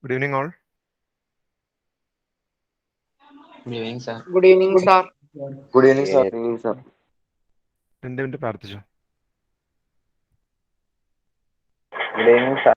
Good evening, all. Good evening, sir. Good evening, sir. Good evening, sir. Good evening, sir. 2 minutes പ്രാർത്ഥിച്ചു. Good evening, sir.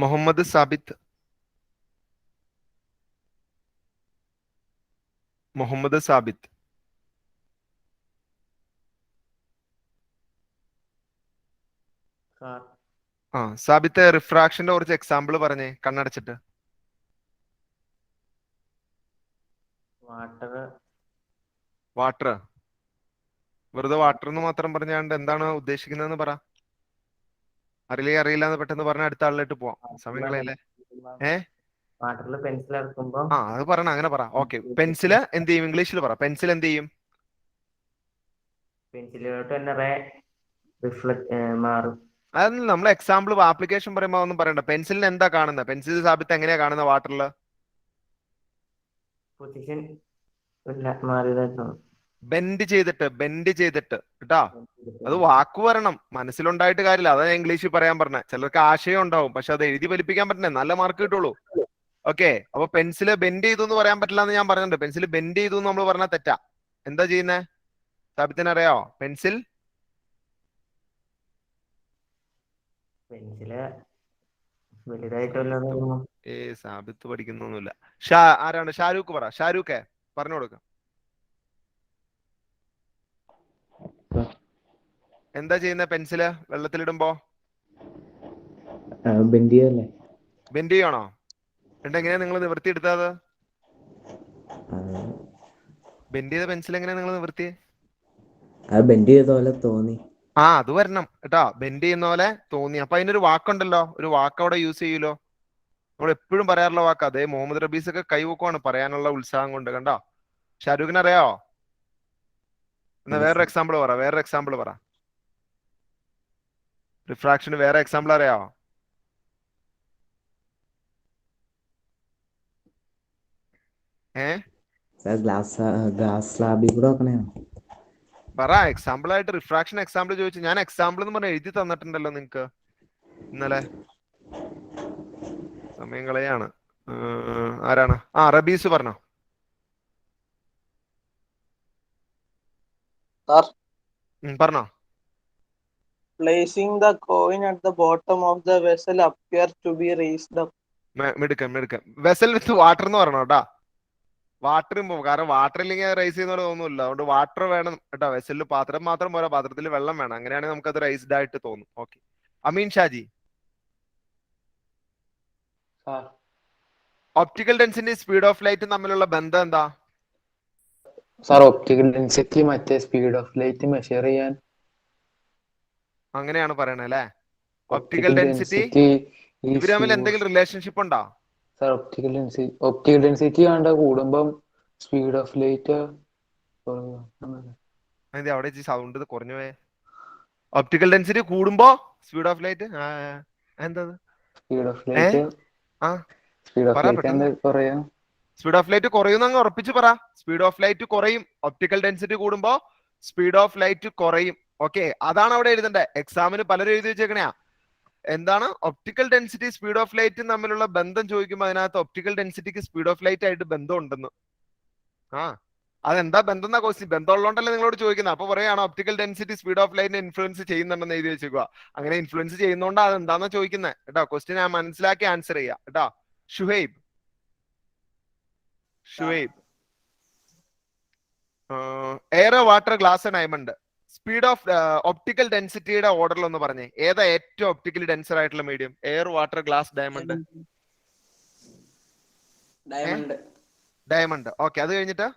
Mohammed Sabit. Mohammed Sabit. Sir, Sabith റിഫ്രാക്ഷന്റെ കുറച്ച് example പറഞ്ഞേ കണ്ണടച്ചിട്ട്. water, water. വെറുതെ water എന്ന് മാത്രം പറഞ്ഞാണ്ട് എന്താണ് ഉദ്ദേശിക്കുന്നതെന്ന് പറ. അറിയില്ല എന്ന് പെട്ടെന്ന് പറഞ്ഞ അടുത്ത ആളിലേക്ക് പോവാം. സമയം കളയല്ലേ. വാട്ടറിൽ പെൻസിൽ ഇറക്കുമ്പോ അത് പറയണം, അങ്ങനെ പറ. ഓക്കെ, പെൻസില് എന്ത് ചെയ്യും? ഇംഗ്ലീഷിൽ പറ. പെൻസിൽ എന്ത് ചെയ്യും? പെൻസിലോട്ട് തന്നെ റിഫ്ലക്ട് മാറും. അതൊന്നും നമ്മൾ എക്സാമ്പിൾ ആപ്ലിക്കേഷൻ പറയുമ്പോൾ ഒന്നും പറയണ്ട. പെൻസിലിന് എന്താ കാണുന്നത്? പെൻസിൽ സാബിത്ത് എങ്ങനെയാ കാണുന്നത് വാട്ടറിൽ? പൊസിഷൻ മാറിയതായിരുന്നു. ബെൻഡ് ചെയ്തിട്ട് കേട്ടാ. അത് വാക്ക് വരണം, മനസ്സിലുണ്ടായിട്ട് കാര്യമില്ല. അതാ ഞാൻ ഇംഗ്ലീഷിൽ പറയാൻ പറഞ്ഞ. ചിലർക്ക് ആശയം ഉണ്ടാവും, പക്ഷെ അത് എഴുതി ഫലിപ്പിക്കാൻ പറ്റണേ, നല്ല മാർക്ക് കിട്ടുള്ളൂ. ഓക്കെ, അപ്പൊ പെൻസില് ബെൻഡ് ചെയ്തു എന്ന് പറയാൻ പറ്റില്ല എന്ന് ഞാൻ പറഞ്ഞിട്ടുണ്ട്. പെൻസിൽ ബെൻഡ് ചെയ്തു എന്ന് നമ്മൾ പറഞ്ഞാൽ തെറ്റാ. എന്താ ചെയ്യുന്നേ സാബിത്തിന് അറിയോ? പെൻസില് വലുതായിട്ടുള്ള സാബിത്ത് പഠിക്കുന്നൊന്നുമില്ല. ആരാണ്? ഷാരൂഖ് പറ. ഷാരൂഖ് പറഞ്ഞു കൊടുക്ക. എന്താ ചെയ്യുന്ന പെൻസില് വെള്ളത്തിലിടുമ്പോ? ബെൻഡ് ചെയ്യല്ലേ? ബെൻഡ് ചെയ്യണോ? എങ്ങനെയാ നിങ്ങൾ നിവൃത്തി എടുത്തത്? ബെൻഡ് ചെയ്ത പെൻസിൽ എങ്ങനെയാ നിങ്ങൾ നിവൃത്തി? ബെൻഡ് ചെയ്ത പോലെ തോന്നി. അത് വരണം കേട്ടാ. ബെൻഡ് ചെയ്യുന്ന പോലെ തോന്നി. അപ്പൊ അതിനൊരു വാക്കുണ്ടല്ലോ, ഒരു വാക്ക് അവിടെ യൂസ് ചെയ്യൂലോ. നമ്മൾ എപ്പോഴും പറയാറുള്ള വാക്ക്. അതേ മുഹമ്മദ് റബീസ് ഒക്കെ കൈവക്കുവാണ് പറയാനുള്ള ഉത്സാഹം കൊണ്ട്. കണ്ടോ? ഷാരൂഖിന് അറിയോ? എന്നാ വേറൊരു എക്സാമ്പിൾ പറ. റിഫ്രാക്ഷന് വേറെ എക്സാമ്പിൾ അറിയാവോ? ഗ്ലാസ് സ്ലാബിൽ കൂടെ വെക്കണേ. പറ. എക്സാമ്പിൾ ആയിട്ട് റിഫ്രാക്ഷൻ എക്സാമ്പിൾ ചോദിച്ചു. ഞാൻ എക്സാമ്പിൾ എന്ന് പറഞ്ഞ എഴുതി തന്നിട്ടുണ്ടല്ലോ നിങ്ങക്ക് ഇന്നലെ. സമയം കളയാണ്. ആരാണ്? റബീസ് പറഞ്ഞോ. Sir. പറഞ്ഞോ. placing the coin at the bottom of the vessel appears to be raised up. മിടുക്കൻ വെസൽ വിത്ത് വാട്ടർ എന്ന് പറയണം കേട്ടാ. വാട്ടറും പോകും, കാരണം വാട്ടർ ഇല്ലെങ്കിൽ റൈസ് ചെയ്യുന്ന തോന്നുന്നില്ല. അതുകൊണ്ട് വാട്ടർ വേണം കേട്ടോ. വെസലിൽ പാത്രം മാത്രം പോരാ, പാത്രത്തിൽ വെള്ളം വേണം. അങ്ങനെയാണെങ്കിൽ നമുക്കത് റൈസ്ഡ് ആയിട്ട് തോന്നും. Okay, Ameen Shaji. Optical density speed of light തമ്മിലുള്ള ബന്ധം എന്താ? സാർ ഒപ്റ്റിക്കൽ ഡെൻസിറ്റി മറ്റേ സ്പീഡ് ഓഫ് ലൈറ്റ് മെഷർ ചെയ്യാൻ അങ്ങനെയാണ് പറയണേ അല്ലേ? ഒപ്റ്റിക്കൽ ഡെൻസിറ്റി ഇവര് തമ്മിൽ എന്തെങ്കിലും റിലേഷൻഷിപ്പ് ഉണ്ടോ? സാർ ഒപ്റ്റിക്കൽ ഡെൻസിറ്റി കണ്ട കൂടുമ്പം സ്പീഡ് ഓഫ് ലൈറ്റ് അവിടെ സൗണ്ട് കുറഞ്ഞു പോയേ. ഒപ്റ്റിക്കൽ ഡെൻസിറ്റി കൂടുമ്പോ സ്പീഡ് ഓഫ് ലൈറ്റ് എന്താ? സ്പീഡ് ഓഫ് ലൈറ്റ് കുറയാം. സ്പീഡ് ഓഫ് ലൈറ്റ് കുറയും അങ്ങ് ഉറപ്പിച്ച് പറ. സ്പീഡ് ഓഫ് ലൈറ്റ് കുറയും. ഒപ്റ്റിക്കൽ ഡെൻസിറ്റി കൂടുമ്പോ സ്പീഡ് ഓഫ് ലൈറ്റ് കുറയും. ഓക്കെ, അതാണ് അവിടെ എഴുതണ്ടേ. എക്സാമിന് പലരും എഴുതി വെച്ചേക്കണയാ. എന്താണ് optical density speed of light തമ്മിലുള്ള ബന്ധം ചോദിക്കുമ്പോൾ അതിനകത്ത് ഒപ്റ്റിക്കൽ ഡെൻസിറ്റിക്ക് സ്പീഡ് ഓഫ് ലൈറ്റ് ആയിട്ട് ബന്ധം ഉണ്ടെന്ന്. അതെന്താ ബന്ധം എന്നാ ക്വസ്റ്റ്യൻ. ബന്ധം ഉള്ളതുകൊണ്ടല്ലേ നിങ്ങളോട് ചോദിക്കുന്നത്. അപ്പൊ പറയാണ് ഒപ്റ്റിക്കൽ ഡെൻസിറ്റി സ്പീഡ് ഓഫ് ലൈറ്റിനെ ഇൻഫ്ലുവൻസ് ചെയ്യുന്നുണ്ടെന്ന് എഴുതി വെച്ചേക്കുക. അങ്ങനെ ഇൻഫ്ലുവൻസ് ചെയ്യുന്നോണ്ട് അത് എന്താണെന്ന് ചോദിക്കുന്നത് കേട്ടോ. ക്വസ്റ്റ്യൻ ഞാൻ മനസ്സിലാക്കി ആൻസർ ചെയ്യാം കേട്ടോ. Shuhaib air, water, glass, diamond. Speed of optical ഡെൻസിറ്റിയുടെ ഓർഡറിൽ ഒന്ന് പറഞ്ഞേ. ഏതാ ഏറ്റവും ഒപ്റ്റിക്കലി ഡെൻസർ ആയിട്ടുള്ള medium? Air, water, glass, diamond? Diamond. Okay, അത് കഴിഞ്ഞിട്ട്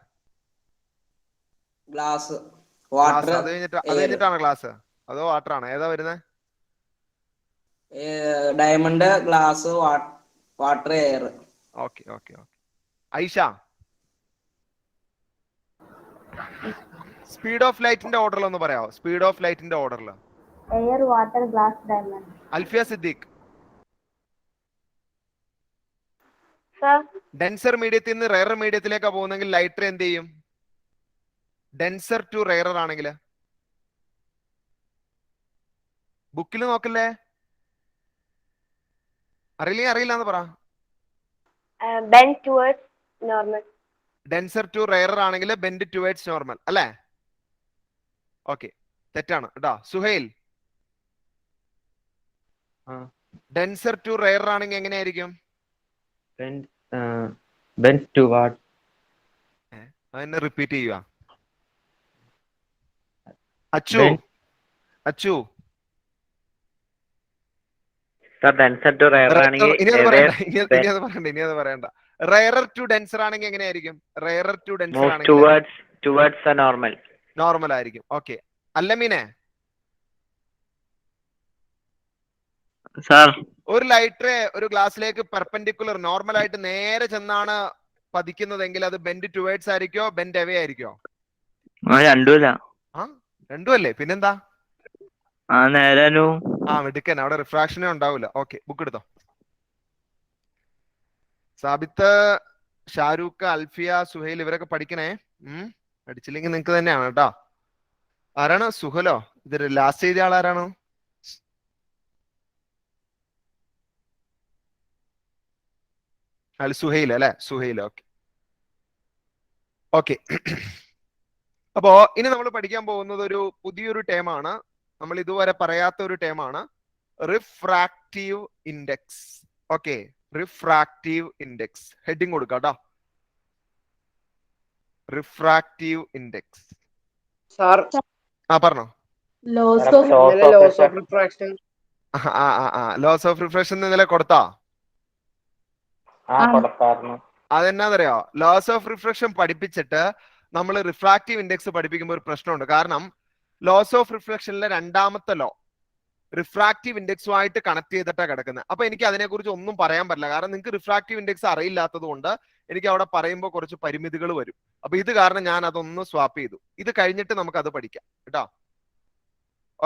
ഗ്ലാസ്, അത് കഴിഞ്ഞിട്ടാണ് ഗ്ലാസ് അതോ വാട്ടർ ആണ്? ഏതാ വരുന്നത്? Diamond, glass, water, air. Okay. Aisha, speed of ലൈറ്റിന്റെ ഓർഡറിൽ ഒന്ന് പറയാമോ? സ്പീഡ് ഓഫ് ലൈറ്റിന്റെ ഓർഡറിൽ. Air, water, glass, diamond. Alfiya Siddique. Sir, denser മീഡിയത്തിൽ നിന്ന് റെയർ മീഡിയത്തിലേക്കാ പോകുന്നെങ്കിൽ ലൈറ്റർ എന്ത് ചെയ്യും? ഡെൻസർ ടു റെയറർ ആണെങ്കിൽ ബുക്കിൽ നോക്കില്ലേ? അറിയില്ല എന്ന് പറ. bend towards normal. Denser to rarer ആണെങ്കിൽ ബെൻഡ് ടുവേർഡ്സ് നോർമൽ അല്ലേ? ഓക്കെ, തെറ്റാണ് കേട്ടോ. സുഹൈൽ, ഡെൻസർ ടു റെയറർ ആണെങ്കിൽ എങ്ങനെയായിരിക്കും? അതിനെ റിപ്പീറ്റ് ചെയ്യുക. അച്ചു ഇനി അത് പറയണ്ട. റെയറർ ടു ഡെൻസർ ആണെങ്കിൽ എങ്ങനെയായിരിക്കും? റെയറർ ടു ഡെൻസർ ആണെങ്കിൽ നോർമൽ ആയിരിക്കും. ഓക്കെ, അല്ലമീനെ, ഒരു ലൈറ്റർ ഒരു ഗ്ലാസ്സിലേക്ക് പെർപെൻഡിക്കുലർ നോർമൽ ആയിട്ട് നേരെ ചെന്നാണ് പതിക്കുന്നതെങ്കിൽ അത് ബെൻഡ് ടുവേർഡ്സ് ആയിരിക്കോ ബെൻഡ് അവേ ആയിരിക്കോ? രണ്ടും അല്ലേ, പിന്നെന്താ? മിടുക്കൻ, അവിടെ റിഫ്രാക്ഷനേ ഉണ്ടാവില്ല. ഓക്കെ, ബുക്ക് എടുത്തോ. സാബിത്ത്, ഷാരൂഖ്, അൽഫിയ, സുഹൈൽ ഇവരൊക്കെ പഠിക്കണേ. പഠിച്ചില്ലെങ്കിൽ നിങ്ങക്ക് തന്നെയാണ് കേട്ടോ. ആരാണ്? സുഹലോ? ഇത് ലാസ്റ്റ് എഴുതിയ ആളാരാണ്? സുഹൈൽ അല്ലെ? സുഹൈൽ. ഓക്കെ. അപ്പോ ഇനി നമ്മൾ പഠിക്കാൻ പോകുന്നത് ഒരു പുതിയൊരു ടേമാണ്. നമ്മൾ ഇതുവരെ പറയാത്ത ഒരു ടേമാണ്, refractive index. Okay, refractive index. Heading കൊടുക്കാം കേട്ടോ. Refractive index. പറഞ്ഞോ. Laws of refraction. Laws of refraction ഇന്നലെ കൊടുത്താ? അതെന്നാന്നറിയോ? ലോസ് ഓഫ് റിഫ്രാക്ഷൻ പഠിപ്പിച്ചിട്ട് നമ്മൾ റിഫ്രാക്റ്റീവ് ഇൻഡെക്സ് പഠിപ്പിക്കുമ്പോൾ ഒരു പ്രശ്നമുണ്ട്. കാരണം ലോസ് ഓഫ് റിഫ്ലക്ഷനിലെ രണ്ടാമത്തെ ലോ റിഫ്രാക്റ്റീവ് ഇൻഡെക്സുമായിട്ട് കണക്ട് ചെയ്തിട്ടാണ് കിടക്കുന്നത്. അപ്പൊ എനിക്ക് അതിനെക്കുറിച്ച് ഒന്നും പറയാൻ പറ്റില്ല, കാരണം നിങ്ങൾക്ക് റിഫ്രാക്റ്റീവ് ഇൻഡെക്സ് അറിയില്ലാത്തത് കൊണ്ട് എനിക്ക് അവിടെ പറയുമ്പോൾ കുറച്ച് പരിമിതികൾ വരും. അപ്പൊ ഇത് കാരണം ഞാൻ അതൊന്ന് സ്വാപ്പ് ചെയ്തു. ഇത് കഴിഞ്ഞിട്ട് നമുക്ക് അത് പഠിക്കാം കേട്ടോ.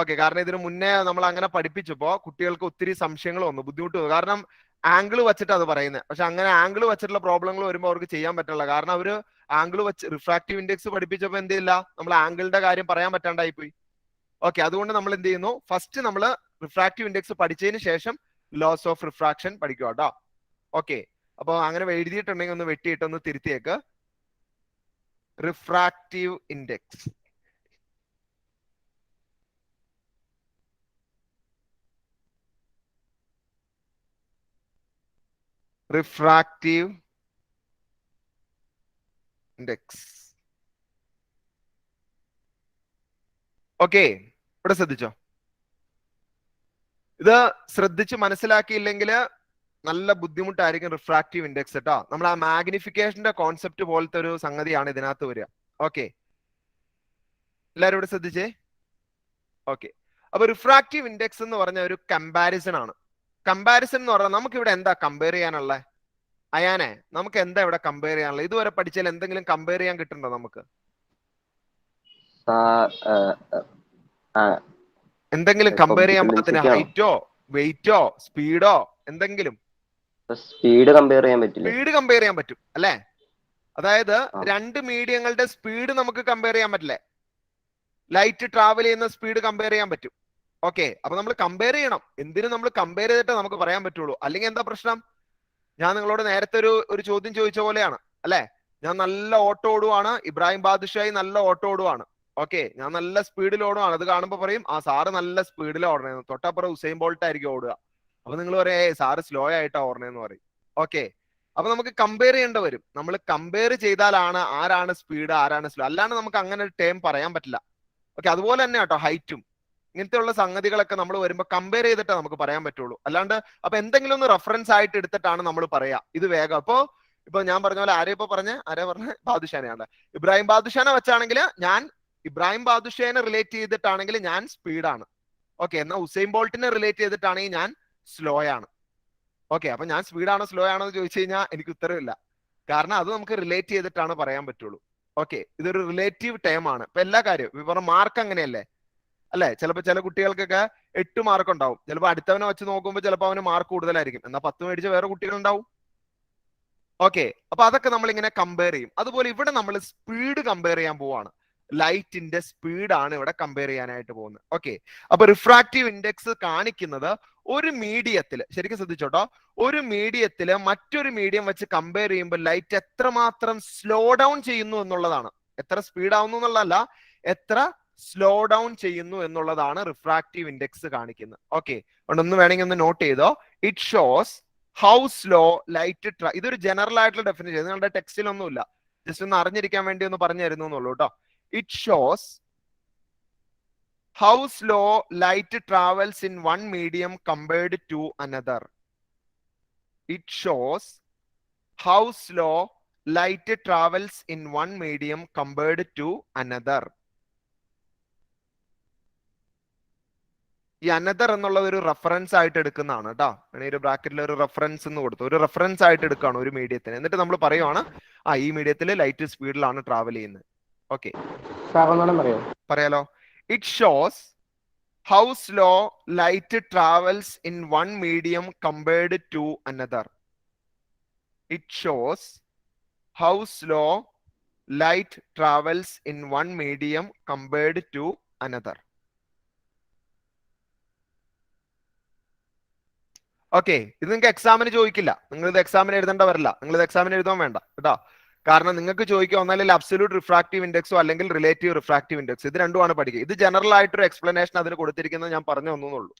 ഓക്കെ, കാരണം ഇതിനു മുന്നേ നമ്മൾ അങ്ങനെ പഠിപ്പിച്ചപ്പോ കുട്ടികൾക്ക് ഒത്തിരി സംശയങ്ങൾ വന്നു, ബുദ്ധിമുട്ട് വന്നു. കാരണം ആംഗിൾ വെച്ചിട്ട് അത് പറയുന്നത്. പക്ഷെ അങ്ങനെ ആംഗിൾ വെച്ചിട്ടുള്ള പ്രോബ്ലങ്ങൾ വരുമ്പോൾ അവർക്ക് ചെയ്യാൻ പറ്റില്ല. കാരണം അവര് ആംഗിൾ വെച്ച് റിഫ്രാക്റ്റീവ് ഇൻഡെക്സ് പഠിപ്പിച്ചപ്പോൾ എന്ത് ചെയ്യില്ല, നമ്മൾ ആംഗിളിന്റെ കാര്യം പറയാൻ പറ്റാണ്ടായി പോയി. ഓക്കെ, അതുകൊണ്ട് നമ്മൾ എന്ത് ചെയ്യുന്നു, ഫസ്റ്റ് നമ്മൾ റിഫ്രാക്റ്റീവ് ഇൻഡെക്സ് പഠിച്ചതിന് ശേഷം ലോസ് ഓഫ് റിഫ്രാക്ഷൻ പഠിക്കുക കേട്ടോ. ഓക്കെ, അപ്പൊ അങ്ങനെ എഴുതിയിട്ടുണ്ടെങ്കിൽ ഒന്ന് വെട്ടിയിട്ടൊന്ന് തിരുത്തിയേക്ക്. Refractive index refractive index. Okay, ഇവിടെ ശ്രദ്ധിച്ചോ. ഇത് ശ്രദ്ധിച്ച് മനസ്സിലാക്കിയില്ലെങ്കിൽ നല്ല ബുദ്ധിമുട്ടായിരിക്കും റിഫ്രാക്റ്റീവ് ഇൻഡെക്സ് കേട്ടോ. നമ്മൾ ആ മാഗ്നിഫിക്കേഷന്റെ കോൺസെപ്റ്റ് പോലത്തെ ഒരു സംഗതിയാണ് ഇതിനകത്ത് വരിക. ഓക്കെ, എല്ലാവരും ഇവിടെ ശ്രദ്ധിച്ചേ. ഓക്കെ, അപ്പൊ റിഫ്രാക്റ്റീവ് ഇൻഡെക്സ് എന്ന് പറഞ്ഞ ഒരു കമ്പാരിസൺ ആണ്. കമ്പാരിസൺ എന്ന് പറഞ്ഞാൽ നമുക്ക് ഇവിടെ എന്താ കമ്പയർ ചെയ്യാനുള്ളത്? അയാനെ, നമുക്ക് എന്താ ഇവിടെ കമ്പയർ ചെയ്യാനുള്ളത്? ഇതുവരെ പഠിച്ചാൽ എന്തെങ്കിലും കമ്പയർ ചെയ്യാൻ കിട്ടുന്നുണ്ടോ നമുക്ക്? എന്തെങ്കിലും കമ്പയർ ചെയ്യാൻ പറ്റത്തിന്? ഹൈറ്റോ വെയിറ്റോ സ്പീഡോ എന്തെങ്കിലും? സ്പീഡ് കമ്പയർ ചെയ്യാൻ പറ്റില്ല. സ്പീഡ് കമ്പയർ ചെയ്യാൻ പറ്റും അല്ലെ? അതായത് രണ്ട് മീഡിയങ്ങളുടെ സ്പീഡ് നമുക്ക് കമ്പയർ ചെയ്യാൻ പറ്റില്ലേ? ലൈറ്റ് ട്രാവൽ ചെയ്യുന്ന സ്പീഡ് കമ്പയർ ചെയ്യാൻ പറ്റും. ഓക്കെ, അപ്പൊ നമ്മൾ കമ്പയർ ചെയ്യണം. എന്തിനും നമ്മൾ കമ്പയർ ചെയ്തിട്ടേ നമുക്ക് പറയാൻ പറ്റുള്ളൂ. അല്ലെങ്കിൽ എന്താ പ്രശ്നം? ഞാൻ നിങ്ങളോട് നേരത്തെ ഒരു ചോദ്യം ചോദിച്ച പോലെയാണ് അല്ലെ? ഞാൻ നല്ല ഓട്ടോ ഓടുവാണ്, ഇബ്രാഹിം ബാദുഷായി നല്ല ഓട്ടോ ഓടുവാണ്. ഓക്കെ, ഞാൻ നല്ല സ്പീഡിൽ ഓടുവാണ്. അത് കാണുമ്പോൾ പറയും ആ സാറ് നല്ല സ്പീഡിൽ ഓടണേന്ന്. തൊട്ടപ്പുറം ഉസൈൻ ബോൾട്ട് ആയിരിക്കും ഓടുക. അപ്പൊ നിങ്ങൾ പറയും സാറ് സ്ലോ ആയിട്ടാ ഓടണേന്ന് പറയും. ഓക്കെ, അപ്പൊ നമുക്ക് കമ്പയർ ചെയ്യേണ്ടി വരും. നമ്മൾ കമ്പയർ ചെയ്താലാണ് ആരാണ് സ്പീഡ് ആരാണ് സ്ലോ. അല്ലാണ്ട് നമുക്ക് അങ്ങനെ ഒരു ടേം പറയാൻ പറ്റില്ല. ഓക്കെ, അതുപോലെ തന്നെ കേട്ടോ ഹൈറ്റും ഇങ്ങനത്തെ ഉള്ള സംഗതികളൊക്കെ നമ്മൾ വരുമ്പോൾ കമ്പയർ ചെയ്തിട്ടേ നമുക്ക് പറയാൻ പറ്റുള്ളൂ. അല്ലാണ്ട് അപ്പൊ എന്തെങ്കിലും ഒന്ന് റെഫറൻസ് ആയിട്ട് എടുത്തിട്ടാണ് നമ്മൾ പറയാ ഇത് വേഗം. ഇപ്പൊ ഞാൻ പറഞ്ഞ പോലെ ആരാ പറഞ്ഞ ബാദുഷാനെയാണ്. ഇബ്രാഹിം ബാദുഷാനെ വെച്ചാണെങ്കിൽ ഞാൻ ഇബ്രാഹിം ബാദുഷാനെ റിലേറ്റ് ചെയ്തിട്ടാണെങ്കിൽ ഞാൻ സ്പീഡാണ്. ഓക്കെ, എന്നാൽ ഉസൈൻ ബോൾട്ടിനെ റിലേറ്റ് ചെയ്തിട്ടാണെങ്കിൽ ഞാൻ സ്ലോ ആണ്. ഓക്കെ, അപ്പൊ ഞാൻ സ്പീഡാണോ സ്ലോ ആണോ എന്ന് ചോദിച്ചു കഴിഞ്ഞാൽ എനിക്ക് ഉത്തരവില്ല. കാരണം അത് നമുക്ക് റിലേറ്റ് ചെയ്തിട്ടാണ് പറയാൻ പറ്റുള്ളൂ. ഓക്കെ, ഇതൊരു റിലേറ്റീവ് ടേം ആണ്. ഇപ്പൊ എല്ലാ കാര്യവും ഇപ്പൊ മാർക്ക് അങ്ങനെയല്ലേ അല്ലെ? ചിലപ്പോൾ ചില കുട്ടികൾക്കൊക്കെ 8 മാർക്ക് ഉണ്ടാവും. ചിലപ്പോൾ അടുത്തവനെ വെച്ച് നോക്കുമ്പോൾ ചിലപ്പോൾ അവന് മാർക്ക് കൂടുതലായിരിക്കും. എന്നാൽ 10 മേടിച്ച വേറെ കുട്ടികൾ ഉണ്ടാവും. ഓക്കെ, അപ്പൊ അതൊക്കെ നമ്മൾ ഇങ്ങനെ കമ്പയർ ചെയ്യും. അതുപോലെ ഇവിടെ നമ്മൾ സ്പീഡ് കമ്പയർ ചെയ്യാൻ പോവാണ്. ലൈറ്റിന്റെ സ്പീഡാണ് ഇവിടെ കമ്പയർ ചെയ്യാനായിട്ട് പോകുന്നത്. ഓക്കെ, അപ്പൊ റിഫ്രാക്റ്റീവ് ഇൻഡെക്സ് കാണിക്കുന്നത് ഒരു മീഡിയത്തിൽ, ശരിക്കും ശ്രദ്ധിച്ചോട്ടോ, ഒരു മീഡിയത്തിൽ മറ്റൊരു മീഡിയം വെച്ച് കമ്പയർ ചെയ്യുമ്പോൾ ലൈറ്റ് എത്രമാത്രം സ്ലോ ഡൗൺ ചെയ്യുന്നു എന്നുള്ളതാണ്. എത്ര സ്പീഡ് ആവുന്നു എന്നുള്ളതല്ല, എത്ര സ്ലോ ഡൗൺ ചെയ്യുന്നു എന്നുള്ളതാണ് റിഫ്രാക്റ്റീവ് ഇൻഡെക്സ് കാണിക്കുന്നത്. ഓക്കെ, അതുകൊണ്ട് വേണമെങ്കിൽ ഒന്ന് നോട്ട് ചെയ്തോ. It shows how slow light ഇതൊരു ജനറൽ ആയിട്ടുള്ള ഡെഫിനിഷൻ, നിങ്ങളുടെ ടെക്സ്റ്റിലൊന്നുമില്ല, ജസ്റ്റ് ഒന്ന് അറിഞ്ഞിരിക്കാൻ വേണ്ടി ഒന്ന് പറഞ്ഞു തരുന്നു എന്നുള്ളൂ കേട്ടോ. It shows how slow light travels in one medium compared to another. It shows how slow light travels in one medium compared to another. ഈ അനദർ എന്നുള്ള ഒരു റെഫറൻസ് ആയിട്ട് എടുക്കുന്നതാണ് കേട്ടോ. ഒരു ബ്രാക്കറ്റിൽ ഒരു റെഫറൻസ് എന്ന് കൊടുത്തു, ഒരു റെഫറൻസ് ആയിട്ട് എടുക്കുകയാണ് ഒരു മീഡിയത്തിന്. എന്നിട്ട് നമ്മൾ പറയുവാണ് ഈ മീഡിയത്തിൽ ലൈറ്റ് സ്പീഡിലാണ് ട്രാവൽ ചെയ്യുന്നത്. ഓക്കെ, പറയാലോ. It shows how slow light travels in one medium compared to another. It shows how slow light travels in one medium compared to another. Okay, ഇത് നിങ്ങൾക്ക് എക്സാമിന് ചോദിക്കില്ല. നിങ്ങൾ ഇത് എക്സാമിന് എഴുതേണ്ട വരില്ല. നിങ്ങൾ ഇത് എക്സാമിന് എഴുതാൻ വേണ്ട കേട്ടോ. കാരണം നിങ്ങൾക്ക് ചോദിക്കുക ഒന്നല്ലെങ്കിൽ അബ്സല്യൂട്ട് റിഫ്രാക്റ്റീവ് ഇൻഡെക്സോ അല്ലെങ്കിൽ റിലേറ്റീവ് റിഫ്രാക്റ്റീവ് ഇൻഡെക്സ്, ഇത് രണ്ടുമാണ് പഠിക്കുക. ഇത് ജനറൽ ആയിട്ടൊരു എക്സ്പ്ലനേഷൻ അതിന് കൊടുത്തിരിക്കുന്നത് ഞാൻ പറഞ്ഞു തന്നുള്ളൂ.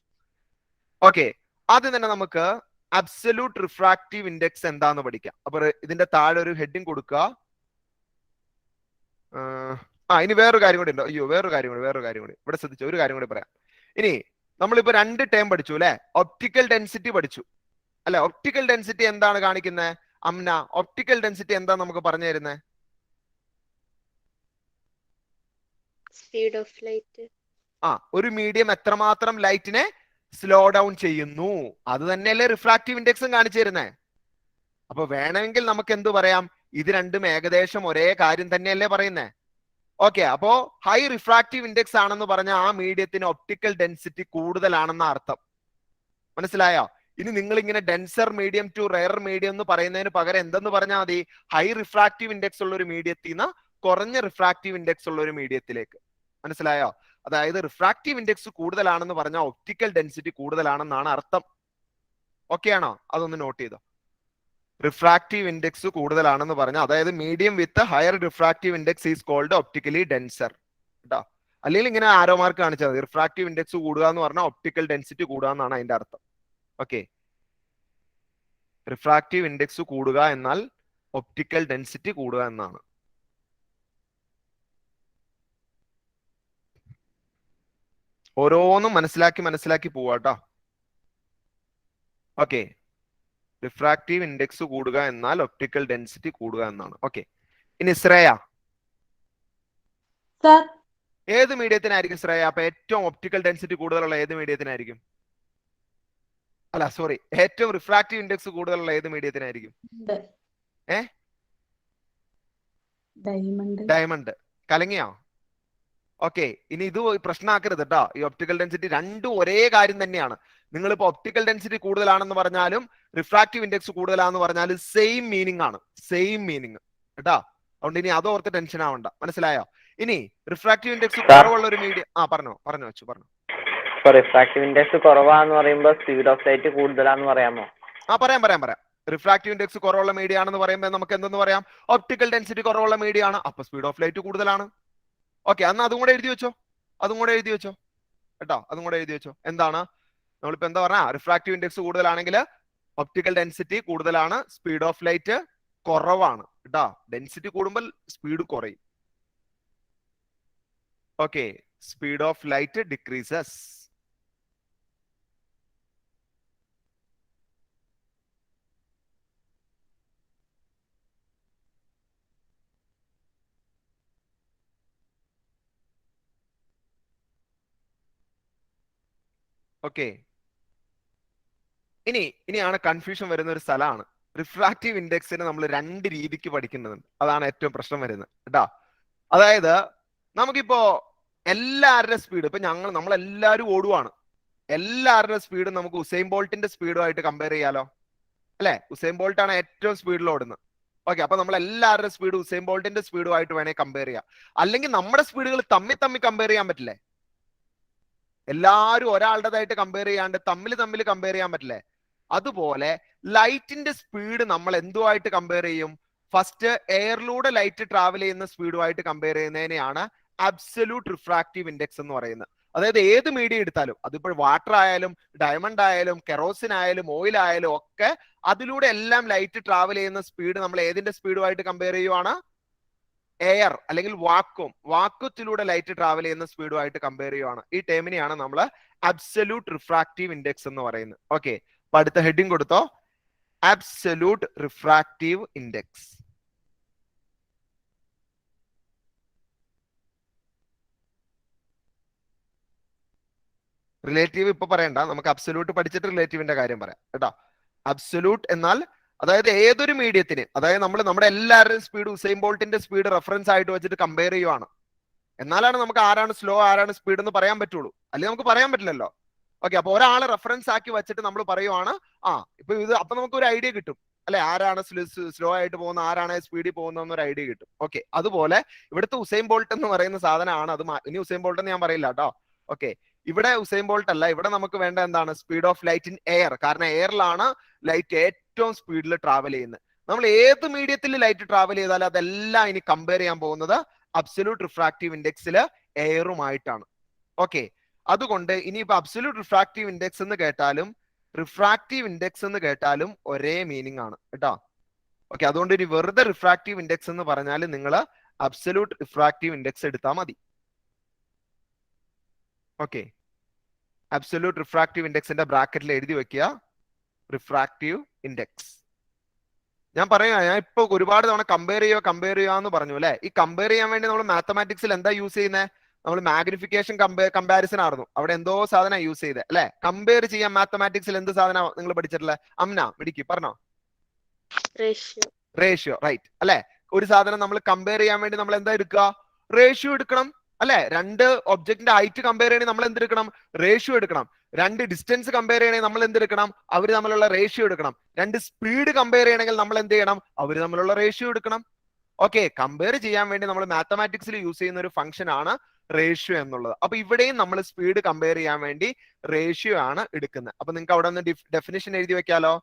ഓക്കെ, ആദ്യം തന്നെ നമുക്ക് അബ്സല്യൂട്ട് റിഫ്രാക്റ്റീവ് ഇൻഡെക്സ് എന്താന്ന് പഠിക്കാം. അപ്പൊ ഇതിന്റെ താഴെ ഒരു ഹെഡിങ് കൊടുക്കുക. ഇനി വേറൊരു കാര്യം കൂടി ഉണ്ടോ? വേറൊരു കാര്യം കൂടി ഇവിടെ ശ്രദ്ധിച്ചു. ഒരു കാര്യം കൂടി പറയാം. ഇനി നമ്മളിപ്പോ 2 ടേം പഠിച്ചു അല്ലെ? ഒപ്റ്റിക്കൽ ഡെൻസിറ്റി പഠിച്ചു അല്ലെ? ഒപ്റ്റിക്കൽ ഡെൻസിറ്റി എന്താണ് കാണിക്കുന്നത്? അമ്ന, ഒപ്റ്റിക്കൽ ഡെൻസിറ്റി എന്താ നമുക്ക് പറഞ്ഞു തരുന്നത്? Speed of light. ഒരു മീഡിയം എത്രമാത്രം ലൈറ്റിനെ സ്ലോ ഡൗൺ ചെയ്യുന്നു, അത് തന്നെയല്ലേ റിഫ്രാക്റ്റീവ് ഇൻഡെക്സും കാണിച്ചു തരുന്നേ. അപ്പൊ വേണമെങ്കിൽ നമുക്ക് എന്ത് പറയാം? ഇത് രണ്ടും ഏകദേശം ഒരേ കാര്യം തന്നെയല്ലേ പറയുന്നേ. ഓക്കെ, അപ്പോ ഹൈ റിഫ്രാക്റ്റീവ് ഇൻഡെക്സ് ആണെന്ന് പറഞ്ഞ ആ മീഡിയത്തിന് ഒപ്റ്റിക്കൽ ഡെൻസിറ്റി കൂടുതലാണെന്ന അർത്ഥം. മനസ്സിലായോ? ഇനി നിങ്ങൾ ഇങ്ങനെ denser medium to rare medium എന്ന് പറയുന്നതിന് പകരം എന്തെന്ന് പറഞ്ഞാൽ മതി? ഹൈ റിഫ്രാക്റ്റീവ് ഇൻഡെക്സ് ഉള്ള ഒരു മീഡിയത്തിൽ നിന്ന് കുറഞ്ഞ റിഫ്രാക്റ്റീവ് ഇൻഡെക്സ് ഉള്ള ഒരു മീഡിയത്തിലേക്ക്. മനസ്സിലായോ? അതായത് റിഫ്രാക്റ്റീവ് ഇൻഡെക്സ് കൂടുതലാണെന്ന് പറഞ്ഞാൽ ഒപ്റ്റിക്കൽ ഡെൻസിറ്റി കൂടുതലാണെന്നാണ് അർത്ഥം. ഓക്കെ ആണോ? അതൊന്ന് നോട്ട് ചെയ്തോ. റിഫ്രാക്റ്റീവ് ഇൻഡെക്സ് കൂടുതലാണെന്ന് പറഞ്ഞാൽ, അതായത് medium with higher refractive index is called optically denser കേട്ടോ. അല്ലെങ്കിൽ ഇങ്ങനെ ആരോ മാർക്ക് കാണിച്ചാൽ മതി. റിഫ്രാക്റ്റീവ് ഇൻഡെക്സ് കൂടുക എന്ന് പറഞ്ഞാൽ ഒപ്റ്റിക്കൽ ഡെൻസിറ്റി കൂടുക എന്നാണ് അതിന്റെ അർത്ഥം. ഓക്കെ, റിഫ്രാക്റ്റീവ് ഇൻഡെക്സ് കൂടുക എന്നാൽ ഒപ്റ്റിക്കൽ ഡെൻസിറ്റി കൂടുക എന്നാണ്. ഓരോന്നും മനസ്സിലാക്കി പോവാട്ടോ. ഓക്കെ, റിഫ്രാക്റ്റീവ് ഇൻഡെക്സ് കൂടുക എന്നാൽ ഒപ്റ്റിക്കൽ ഡെൻസിറ്റി കൂടുക എന്നാണ്. ഓക്കെ, ഇനി ശ്രേയ, ഏത് മീഡിയത്തിനായിരിക്കും ശ്രേയ അപ്പൊ ഏറ്റവും ഒപ്റ്റിക്കൽ ഡെൻസിറ്റി കൂടുതലുള്ള ഏത് മീഡിയത്തിനായിരിക്കും? അല്ല സോറി, ഏറ്റവും റിഫ്രാക്റ്റീവ് ഇൻഡെക്സ് കൂടുതലുള്ള ഏത് മീഡിയത്തിനായിരിക്കും? ഡയമണ്ട്. കലങ്ങിയോ? ഓക്കെ, ഇനി ഇത് പ്രശ്നമാക്കരുത് കേട്ടോ. ഈ ഒപ്റ്റിക്കൽ ഡെൻസിറ്റി രണ്ടും ഒരേ കാര്യം തന്നെയാണ്. നിങ്ങളിപ്പോ ഒപ്റ്റിക്കൽ ഡെൻസിറ്റി കൂടുതലാണെന്ന് പറഞ്ഞാലും റിഫ്രാക്റ്റീവ് ഇൻഡെക്സ് കൂടുതലാണെന്ന് പറഞ്ഞാലും സെയിം മീനിങ് ആണ്, സെയിം മീനിങ് കേട്ടോ. അതുകൊണ്ട് ഇനി അതോർത്ത് ടെൻഷൻ ആവണ്ട, മനസ്സിലായോ? ഇനി റിഫ്രാക്റ്റീവ് ഇൻഡെക്സ് കുറവുള്ള ഒരു മീഡിയം പറഞ്ഞു വെച്ചു. റിഫ്രാക്റ്റീവ് ഇൻഡെക്സ് കുറവാന്ന് പറയുമ്പോൾ സ്പീഡ് ഓഫ് ലൈറ്റ് കൂടുതലാന്ന് പറയാമോ? പറയാം. റിഫ്രാക്റ്റീവ് ഇൻഡെക്സ് കുറവുള്ള മീഡിയ ആണെന്ന് പറയുമ്പോൾ നമുക്ക് എന്തെന്ന് പറയാം? ഒപ്റ്റിക്കൽ ഡെൻസിറ്റി കുറവുള്ള മീഡിയ ആണ്, അപ്പൊ സ്പീഡ് ഓഫ് ലൈറ്റ് കൂടുതലാണ്. ഓക്കെ, അന്ന് അതും കൂടെ എഴുതി വെച്ചോ കേട്ടോ. അതും കൂടെ എഴുതി വെച്ചോ. എന്താണ് നമ്മളിപ്പോ എന്താ പറഞ്ഞ? റിഫ്രാക്റ്റീവ് ഇൻഡെക്സ് കൂടുതലാണെങ്കിൽ ഒപ്റ്റിക്കൽ ഡെൻസിറ്റി കൂടുതലാണ്, സ്പീഡ് ഓഫ് ലൈറ്റ് കുറവാണ് കേട്ടോ. ഡെൻസിറ്റി കൂടുമ്പോൾ സ്പീഡ് കുറയും. Okay, speed of light decreases. Okay, ഇനിയാണ് കൺഫ്യൂഷൻ വരുന്ന ഒരു സ്ഥലമാണ്. റിഫ്രാക്റ്റീവ് ഇൻഡെക്സിനെ നമ്മൾ രണ്ട് രീതിക്ക് പഠിക്കുന്നുണ്ട്. അതാണ് ഏറ്റവും പ്രശ്നം വരുന്നത് കേട്ടോ. അതായത് നമുക്കിപ്പോ എല്ലാവരുടെ സ്പീഡ്, ഇപ്പൊ നമ്മളെല്ലാവരും ഓടുവാണ്, എല്ലാവരുടെ സ്പീഡ് നമുക്ക് ഉസൈൻ ബോൾട്ടിന്റെ സ്പീഡുമായിട്ട് കമ്പയർ ചെയ്യാലോ, അല്ലെ? ഉസൈൻ ബോൾട്ട് ആണ് ഏറ്റവും സ്പീഡിൽ ഓടുന്നത്. ഓക്കെ, അപ്പൊ നമ്മൾ എല്ലാവരുടെ സ്പീഡ് ഉസൈൻ ബോൾട്ടിന്റെ സ്പീഡുമായിട്ട് വേണേൽ കമ്പയർ ചെയ്യാം. അല്ലെങ്കിൽ നമ്മുടെ സ്പീഡുകൾ തമ്മിൽ കമ്പയർ ചെയ്യാൻ പറ്റില്ലേ? എല്ലാവരും ഒരാളുടേതായിട്ട് കമ്പയർ ചെയ്യാണ്ട് തമ്മിൽ കമ്പയർ ചെയ്യാൻ പറ്റില്ലേ? അതുപോലെ ലൈറ്റിന്റെ സ്പീഡ് നമ്മൾ എന്തുമായിട്ട് കമ്പയർ ചെയ്യും? ഫസ്റ്റ് എയറിലൂടെ ലൈറ്റ് ട്രാവൽ ചെയ്യുന്ന സ്പീഡുമായിട്ട് കമ്പയർ ചെയ്യുന്നതിനെയാണ് അബ്സല്യൂട്ട് റിഫ്രാക്റ്റീവ് ഇൻഡെക്സ് എന്ന് പറയുന്നത്. അതായത് ഏത് മീഡിയം എടുത്താലും, അതിപ്പോൾ വാട്ടർ ആയാലും ഡയമണ്ട് ആയാലും കെറോസിൻ ആയാലും ഓയിൽ ആയാലും ഒക്കെ, അതിലൂടെ എല്ലാം ലൈറ്റ് ട്രാവൽ ചെയ്യുന്ന സ്പീഡ് നമ്മൾ ഏതിന്റെ സ്പീഡുമായിട്ട് കമ്പയർ ചെയ്യുവാണ്? എയർ അല്ലെങ്കിൽ വാക്വത്തിലൂടെ ലൈറ്റ് ട്രാവൽ ചെയ്യുന്ന സ്പീഡുമായിട്ട് കമ്പയർ ചെയ്യുവാണ്. ഈ ടേമിനെയാണ് നമ്മൾ അബ്സല്യൂട്ട് റിഫ്രാക്റ്റീവ് ഇൻഡെക്സ് എന്ന് പറയുന്നത്. ഓക്കെ, അപ്പൊ അടുത്ത ഹെഡിങ് കൊടുത്തോ, അബ്സല്യൂട്ട് റിഫ്രാക്റ്റീവ് ഇൻഡെക്സ്. റിലേറ്റീവ് ഇപ്പൊ പറയണ്ട, നമുക്ക് അബ്സല്യൂട്ട് പഠിച്ചിട്ട് റിലേറ്റീവിന്റെ കാര്യം പറയാം കേട്ടോ. അബ്സല്യൂട്ട് എന്നാൽ അതായത് ഏതൊരു മീഡിയത്തിന്, അതായത് നമ്മുടെ എല്ലാവരുടെയും സ്പീഡ് ഉസൈൻ ബോൾട്ടിന്റെ സ്പീഡ് റെഫറൻസ് ആയിട്ട് വെച്ചിട്ട് കമ്പയർ ചെയ്യുവാണ്. എന്നാലാണ് നമുക്ക് ആരാണ് സ്ലോ ആരാണ് സ്പീഡ് എന്ന് പറയാൻ പറ്റുള്ളൂ, അല്ലെങ്കിൽ നമുക്ക് പറയാൻ പറ്റില്ലല്ലോ. ഓക്കെ, അപ്പൊ ഒരാളെ റെഫറൻസ് ആക്കി വെച്ചിട്ട് നമ്മൾ പറയുവാണ്, ഇപ്പൊ ഇത് അപ്പൊ നമുക്ക് ഒരു ഐഡിയ കിട്ടും, അല്ലെ? ആരാണ് സ്ലോ ആയിട്ട് പോകുന്ന, ആരാണ് സ്പീഡിൽ പോകുന്നതെന്നൊരു ഐഡിയ കിട്ടും. ഓക്കെ, അതുപോലെ ഇവിടുത്തെ ഉസൈൻ ബോൾട്ട് എന്ന് പറയുന്ന സാധനമാണ് അത്. ഇനി ഉസൈൻ ബോൾട്ട് എന്ന് ഞാൻ പറയില്ല കേട്ടോ. ഓക്കെ, ഇവിടെ ഉസൈൻ ബോൾട്ട് അല്ല, ഇവിടെ നമുക്ക് വേണ്ട എന്താണ്? Speed of light in air. കാരണം എയറിലാണ് ലൈറ്റ് ഏറ്റവും സ്പീഡിൽ ട്രാവൽ ചെയ്യുന്നത്. നമ്മൾ ഏത് മീഡിയത്തിൽ ലൈറ്റ് ട്രാവൽ ചെയ്താലും അതെല്ലാം ഇനി കമ്പയർ ചെയ്യാൻ പോകുന്നത് അബ്സല്യൂട്ട് റിഫ്രാക്റ്റീവ് ഇൻഡെക്സിൽ എയറുമായിട്ടാണ്. ഓക്കെ, അതുകൊണ്ട് ഇനിയിപ്പോ അബ്സല്യൂട്ട് റിഫ്രാക്റ്റീവ് ഇൻഡെക്സ് എന്ന് കേട്ടാലും റിഫ്രാക്റ്റീവ് ഇൻഡെക്സ് എന്ന് കേട്ടാലും ഒരേ മീനിങ് ആണ് കേട്ടോ. ഓക്കെ, അതുകൊണ്ട് ഇനി വെറുതെ റിഫ്രാക്റ്റീവ് ഇൻഡെക്സ് എന്ന് പറഞ്ഞാൽ നിങ്ങൾ അബ്സല്യൂട്ട് റിഫ്രാക്റ്റീവ് ഇൻഡെക്സ് എടുത്താൽ മതി. ഓക്കെ, അബ്സല്യൂട്ട് റിഫ്രാക്റ്റീവ് ഇൻഡെക്സിന്റെ ബ്രാക്കറ്റിൽ എഴുതി വെക്കുക റിഫ്രാക്റ്റീവ് ഇൻഡെക്സ്. ഞാൻ ഇപ്പൊ ഒരുപാട് തവണ കമ്പയർ ചെയ്യുക പറഞ്ഞു അല്ലെ? ഈ കമ്പയർ ചെയ്യാൻ വേണ്ടി നമ്മൾ മാത്തമാറ്റിക്സിൽ എന്താ യൂസ് ചെയ്യുന്നത്? നമ്മൾ മാഗ്നിഫിക്കേഷൻ കമ്പാരിസൺ ആയിരുന്നു, അവിടെ എന്തോ സാധനം യൂസ് ചെയ്തത് അല്ലെ? കമ്പയർ ചെയ്യാൻ മാത്തമാറ്റിക്സിൽ എന്ത് സാധനം നിങ്ങൾ പഠിച്ചിട്ടില്ലേ? അമ്ന മിടിക്ക് പറഞ്ഞോ. റേഷ്യോ, റൈറ്റ് അല്ലെ? ഒരു സാധനം നമ്മൾ കമ്പയർ ചെയ്യാൻ വേണ്ടി നമ്മൾ എന്താ എടുക്കുക? റേഷ്യോ എടുക്കണം അല്ലെ? രണ്ട് ഒബ്ജക്റ്റിന്റെ ഹൈറ്റ് കമ്പയർ ചെയ്യണമെങ്കിൽ നമ്മൾ എന്തെടുക്കണം? റേഷ്യോ എടുക്കണം. രണ്ട് ഡിസ്റ്റൻസ് കമ്പയർ ചെയ്യണമെങ്കിൽ നമ്മൾ എന്തെടുക്കണം? അവർ തമ്മിലുള്ള റേഷ്യോ എടുക്കണം. രണ്ട് സ്പീഡ് കമ്പയർ ചെയ്യണമെങ്കിൽ നമ്മൾ എന്ത് ചെയ്യണം? അവർ തമ്മിലുള്ള റേഷ്യോ എടുക്കണം. ഓക്കെ, കമ്പയർ ചെയ്യാൻ വേണ്ടി നമ്മൾ മാത്തമാറ്റിക്സിൽ യൂസ് ചെയ്യുന്ന ഒരു ഫംഗ്ഷൻ ആണ് റേഷ്യോ എന്നുള്ളത്. അപ്പൊ ഇവിടെയും നമ്മൾ സ്പീഡ് കമ്പയർ ചെയ്യാൻ വേണ്ടി റേഷ്യോ ആണ് എടുക്കുന്നത്. അപ്പൊ നിങ്ങൾക്ക് അവിടെ നിന്ന് ഡെഫിനിഷൻ എഴുതി വെക്കാലോ,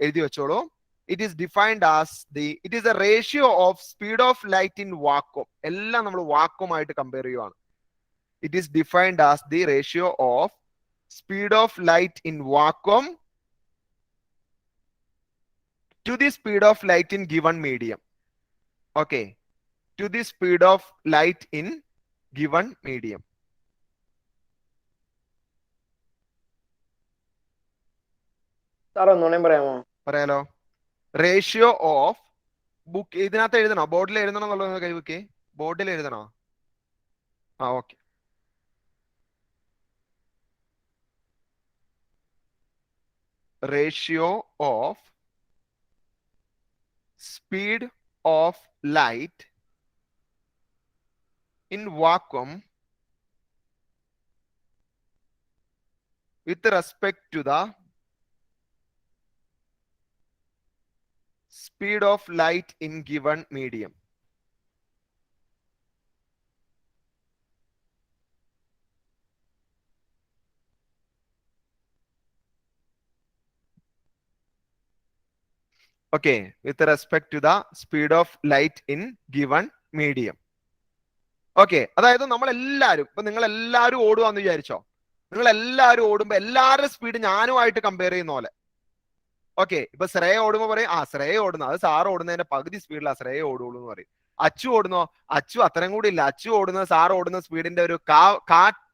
എഴുതി വെച്ചോളൂ. It is defined as it is A ratio of speed of light in vacuum. എല്ലാം നമ്മൾ വാക്വമായിട്ട് കമ്പയർ ചെയ്യുവാണ്. It is defined as the ratio of speed of light in vacuum to the speed of light in given medium. Okay, to the speed of light in given medium. Sir ഒന്നുകൂടെ പറയാമോ? പറയാലോ. Ratio of book ഇതിനകത്ത് എഴുതണോ? ബോർഡിൽ എഴുതണോ എന്നുള്ളത് കൈവയ്ക്ക്. ബോർഡിൽ എഴുതണോ? ആ okay. Ratio of speed of light in vacuum with respect to the speed of light in given medium. Okay, with respect to the speed of light in given medium. Okay, അതായത് നമ്മളെല്ലാവരും ഇപ്പൊ നിങ്ങൾ എല്ലാവരും ഓടുവാന്ന് വിചാരിച്ചോ. നിങ്ങൾ എല്ലാവരും ഓടുമ്പോ എല്ലാവരുടെ സ്പീഡ് ഞാനുമായിട്ട് കമ്പയർ ചെയ്യുന്ന പോലെ. ഓക്കെ, ഇപ്പൊ ശ്രേയ ഓടുമ്പോ പറയും ആ ശ്രേയ ഓടുന്നു, അത് സാറ് ഓടുന്നതിന്റെ പകുതി സ്പീഡിലാണ് ശ്രേയ ഓടുള്ളൂ എന്ന് പറയും. അച്ചു ഓടുന്നോ, അച്ചു അത്രയും കൂടി ഇല്ല, അച്ചു ഓടുന്നത് സാറ് ഓടുന്ന സ്പീഡിന്റെ ഒരു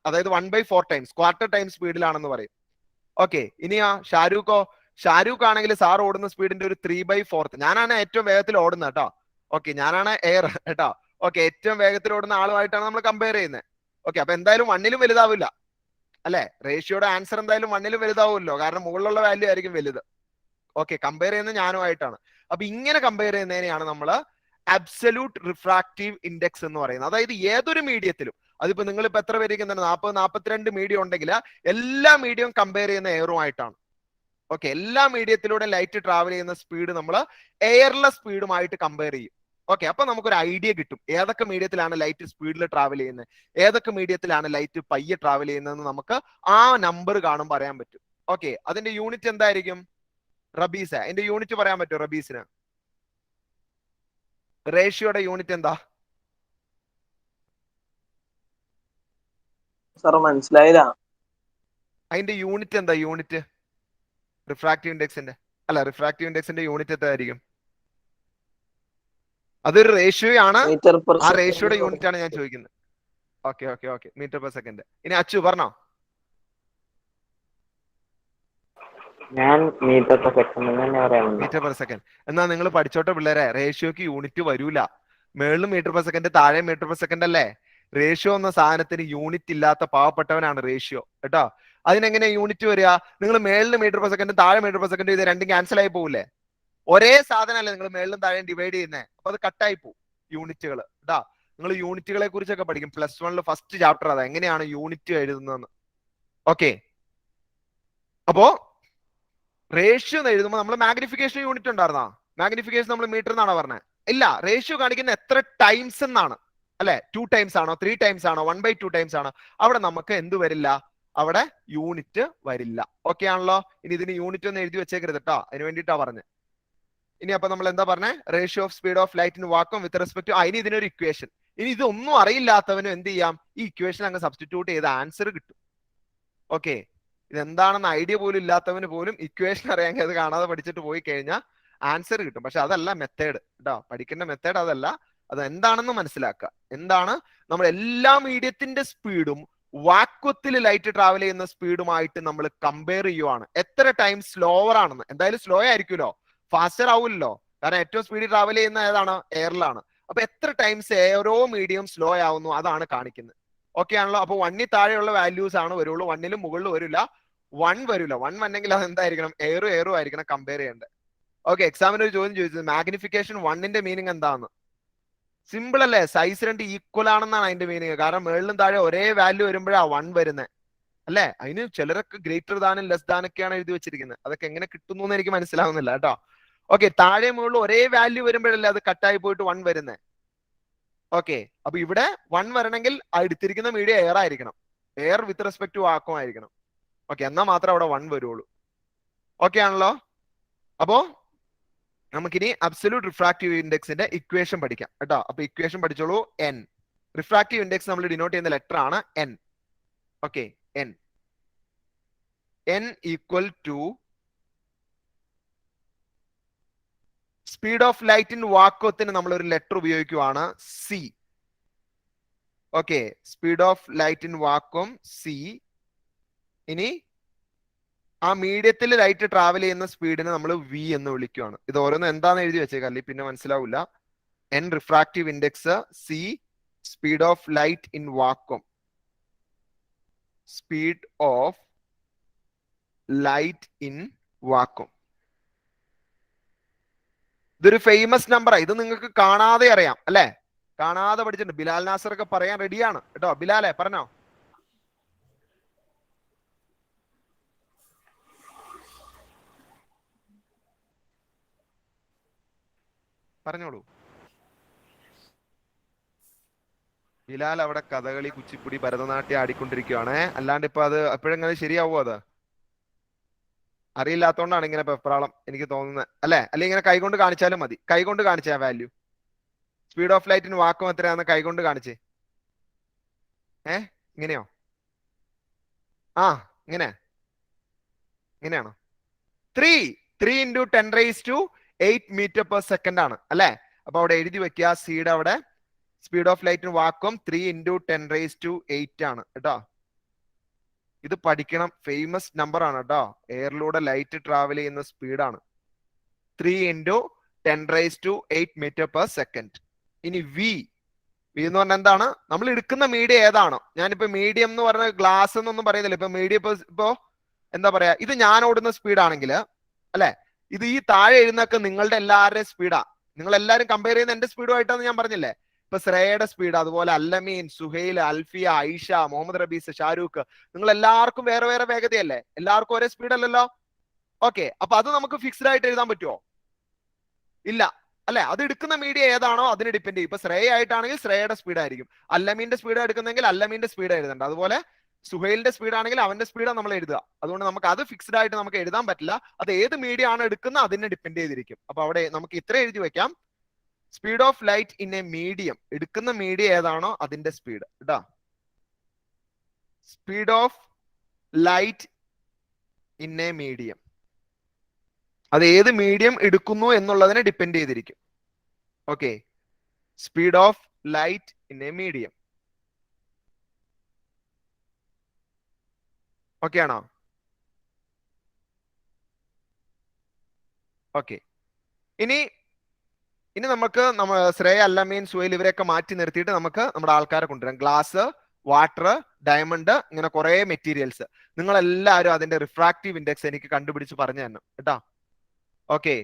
അതായത് 1/4 ടൈംസ്, ക്വാർട്ടർ ടൈം സ്പീഡിലാണെന്ന് പറയും. ഓക്കെ, ഇനിയാ ഷാരൂഖ് ആണെങ്കിൽ സാർ ഓടുന്ന സ്പീഡിന്റെ ഒരു 3/4. ഞാനാണ് ഏറ്റവും വേഗത്തിൽ ഓടുന്നത് കേട്ടോ. ഓക്കെ, ഞാനാണ് എയർ കേട്ടോ. ഓക്കെ, ഏറ്റവും വേഗത്തിൽ ഓടുന്ന ആളുമായിട്ടാണ് നമ്മൾ കമ്പയർ ചെയ്യുന്നത്. ഓക്കെ, അപ്പൊ എന്തായാലും 1-ലും വലുതാവില്ല അല്ലെ? റേഷ്യോയുടെ ആൻസർ എന്തായാലും 1-ലും വലുതാവുമല്ലോ, കാരണം മുകളിലുള്ള വാല്യൂ ആയിരിക്കും വലുത്. ഓക്കെ, കമ്പയർ ചെയ്യുന്നത് ഞാനുമായിട്ടാണ്. അപ്പൊ ഇങ്ങനെ കമ്പയർ ചെയ്യുന്നതിനെയാണ് നമ്മൾ അബ്സല്യൂട്ട് റിഫ്രാക്റ്റീവ് ഇൻഡെക്സ് എന്ന് പറയുന്നത്. അതായത് ഏതൊരു മീഡിയത്തിലും, അതിപ്പോ നിങ്ങൾ ഇപ്പൊ എത്ര പേരിക്കുന്നുണ്ട്, 40-42 മീഡിയം ഉണ്ടെങ്കിൽ എല്ലാ മീഡിയവും കമ്പയർ ചെയ്യുന്ന എയറുമായിട്ടാണ്. ഓക്കെ, എല്ലാ മീഡിയത്തിലൂടെ ലൈറ്റ് ട്രാവൽ ചെയ്യുന്ന സ്പീഡ് നമ്മൾ എയർലെസ് സ്പീഡുമായിട്ട് കമ്പയർ ചെയ്യും. ഓക്കെ, അപ്പൊ നമുക്കൊരു ഐഡിയ കിട്ടും ഏതൊക്കെ മീഡിയത്തിലാണ് ലൈറ്റ് സ്പീഡിൽ ട്രാവൽ ചെയ്യുന്നത്, ഏതൊക്കെ മീഡിയത്തിലാണ് ലൈറ്റ് പയ്യെ ട്രാവൽ ചെയ്യുന്നതെന്ന് നമുക്ക് ആ നമ്പർ കാണുമ്പോൾ അറിയാൻ പറ്റും. ഓക്കെ, അതിന്റെ യൂണിറ്റ് എന്തായിരിക്കും? റബീസ, അതിന്റെ യൂണിറ്റ് പറയാൻ പറ്റുമോ റബീസിന്? റേഷ്യോയുടെ യൂണിറ്റ് എന്താ? സാർ മനസ്സിലായില്ല. അതിന്റെ യൂണിറ്റ് എന്താ? യൂണിറ്റ് റിഫ്രാക്റ്റീവ് ഇൻഡെക്സിന്റെ റിഫ്രാക്റ്റീവ് ഇൻഡെക്സിന്റെ യൂണിറ്റ് എന്തായിരിക്കും? അതൊരു റേഷ്യോ ആണ്, മീറ്റർ പെർ ആ റേഷ്യോയുടെ യൂണിറ്റ് ആണ് ഞാൻ ചോദിക്കുന്നത്. Okay okay okay, metre per second. ഇനി അച്ചു പറഞ്ഞോ. ഞാൻ മീറ്റർ പെർ സെക്കൻഡ് തന്നെ പറയാനുണ്ട്. Metre per second. എന്നാ നിങ്ങൾ പഠിച്ചോട്ടെ പിള്ളേരെ, റേഷ്യോക്ക് യൂണിറ്റ് വരൂല. മേളിലും മീറ്റർ പെർ സെക്കൻഡ്, താഴെ മീറ്റർ പെർ സെക്കൻഡ് അല്ലേ? റേഷ്യോ എന്ന സാധനത്തിന് യൂണിറ്റ് ഇല്ലാത്ത പാവപ്പെട്ടവനാണ് റേഷ്യോ കേട്ടോ. അതിനെങ്ങനെ യൂണിറ്റ് വരിക? നിങ്ങൾ മേളിൽ മീറ്റർ പെർ സെക്കൻഡ്, താഴെ മീറ്റർ പെർ സെക്കൻഡ്, ഇത് രണ്ടും ക്യാൻസൽ ആയി പോകില്ലേ? ഒരേ സാധനമല്ലേ നിങ്ങൾ മേളിലും താഴെയും ഡിവൈഡ് ചെയ്യുന്നത്, അപ്പൊ അത് കട്ടായി പോകും യൂണിറ്റുകൾ കേട്ടാ. നിങ്ങൾ യൂണിറ്റുകളെ കുറിച്ചൊക്കെ പഠിക്കും +1 ഫസ്റ്റ് ചാപ്റ്റർ, അതാ എങ്ങനെയാണ് യൂണിറ്റ് എഴുതുന്നതെന്ന്. ഓക്കെ, അപ്പോ റേഷ്യോ എന്ന് എഴുതുമ്പോൾ നമ്മൾ മാഗ്നിഫിക്കേഷൻ യൂണിറ്റ് ഉണ്ടായിരുന്നാ? മാഗ്നിഫിക്കേഷൻ നമ്മൾ മീറ്റർ എന്നാണോ പറഞ്ഞത്? ഇല്ല, റേഷ്യോ കാണിക്കുന്ന എത്ര ടൈംസ് എന്നാണ് അല്ലെ? 2 ടൈംസ് ആണോ, 3 ടൈംസ് ആണോ, 1/2 ടൈംസ് ആണോ? അവിടെ നമുക്ക് എന്ത് വരില്ല? അവിടെ യൂണിറ്റ് വരില്ല. ഓക്കെ ആണല്ലോ? ഇനി ഇതിന് യൂണിറ്റ് ഒന്ന് എഴുതി വെച്ചേക്കരുത് കേട്ടോ, അതിന് വേണ്ടിയിട്ടാ പറഞ്ഞത്. ഇനി അപ്പൊ നമ്മൾ എന്താ പറഞ്ഞേ? Ratio of speed of light in vacuum with respect to, ഇനി ഇതിനൊരു ഇക്വേഷൻ. ഇനി ഇതൊന്നും അറിയില്ലാത്തവനും എന്ത് ചെയ്യാം? ഈ ഇക്വേഷൻ അങ്ങ് സബ്സ്റ്റിറ്റ്യൂട്ട് ചെയ്ത് ആൻസർ കിട്ടും. ഓക്കെ, ഇതെന്താണെന്ന് ഐഡിയ പോലും ഇല്ലാത്തവന് പോലും ഇക്വേഷൻ അറിയാമെങ്കിൽ അത് കാണാതെ പഠിച്ചിട്ട് പോയി കഴിഞ്ഞാൽ ആൻസർ കിട്ടും. പക്ഷെ അതല്ല മെത്തേഡ് കേട്ടോ, പഠിക്കേണ്ട മെത്തേഡ് അതല്ല. അത് എന്താണെന്ന് മനസ്സിലാക്കുക. എന്താണ്? നമ്മൾ എല്ലാ മീഡിയത്തിന്റെ സ്പീഡും വാക്വത്തിൽ ലൈറ്റ് ട്രാവൽ ചെയ്യുന്ന സ്പീഡുമായിട്ട് നമ്മൾ കമ്പയർ ചെയ്യുവാണ്. എത്ര ടൈം സ്ലോവർ ആണെന്ന്. എന്തായാലും സ്ലോ ആയിരിക്കുമല്ലോ, ഫാസ്റ്റർ ആവില്ലല്ലോ, കാരണം ഏറ്റവും സ്പീഡിൽ ട്രാവൽ ചെയ്യുന്ന ഏതാണ്? എയറിലാണ്. അപ്പൊ എത്ര ടൈംസ് ഓരോ മീഡിയം സ്ലോ ആവുന്നു അതാണ് കാണിക്കുന്നത്. ഓക്കെ ആണല്ലോ? അപ്പൊ 1-ൽ താഴെയുള്ള വാല്യൂസ് ആണ് വരുള്ളൂ, 1-ലും മുകളിൽ വരില്ല. 1 വരില്ല. 1 വന്നെങ്കിൽ അത് എന്തായിരിക്കണം? എയറും ആയിരിക്കണം കമ്പയർ ചെയ്യേണ്ടത്. ഓക്കെ, എക്സാമിന് ഒരു ചോദ്യം ചോദിച്ചത് മാഗ്നിഫിക്കേഷൻ 1-ന്റെ മീനിങ് എന്താന്ന്? സിമ്പിൾ അല്ലേ? സൈസ് 2 ഈക്വൽ ആണെന്നാണ് അതിന്റെ മീനിങ്. കാരണം മേളിലും താഴെ ഒരേ വാല്യൂ വരുമ്പോഴാണ് 1 വരുന്നത് അല്ലെ? അതിന് ചിലരൊക്കെ ഗ്രേറ്റർ ദാനും ലെസ് ദാനൊക്കെയാണ് എഴുതി വെച്ചിരിക്കുന്നത്. അതൊക്കെ എങ്ങനെ കിട്ടുന്നു എന്ന് എനിക്ക് മനസ്സിലാവുന്നില്ല കേട്ടോ. ഓക്കെ, താഴെ മുകളിൽ ഒരേ വാല്യൂ വരുമ്പോഴല്ലേ അത് കട്ടായി പോയിട്ട് 1 വരുന്നത്. ഓക്കെ, അപ്പൊ ഇവിടെ 1 വരണമെങ്കിൽ എടുത്തിരിക്കുന്ന മീഡിയ എയർ ആയിരിക്കണം, air with respect to vacuum ആയിരിക്കണം. ഓക്കെ, എന്നാൽ മാത്രമേ അവിടെ 1 വരുള്ളൂ. ഓക്കെ ആണല്ലോ? അപ്പോ നമുക്കിനി അബ്സല്യൂട്ട് റിഫ്രാക്റ്റീവ് ഇൻഡെക്സിന്റെ ഇക്വേഷൻ പഠിക്കാം കേട്ടോ. അപ്പൊ ഇക്വേഷൻ പഠിച്ചോളൂ. n റിഫ്രാക്റ്റീവ് ഇൻഡെക്സ് നമ്മൾ ഡിനോട്ട് ചെയ്യുന്ന ലെറ്റർ ആണ് n. Okay, n equal to speed of light in വാക്വത്തിന് നമ്മൾ ഒരു ലെറ്റർ ഉപയോഗിക്കുവാണ് C. Okay, speed of light in vacuum C. ഇനി ആ മീഡിയത്തിൽ ലൈറ്റ് ട്രാവൽ ചെയ്യുന്ന സ്പീഡിനെ നമ്മൾ വി എന്ന് വിളിക്കുവാണ്. ഇത് ഓരോന്ന് എന്താണെന്ന് എഴുതി വെച്ചേക്കാം, അല്ലെങ്കിൽ പിന്നെ മനസ്സിലാവില്ല. N refractive index, C speed of light in vacuum, speed of light in vacuum. ഇതൊരു ഫേമസ് നമ്പറാണ്. ഇത് നിങ്ങൾക്ക് കാണാതെ അറിയാം അല്ലെ? കാണാതെ പഠിച്ചിട്ടുണ്ട്. ബിലാൽ നാസർ ഒക്കെ പറയാൻ റെഡിയാണ് കേട്ടോ. ബിലാലെ പറഞ്ഞോ. പറഞ്ഞോളൂ. ബിലാൽ അവിടെ കഥകളി, കുച്ചിപ്പുടി, ഭരതനാട്യം ആടിക്കൊണ്ടിരിക്കുകയാണ്. അല്ലാണ്ട് ഇപ്പൊ അത് എപ്പോഴെങ്ങനെ ശരിയാവോ? അത് അറിയില്ലാത്തോണ്ടാണ് ഇങ്ങനെ പെപ്രാളം എനിക്ക് തോന്നുന്നത് അല്ലെ? അല്ലെങ്കിൽ ഇങ്ങനെ കൈകൊണ്ട് കാണിച്ചാലും മതി. കൈകൊണ്ട് കാണിച്ചാ വാല്യൂ സ്പീഡ് ഓഫ് ലൈറ്റിന് വാക്വം എത്രയാന്ന് കൈകൊണ്ട് കാണിച്ചേ. ഇങ്ങനെയോ? ഇങ്ങനെയാണോ? 3 into 10⁻⁸ മീറ്റർ/സെക്കൻഡ് ആണ് അല്ലെ? അപ്പൊ അവിടെ എഴുതി വെക്കുക സിയുടെ അവിടെ സ്പീഡ് ഓഫ് ലൈറ്റിന് വാക്വം 3 into 10⁸ ആണ് കേട്ടോ. ഇത് പഠിക്കണം, ഫേമസ് നമ്പർ ആണ് കേട്ടോ. എയറിലൂടെ ലൈറ്റ് ട്രാവൽ ചെയ്യുന്ന സ്പീഡാണ് 3 into 10⁻⁸ മീറ്റർ/സെക്കൻഡ്. ഇനി വി എന്ന് പറഞ്ഞാൽ എന്താണ്? നമ്മൾ എടുക്കുന്ന മീഡിയം ഏതാണോ? ഞാനിപ്പോ മീഡിയം എന്ന് പറഞ്ഞ ഗ്ലാസ് എന്നൊന്നും പറയുന്നില്ല. ഇപ്പൊ മീഡിയം ഇപ്പോ എന്താ പറയാ, ഇത് ഞാൻ ഓടുന്ന സ്പീഡ് ആണെങ്കിൽ അല്ലെ, ഇത് ഈ താഴെ എഴുന്നൊക്കെ നിങ്ങളുടെ എല്ലാവരുടെയും സ്പീഡാ. നിങ്ങൾ എല്ലാവരും കമ്പയർ ചെയ്യുന്ന എന്റെ സ്പീഡുമായിട്ടാന്ന് ഞാൻ പറഞ്ഞില്ലേ? ഇപ്പൊ ശ്രേയയുടെ സ്പീഡ്, അതുപോലെ അല്ലമീൻ, സുഹൈൽ, അൽഫിയ, ഐഷ, മുഹമ്മദ് റബീസ്, ഷാരൂഖ്, നിങ്ങൾ എല്ലാവർക്കും വേറെ വേറെ വേഗതയല്ലേ? എല്ലാവർക്കും ഒരേ സ്പീഡ് അല്ലല്ലോ. ഓക്കെ, അപ്പൊ അത് നമുക്ക് ഫിക്സ്ഡ് ആയിട്ട് എഴുതാൻ പറ്റുമോ? ഇല്ല അല്ലെ? അത് എടുക്കുന്ന മീഡിയ ഏതാണോ അതിനെ ഡിപ്പെൻഡ് ചെയ്യും. ഇപ്പൊ ശ്രേയ ആയിട്ടാണെങ്കിൽ ശ്രേയയുടെ സ്പീഡ് ആയിരിക്കും. അല്ലമീന്റെ സ്പീഡ് എടുക്കുന്നെങ്കിൽ അല്ലമീന്റെ സ്പീഡ് എഴുതണ്ട. അതുപോലെ സുഹൈലിന്റെ സ്പീഡ് ആണെങ്കിൽ അവന്റെ സ്പീഡാണ് നമ്മൾ എഴുതുക. അതുകൊണ്ട് നമുക്ക് അത് ഫിക്സ്ഡ് ആയിട്ട് നമുക്ക് എഴുതാൻ പറ്റില്ല. അത് ഏത് മീഡിയ ആണ് എടുക്കുന്നത് അതിനെ ഡിപ്പെൻഡ് ചെയ്തിരിക്കും. അപ്പൊ അവിടെ നമുക്ക് ഇത്ര എഴുതി വെക്കാം, speed of light in A medium, എടുക്കുന്ന മീഡിയ ഏതാണോ അതിന്റെ സ്പീഡ് കേട്ടോ. Speed of light in A medium, അത് ഏത് മീഡിയം എടുക്കുന്നു എന്നുള്ളതിനെ ഡിപ്പെൻഡ് ചെയ്തിരിക്കും. Okay, speed of light in A medium. Okay ആണോ? ഓക്കെ, ഇനി നമുക്ക് ശ്രേയ, അല്ലമീൻ, സുഹൈൽ ഇവരെയൊക്കെ മാറ്റി നിർത്തിയിട്ട് നമുക്ക് നമ്മുടെ ആൾക്കാരെ കൊണ്ടുവരാം. ഗ്ലാസ്, വാട്ടർ, ഡയമണ്ട്, ഇങ്ങനെ കുറെ മെറ്റീരിയൽസ്. നിങ്ങൾ എല്ലാവരും അതിന്റെ റിഫ്രാക്റ്റീവ് ഇൻഡെക്സ് എനിക്ക് കണ്ടുപിടിച്ച് പറഞ്ഞു തരണം കേട്ടോ. ഓക്കെ,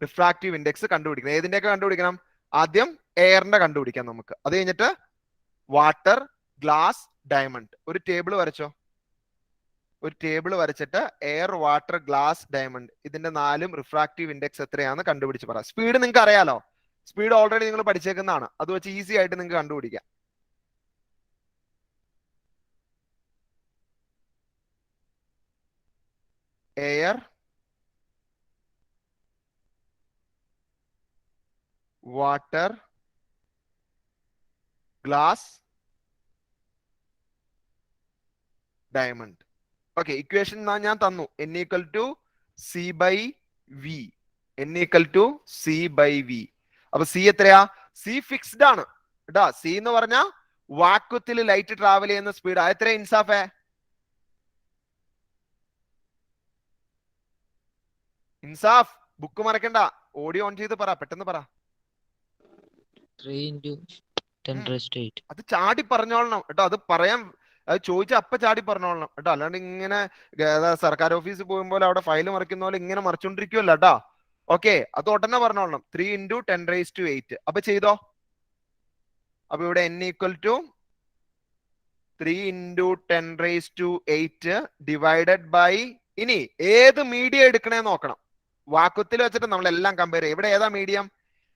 റിഫ്രാക്റ്റീവ് ഇൻഡെക്സ് കണ്ടുപിടിക്കണം. ഏതിന്റെയൊക്കെ കണ്ടുപിടിക്കണം? ആദ്യം എയറിന്റെ കണ്ടുപിടിക്കാം നമുക്ക്. അത് കഴിഞ്ഞിട്ട് വാട്ടർ, ഗ്ലാസ്, ഡയമണ്ട്. ഒരു ടേബിൾ വരച്ചോ. ഒരു ടേബിൾ വരച്ചിട്ട് എയർ, വാട്ടർ, ഗ്ലാസ്, ഡയമണ്ട്, ഇതിന്റെ 4ഉം റിഫ്രാക്റ്റീവ് ഇൻഡെക്സ് എത്രയാണെന്ന് കണ്ടുപിടിച്ച് പറ. സ്പീഡ് നിങ്ങൾക്ക് അറിയാലോ, സ്പീഡ് ഓൾറെഡി നിങ്ങൾ പഠിച്ചേക്കുന്നതാണ്. അത് വെച്ച് ഈസി ആയിട്ട് നിങ്ങൾക്ക് കണ്ടുപിടിക്കാം. Air, water, glass, diamond. Okay, equation ഞാൻ തന്നു. n=c/v, n=c/v. അപ്പൊ സി എത്രയാ? സി ഫിക്സ്ഡ് ആണ് കേട്ടോ. സി എന്ന് പറഞ്ഞാ വാക്വത്തിൽ ലൈറ്റ് ട്രാവൽ ചെയ്യുന്ന സ്പീഡ്. എത്ര ഇൻസാഫേ? ഇൻസാഫ് ബുക്ക് മറക്കണ്ട, ഓഡിയോ ഓൺ ചെയ്ത് പറ, പെട്ടെന്ന് പറ. 3 into 10⁻⁸. അത് ചാടി പറഞ്ഞോളണം കേട്ടോ. അത് പറയാൻ അത് ചോദിച്ചാൽ അപ്പൊ ചാടി പറഞ്ഞോളണം കേട്ടോ. അല്ലാണ്ട് ഇങ്ങനെ സർക്കാർ ഓഫീസിൽ പോകുമ്പോൾ അവിടെ ഫയൽ മറിക്കുന്ന പോലെ ഇങ്ങനെ മറിച്ചോണ്ടിരിക്കുമല്ലോ കേട്ടോ. ഓക്കെ, അത് ഉടനെ പറഞ്ഞോളണം. 3 into 10⁻⁸. അപ്പൊ ചെയ്തോ. അപ്പൊ ഇവിടെ n=3 into 10⁻⁸ ഡിവൈഡഡ് ബൈ, ഇനി ഏത് മീഡിയം എടുക്കണേ നോക്കണം. വാക്വത്തിൽ വെച്ചിട്ട് നമ്മളെല്ലാം കമ്പയർ ചെയ്യും. ഇവിടെ ഏതാ മീഡിയം?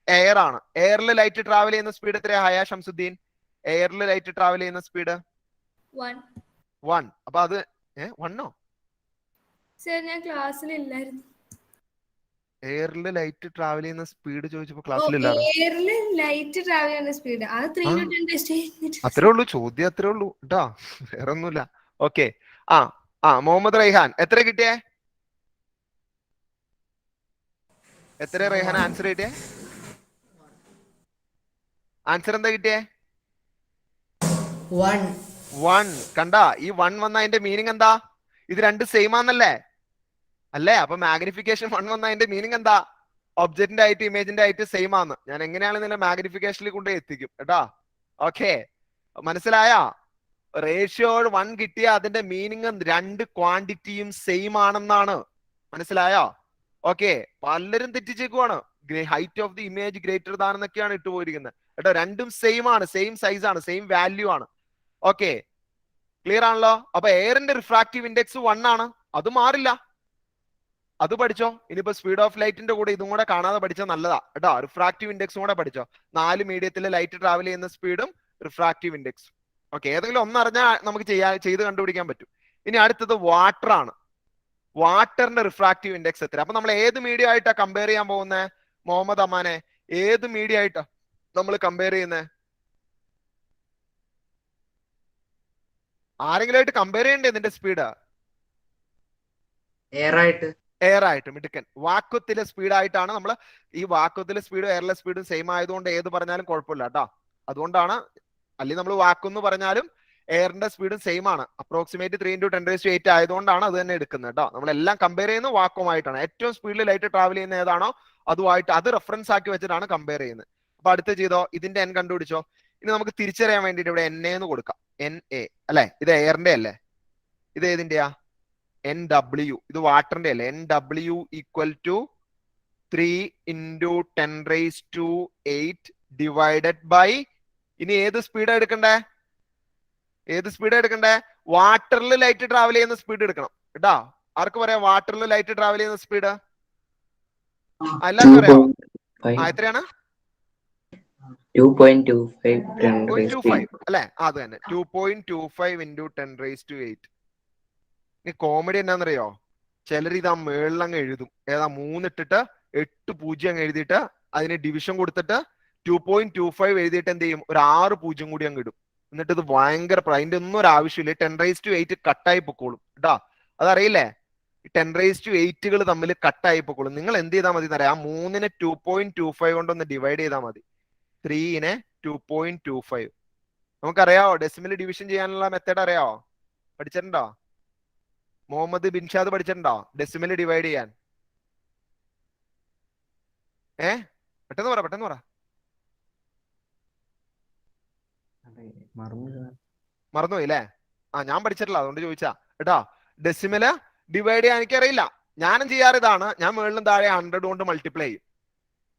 എയർ ആണ്. എയറിൽ ലൈറ്റ് ട്രാവൽ ചെയ്യുന്ന സ്പീഡ് എത്രയാ ഹയ ഷംസുദ്ദീൻ? എയറിൽ ലൈറ്റ് ട്രാവൽ ചെയ്യുന്ന സ്പീഡ് 1. അപ്പൊ അത് 1ഓ? ഞാൻ ക്ലാസ്സിലില്ലായിരുന്നു. എയറിൽ ലൈറ്റ് ട്രാവൽ ചെയ്യുന്ന സ്പീഡ് ചോദിച്ചപ്പോ ക്ലാസ്സിലില്ലായിരുന്നു. എയറിൽ ലൈറ്റ് ട്രാവൽ ചെയ്യുന്ന സ്പീഡ് അത് 3 into 10⁻⁸. അത്രേ ഉള്ളൂ ചോദ്യം, അത്രേ ഉള്ളൂ കേട്ടോ, വേറെ ഒന്നുമില്ല. ഓക്കെ, മുഹമ്മദ് റൈഹാൻ എത്ര കിട്ടിയേ? എത്ര റേഹാന ആൻസർ കിട്ടിയേ? ആൻസർ എന്താ കിട്ടിയേ? 1. കണ്ട, ഈ 1 വന്ന അതിന്റെ മീനിങ് എന്താ? ഇത് രണ്ട് സെയിം ആണെന്നല്ലേ? അല്ലേ? അപ്പൊ മാഗ്നിഫിക്കേഷൻ 1 വന്ന അതിന്റെ മീനിങ് എന്താ? ഒബ്ജക്റ്റിന്റെ ആയിട്ട് ഇമേജിന്റെ ആയിട്ട് സെയിം ആണ്. ഞാൻ എങ്ങനെയാണെന്ന് മാഗ്നിഫിക്കേഷനിൽ കൊണ്ട് എത്തിക്കും കേട്ടോ. ഓക്കെ, മനസ്സിലായോ? റേഷ്യോ 1 കിട്ടിയ അതിന്റെ മീനിങ് രണ്ട് ക്വാണ്ടിറ്റിയും സെയിം ആണെന്നാണ്. മനസ്സിലായോ? ഓക്കെ, പലരും തെറ്റിച്ചേക്കുവാണ്. Height of the image greater than എന്നൊക്കെയാണ് ഇട്ട് പോയിരിക്കുന്നത് കേട്ടോ. രണ്ടും സെയിം ആണ്, സെയിം സൈസ് ആണ്, സെയിം വാല്യൂ ആണ്. ഓക്കെ, ക്ലിയർ ആണല്ലോ? അപ്പൊ എയറിന്റെ റിഫ്രാക്റ്റീവ് ഇൻഡെക്സ് 1 ആണ്, അത് മാറില്ല. അത് പഠിച്ചോ. ഇനിയിപ്പോ സ്പീഡ് ഓഫ് ലൈറ്റിന്റെ കൂടെ ഇതും കൂടെ കാണാതെ പഠിച്ചാൽ നല്ലതാ കേട്ടോ. റിഫ്രാക്റ്റീവ് ഇൻഡെക്സും കൂടെ പഠിച്ചോ. 4 മീഡിയത്തിൽ ലൈറ്റ് ട്രാവൽ ചെയ്യുന്ന സ്പീഡും റിഫ്രാക്റ്റീവ് ഇൻഡെക്സും. ഓക്കെ, ഏതെങ്കിലും ഒന്നറിഞ്ഞാൽ നമുക്ക് ചെയ്ത് കണ്ടുപിടിക്കാൻ പറ്റും. ഇനി അടുത്തത് വാട്ടർ ആണ്. വാട്ടറിന്റെ റിഫ്രാക്റ്റീവ് ഇൻഡെക്സ് എത്ര? അപ്പൊ നമ്മൾ ഏത് മീഡിയം ആയിട്ടാ കമ്പയർ ചെയ്യാൻ പോകുന്നത്? മുഹമ്മദ് അമാനെ, ഏത് മീഡിയം ആയിട്ടാ നമ്മൾ കമ്പയർ ചെയ്യുന്നത്? ആരെങ്കിലും ആയിട്ട് കമ്പയർ ചെയ്യണ്ടേ ഇതിന്റെ സ്പീഡ്? എയർ ആയിട്ട്. മിടുക്കൻ. വാക്വത്തിലെ സ്പീഡായിട്ടാണ് നമ്മൾ. ഈ വാക്വത്തിലെ സ്പീഡും എയറിലെ സ്പീഡും സെയിം ആയതുകൊണ്ട് ഏത് പറഞ്ഞാലും കുഴപ്പമില്ല കേട്ടോ. അതുകൊണ്ടാണ്, അല്ലെങ്കിൽ നമ്മൾ വാക്വെന്ന് പറഞ്ഞാലും എയറിന്റെ സ്പീഡും സെയിം ആണ്. അപ്രോക്സിമേറ്റ് 3 × 10⁸ ആയതുകൊണ്ടാണ് അത് തന്നെ എടുക്കുന്നത് കേട്ടോ. നമ്മളെല്ലാം കമ്പയർ ചെയ്യുന്നത് വാക്വമായിട്ടാണ്. ഏറ്റവും സ്പീഡിൽ ലൈറ്റ് ട്രാവൽ ചെയ്യുന്ന ഏതാണോ അതുമായിട്ട് അത് റെഫറൻസ് ആക്കി വെച്ചിട്ടാണ് കമ്പയർ ചെയ്യുന്നത്. അപ്പൊ അടുത്ത് ചെയ്തോ, ഇതിന്റെ എൻ കണ്ടുപിടിച്ചോ. ഇനി നമുക്ക് തിരിച്ചറിയാൻ വേണ്ടിയിട്ട് ഇവിടെ NA എന്ന് കൊടുക്കാം. NA അല്ലെ? ഇത് എയറിന്റെ അല്ലേ? ഇത് ഏതിന്റെയാ? NW. ഇത് വാട്ടറിന്റെ അല്ലേ? NW = 3 × 10⁸ divided by. ഇനി ഏത് സ്പീഡാ എടുക്കണ്ടേ? വാട്ടറിൽ ലൈറ്റ് ട്രാവൽ ചെയ്യുന്ന സ്പീഡ് എടുക്കണം കേട്ടോ. ആർക്ക് പറയാം വാട്ടറിൽ ലൈറ്റ് ട്രാവൽ ചെയ്യുന്ന സ്പീഡ്? എല്ലാവർക്കും അറിയാമോ? എത്രയാണ്? 2.25 അല്ലെ? അത് തന്നെ, 2.25 × 10⁸. ഇനി കോമഡി എന്നാന്നറിയോ? ചിലർ ഇതാ മേളിലങ്ങ് എഴുതും. ഏതാ? 3 ഇട്ടിട്ട് 8 0 അങ്ങ് എഴുതിയിട്ട് അതിന് ഡിവിഷൻ കൊടുത്തിട്ട് 2.25 എഴുതിയിട്ട് എന്ത് ചെയ്യും? ഒരു 6 0 കൂടി അങ്ങ് ഇടും. എന്നിട്ട് ഇത് ഭയങ്കര അതിന്റെ ഒന്നും ഒരു ആവശ്യമില്ല. 10⁸ കട്ടായി പൊക്കോളും കേട്ടോ. അതറിയില്ലേ? 10⁸ തമ്മിൽ കട്ടായി പൊക്കോളും. നിങ്ങൾ എന്ത് ചെയ്താൽ മതി എന്നറിയാം? 3നെ 2.25 കൊണ്ടൊന്ന് ഡിവൈഡ് ചെയ്താൽ മതി. 3നെ 2.25. നമുക്കറിയാവോ ഡെസിമൽ ഡിവിഷൻ ചെയ്യാനുള്ള മെത്തേഡ്? അറിയാവോ? പഠിച്ചിട്ടുണ്ടോ? മുഹമ്മദ് ബിൻഷാദ് പഠിച്ചിട്ടുണ്ടോ ഡെസിമൽ ഡിവൈഡ് ചെയ്യാൻ? പെട്ടെന്ന് പറ. മറന്നുപോയി അല്ലേ? ഞാൻ പഠിച്ചിട്ടില്ല, അതുകൊണ്ട് ചോദിച്ചാ കേട്ടോ. ഡെസിമല് ഡിവൈഡ് ചെയ്യാൻ എനിക്കറിയില്ല. ഞാനും ചെയ്യാറ് ഇതാണ്. ഞാൻ മുകളിലും താഴെ 100 കൊണ്ട് മൾട്ടിപ്ലൈ ചെയ്യും.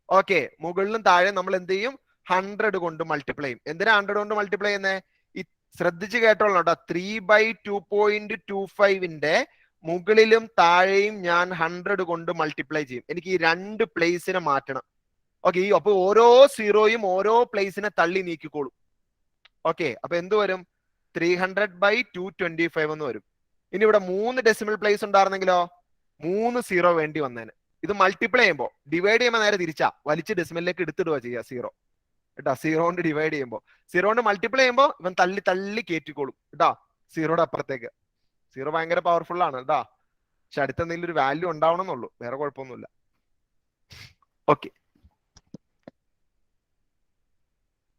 ഓക്കെ, മുകളിലും താഴെ നമ്മൾ എന്ത് ചെയ്യും? 100 കൊണ്ട് മൾട്ടിപ്ലൈ ചെയ്യും. എന്തിനാ 100 കൊണ്ട് മൾട്ടിപ്ലൈ ചെയ്യുന്നത്? ശ്രദ്ധിച്ച് കേട്ടോളൂ കേട്ടോ. 3/2.25ന്റെ മുകളിലും താഴെയും ഞാൻ 100 കൊണ്ട് മൾട്ടിപ്ലൈ ചെയ്യും. എനിക്ക് ഈ 2 പ്ലേസിനെ മാറ്റണം. ഓക്കെ, അപ്പൊ ഓരോ സീറോയും ഓരോ പ്ലേസിനെ തള്ളി നീക്കിക്കോളും. ഓക്കെ, അപ്പൊ എന്ത് വരും? 300/225 എന്ന് വരും. ഇനി ഇവിടെ 3 ഡെസിമൽ പ്ലേസ് ഉണ്ടായിരുന്നെങ്കിലോ 3 സീറോ വേണ്ടി വന്നേനെ. ഇത് മൾട്ടിപ്ലൈ ചെയ്യുമ്പോൾ, ഡിവൈഡ് ചെയ്യുമ്പോൾ നേരെ തിരിച്ചാ, വലിച്ച് ഡെസിമലിലേക്ക് എടുത്തിടുക ചെയ്യുക സീറോ കേട്ടോ. 0 കൊണ്ട് ഡിവൈഡ് ചെയ്യുമ്പോൾ, 0 കൊണ്ട് മൾട്ടിപ്ലൈ ചെയ്യുമ്പോൾ ഇവൻ തള്ളി കയറ്റിക്കോളും കേട്ടോ സീറോയുടെ അപ്പുറത്തേക്ക്. 0 ഭയങ്കര പവർഫുൾ ആണ് കേട്ടോ. പക്ഷെ അടുത്ത എന്തെങ്കിലും ഒരു വാല്യൂ ഉണ്ടാവണം എന്നുള്ളൂ, വേറെ കുഴപ്പമൊന്നുമില്ല. ഓക്കെ,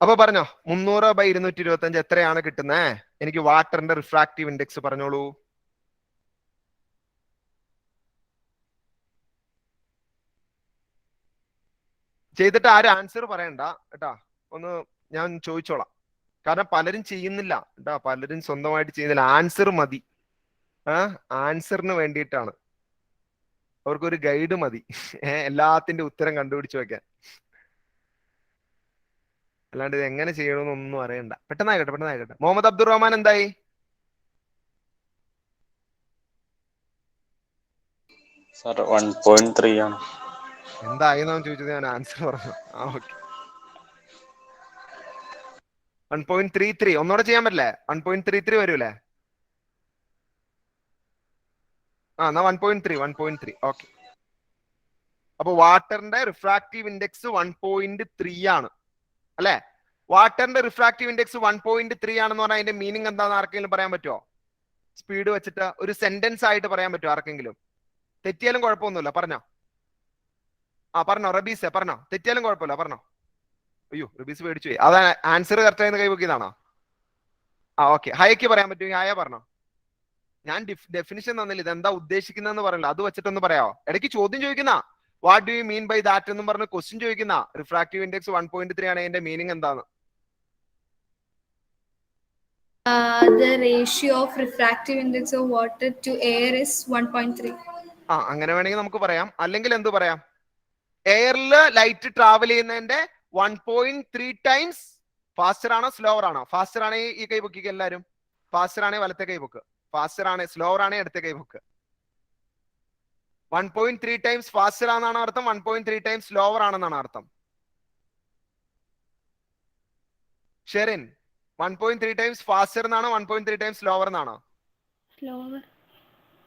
അപ്പൊ പറഞ്ഞോ, 300/225 എത്രയാണ് കിട്ടുന്നത്? എനിക്ക് വാട്ടറിന്റെ റിഫ്രാക്റ്റീവ് ഇൻഡെക്സ് പറഞ്ഞോളൂ. ചെയ്തിട്ട് ആരും ആൻസർ പറയണ്ട കേട്ടാ. ഒന്ന് ഞാൻ ചോദിച്ചോളാം. കാരണം പലരും ചെയ്യുന്നില്ല കേട്ടാ, പലരും സ്വന്തമായിട്ട് ചെയ്യുന്നില്ല. ആൻസർ മതി. ആൻസറിന് വേണ്ടിയിട്ടാണ്. അവർക്കൊരു ഗൈഡ് മതി എല്ലാത്തിന്റെ ഉത്തരം കണ്ടുപിടിച്ചു വെക്കാൻ. അല്ലാണ്ട് ഇത് എങ്ങനെ ചെയ്യണമെന്നൊന്നും അറിയണ്ട. പെട്ടെന്നായിക്കോട്ടെ. മുഹമ്മദ് അബ്ദുറഹ്മാൻ എന്തായി? സർ 1.3 ആണ്. എന്തായിന്നാ ചോദിച്ചത്, ഞാൻ ആൻസർ പറഞ്ഞു. ഓക്കെ, 1.33. ഒന്നുകൂടെ ചെയ്യാൻ പറ്റില്ലേ? 1.33 വരൂലേ? എന്നാ 1.3. ഓക്കെ, അപ്പൊ വാട്ടറിന്റെ റിഫ്രാക്റ്റീവ് ഇൻഡെക്സ് 1.3 ആണ് അല്ലെ? വാട്ടറിന്റെ റിഫ്രാക്റ്റീവ് ഇൻഡെക്സ് 1.3 ആണെന്ന് പറഞ്ഞാൽ അതിന്റെ മീനിങ് എന്താണെന്ന് ആർക്കെങ്കിലും പറയാൻ പറ്റുമോ? സ്പീഡ് വെച്ചിട്ട് ഒരു സെന്റൻസ് ആയിട്ട് പറയാൻ പറ്റുമോ ആർക്കെങ്കിലും? തെറ്റിയാലും കുഴപ്പമൊന്നുമില്ല, പറഞ്ഞോ. പറഞ്ഞോ റബീസെ പറഞ്ഞോ, തെറ്റിയാലും കുഴപ്പമില്ല പറഞ്ഞോ. അയ്യോ റബീസ് പേടിച്ചു പോയി. അതാ ആൻസർ കറക്റ്റ് ആയെന്ന് കൈവക്കിയതാണോ? ഓക്കെ, ഹയക്ക് പറയാൻ പറ്റുമെങ്കിൽ ഹയ പറഞ്ഞോ. ഞാൻ ഡെഫിനിഷൻ തന്നില്ല, ഇതെന്താ ഉദ്ദേശിക്കുന്നതെന്ന് പറയില്ല, അത് വെച്ചിട്ടൊന്ന് പറയാമോ? ഇടയ്ക്ക് ചോദ്യം ചോദിക്കുന്ന what do you mean by that എന്നും പറഞ്ഞ് ക്വസ്റ്റ്യൻ ചോദിക്കുന്ന റിഫ്രാക്റ്റീവ് ഇൻഡെക്സ് 1.3 ആണ്, അതിന്റെ മീനിങ് എന്താണ്? The ratio of refractive index of water to air is 1.3. അങ്ങനെ വേണമെങ്കിൽ നമുക്ക് പറയാം. അല്ലെങ്കിൽ എന്ത് പറയാം? എയറിൽ ലൈറ്റ് ട്രാവൽ ചെയ്യുന്നതിന്റെ 1.3 ടൈംസ് ഫാസ്റ്റർ ആണോ സ്ലോവർ ആണോ? ഫാസ്റ്റർ ആണെങ്കിൽ ഈ കൈ പൊക്കിക്ക് എല്ലാവരും. ഫാസ്റ്റർ ആണെങ്കിൽ വലത്തെ കൈ പൊക്ക്. ഫാസ്റ്റർ ആണ്, സ്ലോവർ ആണെങ്കിൽ ഇടത്തെ കൈ പൊക്ക്. 1.3 ടൈംസ് ഫാസ്റ്റർ ആണെന്നാണ് അർത്ഥം, 1.3 ടൈംസ് സ്ലോവർ ആണെന്നാണ് അർത്ഥം. ഷെറിൻ 1.3 ടൈംസ് ഫാസ്റ്റർ എന്നാണോ 1.3 ടൈംസ് സ്ലോവർ എന്നാണോ?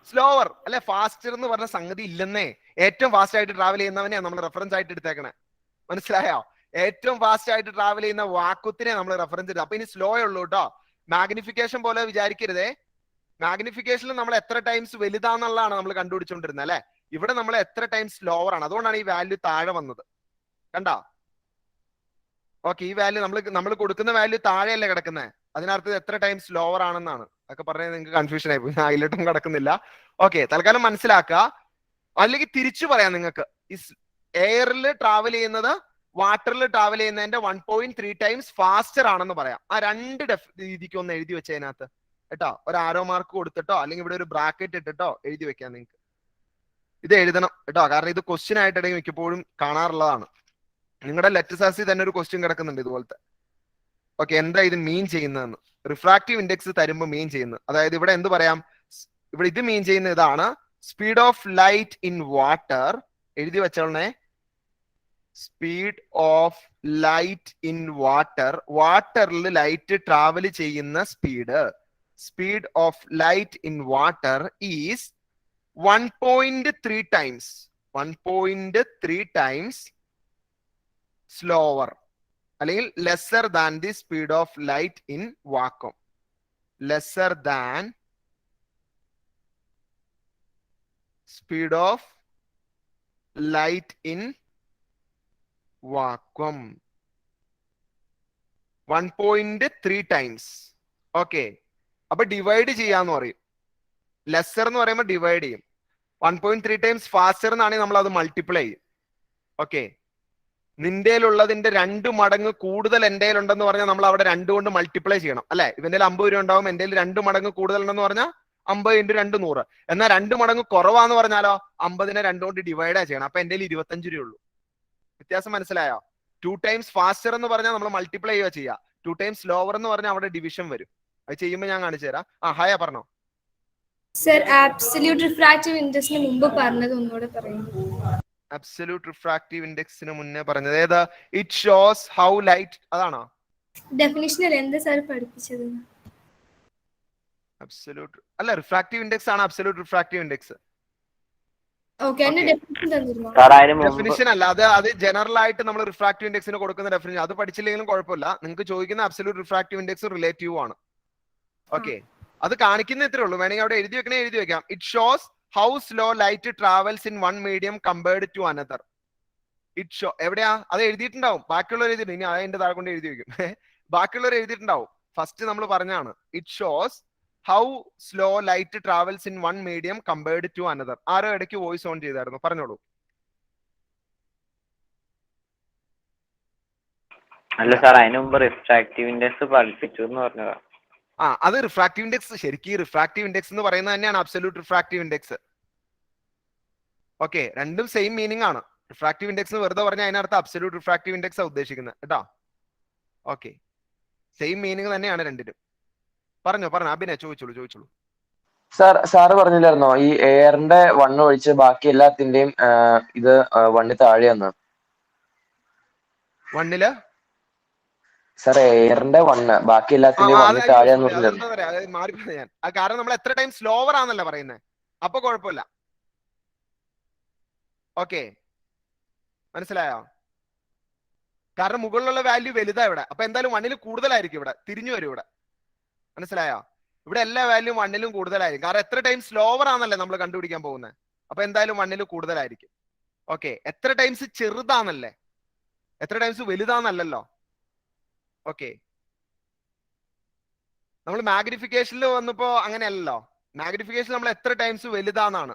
സ്ലോവർ അല്ലെ, ഫാസ്റ്റർ എന്ന് പറഞ്ഞ സംഗതി ഇല്ലെന്നേ. ഏറ്റവും ഫാസ്റ്റ് ആയിട്ട് ട്രാവൽ ചെയ്യുന്നവനെ നമ്മൾ റെഫറൻസ് ആയിട്ട് എടുത്തേക്കണേ, മനസ്സിലായോ? ഏറ്റവും ഫാസ്റ്റ് ആയിട്ട് ട്രാവൽ ചെയ്യുന്ന വാക്കുത്തിനെ നമ്മൾ റെഫറൻസ് എടുത്ത്. അപ്പൊ ഇനി സ്ലോ ഉള്ളൂ കേട്ടോ. മാഗ്നിഫിക്കേഷൻ പോലെ വിചാരിക്കരുതേ. മാഗ്നിഫിക്കേഷനിൽ നമ്മൾ എത്ര ടൈംസ് വലുതാന്നുള്ളതാണ് നമ്മൾ കണ്ടുപിടിച്ചുകൊണ്ടിരുന്നത് അല്ലെ. ഇവിടെ നമ്മൾ എത്ര ടൈംസ് സ്ലോവർ ആണ്, അതുകൊണ്ടാണ് ഈ വാല്യൂ താഴെ വന്നത്. കണ്ടോ? ഓക്കെ, ഈ വാല്യൂ നമ്മൾ കൊടുക്കുന്ന വാല്യൂ താഴെയല്ലേ കിടക്കുന്നത്, അതിനർത്ഥം എത്ര ടൈംസ് സ്ലോവർ ആണെന്നാണ്. അതൊക്കെ പറഞ്ഞാൽ നിങ്ങൾക്ക് കൺഫ്യൂഷൻ ആയി പോയി, അതിലോട്ടും കിടക്കുന്നില്ല. ഓക്കെ, തൽക്കാലം മനസ്സിലാക്കുക. അല്ലെങ്കിൽ തിരിച്ചു പറയാം നിങ്ങൾക്ക്, ഈ എയറിൽ ട്രാവൽ ചെയ്യുന്നത് വാട്ടറിൽ ട്രാവൽ ചെയ്യുന്നതിന്റെ 1.3 ടൈംസ് ഫാസ്റ്റർ ആണെന്ന് പറയാം. ആ രണ്ട് രീതിക്ക് ഒന്ന് എഴുതി വെച്ചതിനകത്ത് കേട്ടോ, ഒരു ആരോ മാർക്ക് കൊടുത്തിട്ടോ അല്ലെങ്കിൽ ഇവിടെ ഒരു ബ്രാക്കറ്റ് ഇട്ടിട്ടോ എഴുതി വെക്കാം നിങ്ങൾക്ക്. ഇത് എഴുതണം കേട്ടോ, കാരണം ഇത് ക്വസ്റ്റ്യൻ ആയിട്ടിടയിൽ മിക്കപ്പോഴും കാണാറുള്ളതാണ്. നിങ്ങളുടെ ലെറ്റർ സാസിൽ തന്നെ ഒരു ക്വസ്റ്റ്യൻ കിടക്കുന്നുണ്ട് ഇതുപോലത്തെ. ഓക്കെ, എന്താ ഇത് മീൻ ചെയ്യുന്നതെന്ന് റിഫ്രാക്റ്റീവ് ഇൻഡെക്സ് തരുമ്പോൾ മീൻ ചെയ്യുന്നത്. അതായത് ഇവിടെ എന്ത് പറയാം, ഇവിടെ ഇത് മീൻ ചെയ്യുന്ന ഇതാണ്, speed of light in water. എഴുതി വെച്ചോളണേ, speed of light in water. വാട്ടറിൽ ലൈറ്റ് ട്രാവൽ ചെയ്യുന്ന speed of light in water is 1.3 times 1.3 times slower അല്ലെങ്കിൽ lesser than the speed of light in vacuum. Lesser than speed of light in vacuum 1.3 times. Okay, അപ്പൊ divide ചെയ്യാന്ന് പറയും. Lesser എന്ന് പറയുമ്പോൾ divide ചെയ്യും. 1.3 times faster എന്നാണെങ്കിൽ നമ്മൾ അത് മൾട്ടിപ്ലൈ ചെയ്യും. ഓക്കെ, നിന്റെയിലുള്ളതിന്റെ 2 മടങ്ങ് കൂടുതൽ എന്റെ ഉണ്ടെന്ന് പറഞ്ഞാൽ നമ്മൾ അവിടെ 2 കൊണ്ട് മൾട്ടിപ്ലൈ ചെയ്യണം അല്ലെ. ഇവന്റെ 50 രൂപ ഉണ്ടാവും, എന്റെ 2 മടങ്ങ് കൂടുതൽ ഉണ്ടെന്ന് പറഞ്ഞാൽ 50 × 2 100. എന്നാൽ 2 മടങ്ങ് കുറവാന്ന് പറഞ്ഞാലോ 50നെ 2 കൊണ്ട് ഡിവൈഡ് ചെയ്യണം. അപ്പൊ എന്റെ 25 രൂപയുള്ളൂ. വ്യത്യാസം മനസ്സിലായോ? 2 ടൈംസ് ഫാസ്റ്റർ എന്ന് പറഞ്ഞാൽ നമ്മൾ മൾട്ടിപ്ലൈ ചെയ്യുക, 2 ടൈംസ് സ്ലോവർ എന്ന് പറഞ്ഞാൽ അവിടെ ഡിവിഷൻ വരും. അത് ചെയ്യുമ്പോൾ ഞാൻ കാണിച്ചു തരാം. ഹയ പറഞ്ഞോ. സർ, ആബ്സല്യൂട്ട് റിഫ്രാക്റ്റീവ് ഇൻഡെക്സിന് മുമ്പ് പറഞ്ഞത് ഒന്നുകൂടെ പറയും. അബ്സല്യൂട്ട് റിഫ്രാക്റ്റീവ് ഇൻഡെക്സിന് മുന്നേ പറഞ്ഞത് ഏതാ? ഇറ്റ് ഷോസ് ഹൗ ലൈറ്റ്, അതാണോ ഡെഫിനിഷനിൽ എന്താ സാർ പഠിപ്പിച്ചത്? അബ്സല്യൂട്ട് അല്ല, റിഫ്രാക്റ്റീവ് ഇൻഡെക്സ് ആണ് അബ്സല്യൂട്ട് റിഫ്രാക്റ്റീവ് ഇൻഡെക്സ്. ഓക്കെ, അതിന്റെ ഡെഫിനിഷൻ തന്നിരുന്നോ? സാർ അതിന് മുമ്പ് ഡെഫിനിഷൻ അല്ല, അത് ജനറൽ ആയിട്ട് നമ്മൾ റിഫ്രാക്റ്റീവ് ഇൻഡെക്സിന് കൊടുക്കുന്ന ഡെഫിനിഷൻ. അത് പഠിച്ചില്ലെങ്കിലും കുഴപ്പമില്ല, നിങ്ങൾക്ക് ചോദിക്കുന്ന അബ്സല്യൂട്ട് റിഫ്രാക്റ്റീവ് ഇൻഡെക്സ് റിലേറ്റീവ് ആണ്. ഓക്കെ, അത് കാണിക്കുന്ന ഇത്രേ ഉള്ളൂ. വേണമെങ്കിൽ അവിടെ എഴുതി വെക്കണേ എഴുതി വെക്കാം. It shows how slow light travels in one medium compared to another. It show എവിടെയാ? അത് എഴുതിയിട്ടുണ്ടാവും, ബാക്കിയുള്ളവർ എഴുതിയിട്ടുണ്ട്. ഇനി അതിന്റെ താഴെ കൊണ്ട് എഴുതി വെക്കും. ബാക്കിയുള്ളവർ എഴുതിയിട്ടുണ്ടാവും. ഫസ്റ്റ് നമ്മൾ പറഞ്ഞാണ് it shows how slow light travels in one medium compared to another. ആരോ ഇടയ്ക്ക് വോയിസ് ഓൺ ചെയ്തായിരുന്നു, പറഞ്ഞോളൂ. അല്ല സാർ, അതിന് മുമ്പ് റിഫ്രാക്റ്റീവ് ഇൻഡെക്സ് പഠിപ്പിച്ചു എന്ന് പറഞ്ഞതാ. അത് റിഫ്രാക്റ്റീവ് ഇൻഡെക്സ്, ശരിക്കും റിഫ്രാക്റ്റീവ് ഇൻഡെക്സ് എന്ന് പറയുന്നത് തന്നെയാണ് അബ്സല്യൂട്ട് റിഫ്രാക്റ്റീവ് ഇൻഡെക്സ്. ഓക്കെ, രണ്ടും സെയിം മീനിങ് ആണ്. റിഫ്രാക്റ്റീവ് ഇൻഡെക്സ് വെറുതെ പറഞ്ഞാൽ അതിനർത്ഥം അബ്സല്യൂട്ട് റിഫ്രാക്റ്റീവ് ഇൻഡെക്സ് ആണ് ഉദ്ദേശിക്കുന്നത് കേട്ടോ. ഓക്കെ, സെയിം മീനിങ് തന്നെയാണ് രണ്ടിനും. പറഞ്ഞോ അഭിനയ, ചോദിച്ചോളൂ. സാറ് പറഞ്ഞില്ലായിരുന്നോ ഈ എയറിന്റെ 1 ഒഴിച്ച് ബാക്കി എല്ലാത്തിന്റെയും ഇത് 1 താഴെയാന്ന്? 1 സാർ എയറിന്റെ 1 ബാക്കി എല്ലാത്തിന്റെയും 1 താഴെയാന്ന് പറഞ്ഞില്ലായിരുന്നു? മാറി ഞാൻ, കാരണം നമ്മൾ എത്ര ടൈം സ്ലോവർ ആണെന്നല്ല പറയുന്നത്, അപ്പൊ കുഴപ്പമില്ല. ഓക്കെ, മനസ്സിലായോ? കാരണം മുകളിലുള്ള വാല്യൂ വലുതാ ഇവിടെ, അപ്പൊ എന്തായാലും 1 കൂടുതലായിരിക്കും. ഇവിടെ തിരിഞ്ഞു വരും. ഇവിടെ മനസ്സിലായോ? ഇവിടെ എല്ലാ വാല്യൂം 1 കൂടുതലായിരിക്കും. കാരണം എത്ര ടൈം സ്ലോവർ ആണെന്നല്ലേ നമ്മൾ കണ്ടുപിടിക്കാൻ പോകുന്നത്, അപ്പൊ എന്തായാലും 1 കൂടുതലായിരിക്കും. ഓക്കെ, എത്ര ടൈംസ് ചെറുതാന്നല്ലേ, എത്ര ടൈംസ് വലുതാന്നല്ലല്ലോ. ഓക്കെ, നമ്മൾ മാഗ്നിഫിക്കേഷനിൽ വന്നപ്പോ അങ്ങനെയല്ലല്ലോ. മാഗ്നിഫിക്കേഷൻ നമ്മൾ എത്ര ടൈംസ് വലുതാന്നാണ്.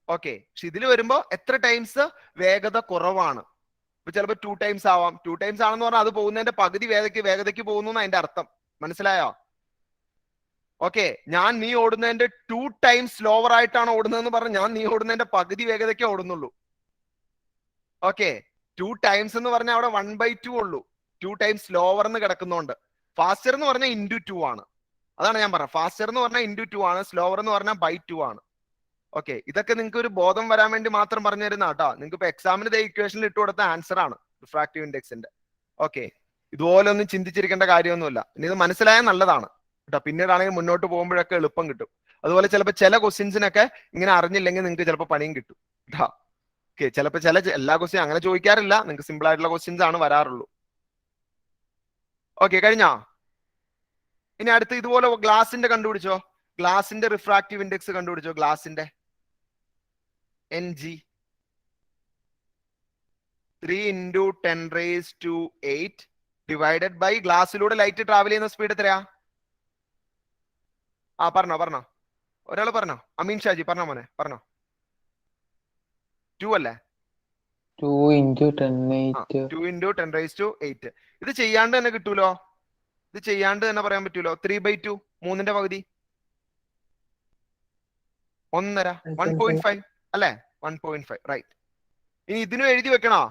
ഓക്കെ, പക്ഷെ ഇതിൽ വരുമ്പോ എത്ര ടൈംസ് വേഗത കുറവാണ്. ഇപ്പൊ ചിലപ്പോ 2 ടൈംസ് ആവാം. 2 ടൈംസ് ആണെന്ന് പറഞ്ഞാൽ അത് പോകുന്നതിന്റെ പകുതി വേഗതയ്ക്ക് പോകുന്നു എന്ന് അതിന്റെ അർത്ഥം. മനസ്സിലായോ? ഓക്കെ, ഞാൻ നീ ഓടുന്നതിന്റെ 2 ടൈംസ് സ്ലോവർ ആയിട്ടാണ് ഓടുന്നതെന്ന് പറഞ്ഞ് ഞാൻ നീ ഓടുന്നതിന്റെ പകുതി വേഗതയ്ക്കേ ഓടുന്നുള്ളൂ. ഓക്കെ, 2 ടൈംസ് എന്ന് പറഞ്ഞാൽ അവിടെ 1/2 ഉള്ളൂ. 2 ടൈംസ് സ്ലോവർ എന്ന് കിടക്കുന്നോണ്ട്. ഫാസ്റ്റർ എന്ന് പറഞ്ഞാൽ × 2 ആണ്. അതാണ് ഞാൻ പറഞ്ഞത്. ഫാസ്റ്റർ എന്ന് പറഞ്ഞാൽ × 2 ആണ്, സ്ലോവർ എന്ന് പറഞ്ഞാൽ /2 ആണ്. ഓക്കെ, ഇതൊക്കെ നിങ്ങൾക്ക് ഒരു ബോധം വരാൻ വേണ്ടി മാത്രം പറഞ്ഞു തരുന്ന കേട്ടോ. നിങ്ങൾക്ക് ഇപ്പൊ എക്സാമിന് ഇക്വേഷനിൽ ഇട്ട് കൊടുത്ത ആൻസർ ആണ് റിഫ്രാക്റ്റീവ് ഇൻഡെക്സിന്റെ. ഓക്കെ, ഇതുപോലെ ഒന്നും ചിന്തിച്ചിരിക്കേണ്ട കാര്യമൊന്നുമില്ല. ഇനി ഇത് മനസ്സിലായാൽ നല്ലതാണ് കേട്ടോ. പിന്നീടാണെങ്കിൽ മുന്നോട്ട് പോകുമ്പോഴൊക്കെ എളുപ്പം കിട്ടും. അതുപോലെ ചിലപ്പോൾ ചില ക്വസ്റ്റ്യൻസിനൊക്കെ ഇങ്ങനെ അറിഞ്ഞില്ലെങ്കിൽ നിങ്ങൾക്ക് ചിലപ്പോൾ പണിയും കിട്ടും കേട്ടോ. ഓക്കെ, ചിലപ്പോൾ എല്ലാ ക്വസ്റ്റ്യൻ അങ്ങനെ ചോദിക്കാറില്ല. നിങ്ങൾക്ക് സിമ്പിൾ ആയിട്ടുള്ള ക്വസ്റ്റ്യൻസ് ആണ് വരാറുള്ളൂ. ഓക്കെ, കഴിഞ്ഞോ? ഇനി അടുത്ത് ഇതുപോലെ ഗ്ലാസിന്റെ കണ്ടുപിടിച്ചോ. ഗ്ലാസിന്റെ റിഫ്രാക്റ്റീവ് ഇൻഡെക്സ് കണ്ടുപിടിച്ചോ. ഗ്ലാസിന്റെ Ng 3 × 10⁸ ഡിവൈഡഡ് ബൈ ഗ്ലാസ്സിലൂടെ ലൈറ്റ് ട്രാവൽ ചെയ്യുന്ന സ്പീഡ് എത്രയാ? പറഞ്ഞോ ഒരാൾ പറഞ്ഞോ. അമീൻ ഷാജി പറഞ്ഞോ മോനെ, പറഞ്ഞോ. 2 അല്ലേ? 2 × 10⁸. ഇത് ചെയ്യാണ്ട് തന്നെ കിട്ടൂലോ. ഇത് ചെയ്യാണ്ട് തന്നെ പറയാൻ പറ്റൂലോ. 3/2 3ന്റെ പകുതി 1.5 1.5 അല്ലേ? 1.5 റൈറ്റ്. ഇനി ഇതിനും എഴുതി വെക്കണോ?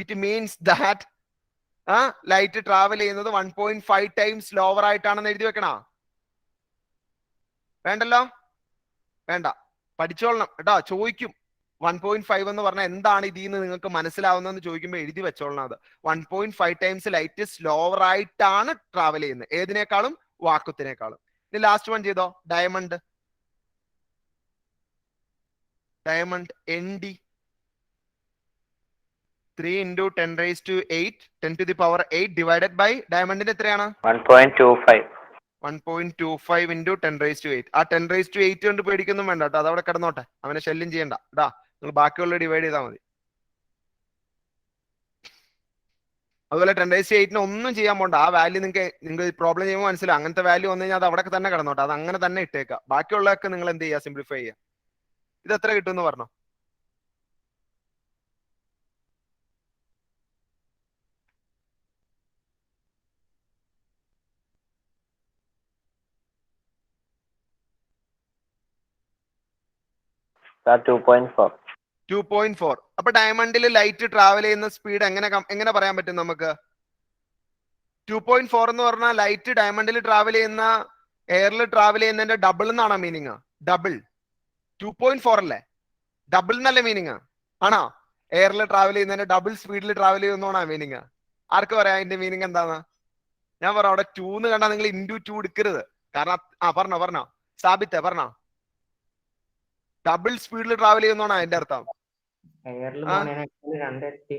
It means that light travel ചെയ്യുന്നത് 1.5 ടൈംസ് സ്ലോവർ ആയിട്ടാണെന്ന് എഴുതി വെക്കണോ? വേണ്ടല്ലോ, വേണ്ട. പഠിച്ചോളണം കേട്ടോ. ചോദിക്കും 1.5 എന്ന് പറഞ്ഞാൽ എന്താണ് ഇതിന്ന് നിങ്ങൾക്ക് മനസ്സിലാവുന്നതെന്ന് ചോദിക്കുമ്പോൾ എഴുതി വെച്ചോളണം. അത് 1.5 ടൈംസ് ലൈറ്റ് സ്ലോവർ ആയിട്ടാണ് ട്രാവൽ ചെയ്യുന്നത്. ഏതിനേക്കാളും? വാക്വത്തിനേക്കാളും. ഇനി ലാസ്റ്റ് വൺ ചെയ്തോ. ഡയമണ്ട് Nd 3 × 10⁸ 10⁸ ഡിവൈഡഡ് ബൈ ഡയമണ്ടിന്റെ എത്രയാണ്? 1.25. 1.25 × 10⁸. ആ 10⁸ കൊണ്ട് പേടിക്കൊന്നും വേണ്ട കേട്ടോ. അതവിടെ കിടന്നോട്ടെ, അവനെ ശല്യം ചെയ്യണ്ട കേട്ടാ. നിങ്ങൾ ബാക്കിയുള്ള ഡിവൈഡ് ചെയ്താൽ മതി. അതുപോലെ 10⁸ ഒന്നും ചെയ്യാൻ പോണ്ട. ആ വാല്യൂ നിങ്ങൾക്ക് പ്രോബ്ലം ചെയ്യുമ്പോൾ മനസ്സിലാവും. അങ്ങനത്തെ വാല്യൂ വന്നു കഴിഞ്ഞാൽ അത് അവിടെ തന്നെ കിടന്നോട്ടെ. അത് അങ്ങനെ തന്നെ ഇട്ടേക്കുക. ബാക്കിയുള്ളതൊക്കെ നിങ്ങൾ എന്ത് ചെയ്യുക? സിംപ്ലിഫൈ ചെയ്യുക. ഇത് എത്ര കിട്ടുമെന്ന് പറഞ്ഞോ. Sir, 2.4. 2.4. അപ്പൊ ഡയമണ്ടിൽ ലൈറ്റ് ട്രാവൽ ചെയ്യുന്ന സ്പീഡ് എങ്ങനെ പറയാൻ പറ്റും നമുക്ക്? 2.4 എന്ന് പറഞ്ഞാൽ ലൈറ്റ് ഡയമണ്ടിൽ ട്രാവൽ ചെയ്യുന്ന എയറിൽ ട്രാവൽ ചെയ്യുന്നതിന്റെ ഡബിൾ എന്നാണോ മീനിങ്? ഡബിൾ 2.4 അല്ലേ? ഡബിൾ എന്നല്ലേ മീനിങ്? ആണോ? എയറിൽ ട്രാവൽ ചെയ്യുന്നതിന്റെ ഡബിൾ സ്പീഡിൽ ട്രാവൽ ചെയ്യുന്നതാണോ മീനിങ്? ആർക്ക് പറയാം അതിന്റെ മീനിങ് എന്താന്ന്? ഞാൻ പറയാം. അവിടെ 2 എന്ന് കണ്ടാൽ നിങ്ങൾ × 2 എടുക്കരുത്. കാരണം പറഞ്ഞോ സ്ഥാപിത്തെ പറഞ്ഞോ. ഡബിൾ സ്പീഡിൽ ട്രാവൽ ചെയ്യുന്നതാണോ അതിന്റെ അർത്ഥം? രണ്ടരട്ടി.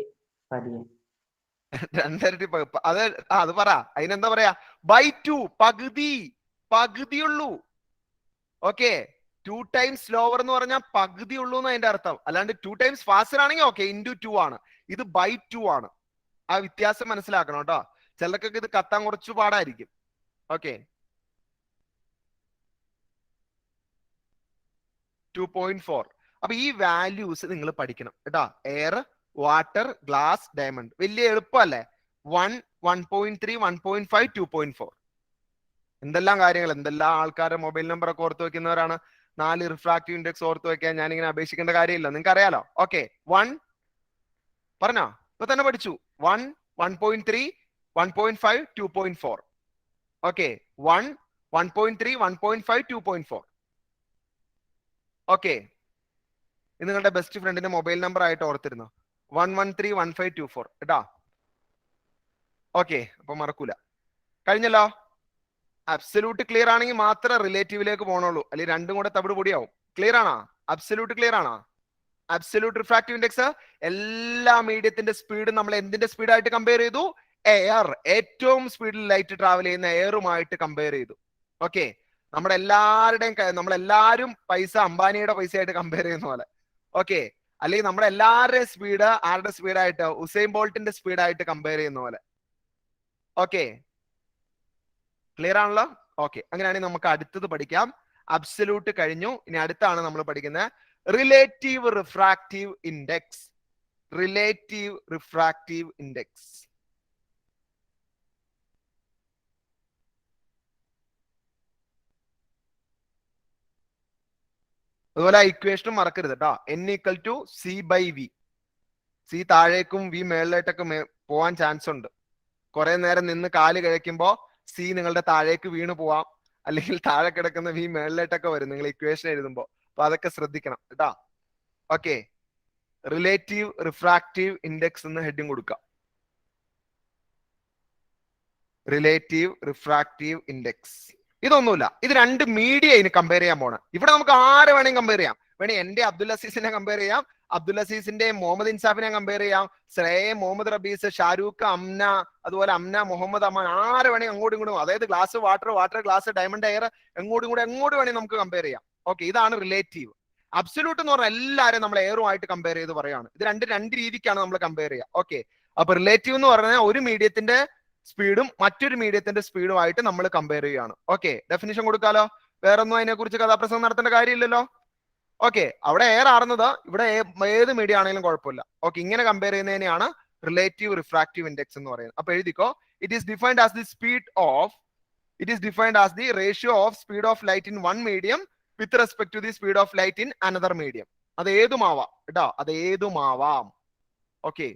അത് പറ. അതിനെന്താ പറയാ? /2 പകുതിയുള്ളൂ. ഓക്കെ, 2 ടൈംസ് സ്ലോവർ എന്ന് പറഞ്ഞാൽ പകുതി ഉള്ളൂ എന്ന് അതിന്റെ അർത്ഥം. അല്ലാണ്ട് 2 ടൈംസ് ഫാസ്റ്റർ ആണെങ്കിൽ ഓക്കെ × 2 ആണ്. ഇത് /2 ആണ്. ആ വ്യത്യാസം മനസ്സിലാക്കണം കേട്ടോ. ചിലർക്കൊക്കെ ഇത് കത്താൻ കുറച്ച് പാടായിരിക്കും. ഓക്കെ, 2.4. അപ്പൊ ഈ വാല്യൂസ് നിങ്ങൾ പഠിക്കണം കേട്ടോ. Air, water, glass, diamond. വലിയ എളുപ്പമല്ലേ? 1, 1.3, 1.5, 2.4. എന്തെല്ലാം കാര്യങ്ങൾ, എന്തെല്ലാം ആൾക്കാരുടെ മൊബൈൽ നമ്പർ ഒക്കെ ഓർത്ത് വെക്കുന്നവരാണ്. 4 റിഫ്രാക്റ്റീവ് ഇൻഡെക്സ് ഓർത്ത് വെക്കാൻ ഞാനിങ്ങനെ അപേക്ഷിക്കേണ്ട കാര്യമില്ല. നിങ്ങൾക്ക് അറിയാലോ. ഓക്കെ, 1 പറഞ്ഞോ. ഇപ്പൊ തന്നെ പഠിച്ചു. 1, 1.3, 1.5, 2.4. ഓക്കെ, 1, 1.3, 1.5, 2.4. ഓക്കെ, ഇത് നിങ്ങളുടെ ബെസ്റ്റ് ഫ്രണ്ടിന്റെ മൊബൈൽ നമ്പർ ആയിട്ട് ഓർത്തിരുന്നു. 1131524 കേട്ടാ. ഓക്കെ, അപ്പൊ മറക്കൂല. കഴിഞ്ഞല്ലോ. അബ്സല്യൂട്ട് ക്ലിയർ ആണെങ്കിൽ മാത്രമേ റിലേറ്റീവിലേക്ക് പോകണുള്ളൂ. അല്ലെങ്കിൽ രണ്ടും കൂടെ തവിട് പൊടിയാവും. ക്ലിയർ ആണോ? അബ്സല്യൂട്ട് ക്ലിയർ ആണോ? അബ്സല്യൂട്ട് റിഫ്രാക്റ്റീവ് ഇൻഡെക്സ് എല്ലാ മീഡിയത്തിന്റെ സ്പീഡ് നമ്മൾ എന്തിന്റെ സ്പീഡായിട്ട് കമ്പയർ ചെയ്തു? എയർ. ഏറ്റവും സ്പീഡിൽ ലൈറ്റ് ട്രാവൽ ചെയ്യുന്ന എയറുമായിട്ട് കമ്പയർ ചെയ്തു. ഓക്കെ, നമ്മളെല്ലാരും പൈസ അംബാനിയുടെ പൈസയായിട്ട് കമ്പയർ ചെയ്യുന്ന പോലെ. ഓക്കെ, അല്ലെങ്കിൽ നമ്മുടെ എല്ലാവരുടെയും സ്പീഡ് ആരുടെ സ്പീഡായിട്ട് ഉസൈൻ ബോൾട്ടിന്റെ സ്പീഡായിട്ട് കമ്പയർ ചെയ്യുന്ന പോലെ. ഓക്കെ, ക്ലിയർ ആണല്ലോ? ഓക്കെ, അങ്ങനെയാണെങ്കിൽ നമുക്ക് അടുത്തത് പഠിക്കാം. അബ്സല്യൂട്ട് കഴിഞ്ഞു. ഇനി അടുത്താണ് നമ്മൾ പഠിക്കുന്നത് relative refractive index. Relative refractive index. അതുപോലെ ആ ഇക്വേഷനും മറക്കരുത് കേട്ടോ. n=c/v. സി താഴേക്കും വി മേളിലായിട്ടൊക്കെ പോവാൻ ചാൻസ് ഉണ്ട്. കുറെ നേരം നിന്ന് കാല് കഴിക്കുമ്പോ സി നിങ്ങളുടെ താഴേക്ക് വീണ് പോവാം, അല്ലെങ്കിൽ താഴെ കിടക്കുന്ന വി മേളിലായിട്ടൊക്കെ വരും നിങ്ങൾ ഇക്വേഷൻ എഴുതുമ്പോ. അപ്പൊ അതൊക്കെ ശ്രദ്ധിക്കണം കേട്ടോ. ഓക്കെ, റിലേറ്റീവ് റിഫ്രാക്റ്റീവ് ഇൻഡെക്സ് എന്ന് ഹെഡിങ് കൊടുക്കാം. റിലേറ്റീവ് റിഫ്രാക്റ്റീവ് ഇൻഡെക്സ് ഇതൊന്നുമില്ല, ഇത് രണ്ട് മീഡിയ ഇനി കമ്പയർ ചെയ്യാൻ പോണ. ഇവിടെ നമുക്ക് ആരെ വേണമെങ്കിൽ കമ്പയർ ചെയ്യാം. വേണേ എന്റെ അബ്ദുൽ അസീസിനെ കമ്പയർ ചെയ്യാം, അബ്ദുൽ അസീസിന്റെ മുഹമ്മദ് ഇൻസാഫിനെ കമ്പയർ ചെയ്യാം, ശ്രേയ, മുഹമ്മദ് റബീസ്, ഷാരൂഖ്, അംന, അതുപോലെ അംന, മുഹമ്മദ് അമാൻ, ആരെ വേണമെങ്കിൽ അങ്ങോട്ടും ഇങ്ങോട്ടും, അതായത് glass water, water glass, diamond air, എങ്ങോട്ടും വേണമെങ്കിൽ നമുക്ക് കമ്പയർ ചെയ്യാം. ഓക്കെ, ഇതാണ് റിലേറ്റീവ്. അബ്സല്യൂട്ട് എന്ന് പറഞ്ഞാൽ എല്ലാവരും നമ്മൾ എയറുമായിട്ട് കമ്പയർ ചെയ്ത് പറയാണ്. ഇത് രണ്ട് രീതിക്കാണ് നമ്മൾ കമ്പയർ ചെയ്യുക. ഓക്കെ, അപ്പൊ റിലേറ്റീവ് എന്ന് പറഞ്ഞാൽ ഒരു മീഡിയത്തിന്റെ സ്പീഡും മറ്റൊരു മീഡിയത്തിന്റെ സ്പീഡുമായിട്ട് നമ്മൾ കമ്പയർ ചെയ്യുകയാണ്. ഓക്കെ, ഡെഫിനിഷൻ കൊടുക്കാലോ. വേറൊന്നും അതിനെ കുറിച്ച് കഥാപ്രസംഗം നടത്തേണ്ട കാര്യമില്ലല്ലോ. ഓക്കെ, അവിടെ എയർ ആറുന്നത്, ഇവിടെ ഏത് മീഡിയ ആണെങ്കിലും കുഴപ്പമില്ല. ഓക്കെ, ഇങ്ങനെ കമ്പയർ ചെയ്യുന്നതിനെയാണ് റിലേറ്റീവ് റിഫ്രാക്റ്റീവ് ഇൻഡെക്സ് എന്ന് പറയുന്നത്. അപ്പൊ എഴുതിക്കോ, it is defined as the speed of, it is defined as the ratio of speed of light in one medium with respect to the speed of light in another medium. അത് ഏതുമാവാം കേട്ടോ, അത് ഏതുമാവാം. Okay,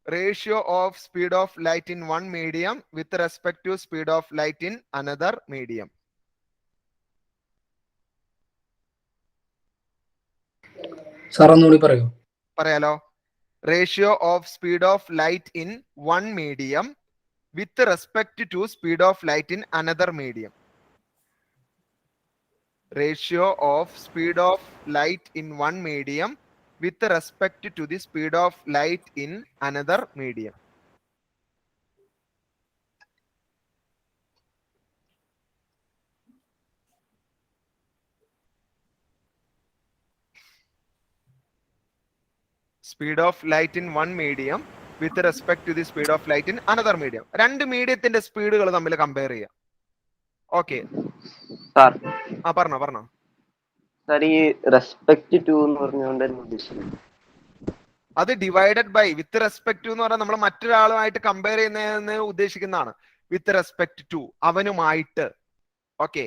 ratio of speed of light in one medium with respect to speed of light in another medium. Sir ഒന്നുകൂടി പറയൂ. പറയാലോ. ratio of speed of light in one medium with respect to speed of light in another medium. ratio of speed of light in one medium with respect to the speed of light in another medium. Speed of light in one medium with respect to the speed of light in another medium. രണ്ട് മീഡിയത്തിന്റെ സ്പീഡുകൾ തമ്മിൽ compare ചെയ്യാം. Okay sir, പറഞ്ഞോ. Sir, ഈ respect to എന്ന് പറഞ്ഞുകൊണ്ട് ഉദ്ദേശിക്കുന്നത് അത് divided by with respect to എന്ന് പറഞ്ഞാൽ നമ്മൾ മറ്റൊരാളുമായിട്ട് കമ്പയർ ചെയ്യുന്നതെന്ന് ഉദ്ദേശിക്കുന്നതാണ്. വിത്ത് റെസ്പെക്ട് ടു, അവനുമായിട്ട്. ഓക്കെ,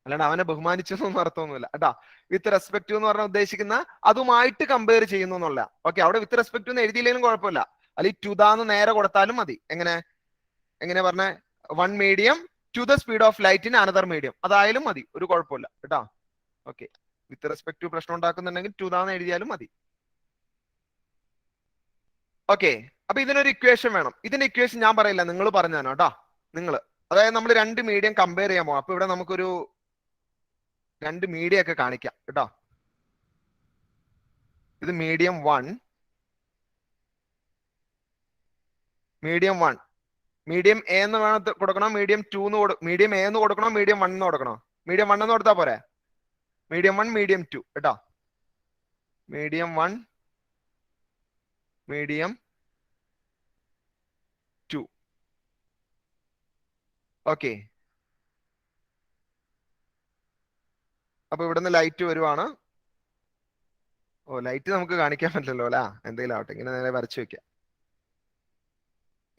അല്ലാണ്ട് അവനെ ബഹുമാനിച്ചൊന്നും അർത്ഥമൊന്നുമില്ല കേട്ടാ. വിത്ത് റെസ്പെക്ട് ടു എന്ന് പറഞ്ഞാൽ ഉദ്ദേശിക്കുന്ന അതുമായിട്ട് കമ്പയർ ചെയ്യുന്നു എന്നുള്ള. ഓക്കെ, അവിടെ വിത്ത് റെസ്പെക്ട് ടു എന്ന് എഴുതിയില്ലെങ്കിലും കുഴപ്പമില്ല, അല്ലെങ്കിൽ ടു ദാന്ന് നേരെ കൊടുത്താലും മതി. എങ്ങനെ പറഞ്ഞ one medium to the speed of light in another medium, അതായാലും മതി, ഒരു കുഴപ്പമില്ല കേട്ടാ. ഓക്കെ, വിത്ത് റെസ്പെക്ട് ടു പ്രശ്നം ഉണ്ടാക്കുന്നുണ്ടെങ്കിൽ ടു ദാന്ന് എഴുതിയാലും മതി. ഓക്കെ, അപ്പൊ ഇതിനൊരു ഇക്വേഷൻ വേണം. ഇതിന്റെ ഇക്വേഷൻ ഞാൻ പറയില്ല, നിങ്ങൾ പറഞ്ഞു തരാം കേട്ടോ. അതായത് നമ്മൾ രണ്ട് മീഡിയം കമ്പയർ ചെയ്യാൻ പോകാം. അപ്പൊ ഇവിടെ നമുക്കൊരു രണ്ട് മീഡിയം ഒക്കെ കാണിക്കാം കേട്ടോ. ഇത് മീഡിയം 1, മീഡിയം എ എന്ന് വേണം കൊടുക്കണോ, മീഡിയം 2 മീഡിയം എ എന്ന് കൊടുക്കണോ, മീഡിയം 1 എന്ന് കൊടുക്കണോ? മീഡിയം 1 എന്ന് കൊടുത്താ പോരെ. മീഡിയം 1 മീഡിയം 2 കേട്ടോ. Medium 1 medium 2. ഓക്കെ, അപ്പൊ ഇവിടുന്ന് ലൈറ്റ് വരുവാണ്. ലൈറ്റ് നമുക്ക് കാണിക്കാൻ പറ്റില്ലല്ലോ അല്ല. എന്തെങ്കിലും ആവട്ടെ, ഇങ്ങനെ നേരെ വരച്ചു വെക്കാം.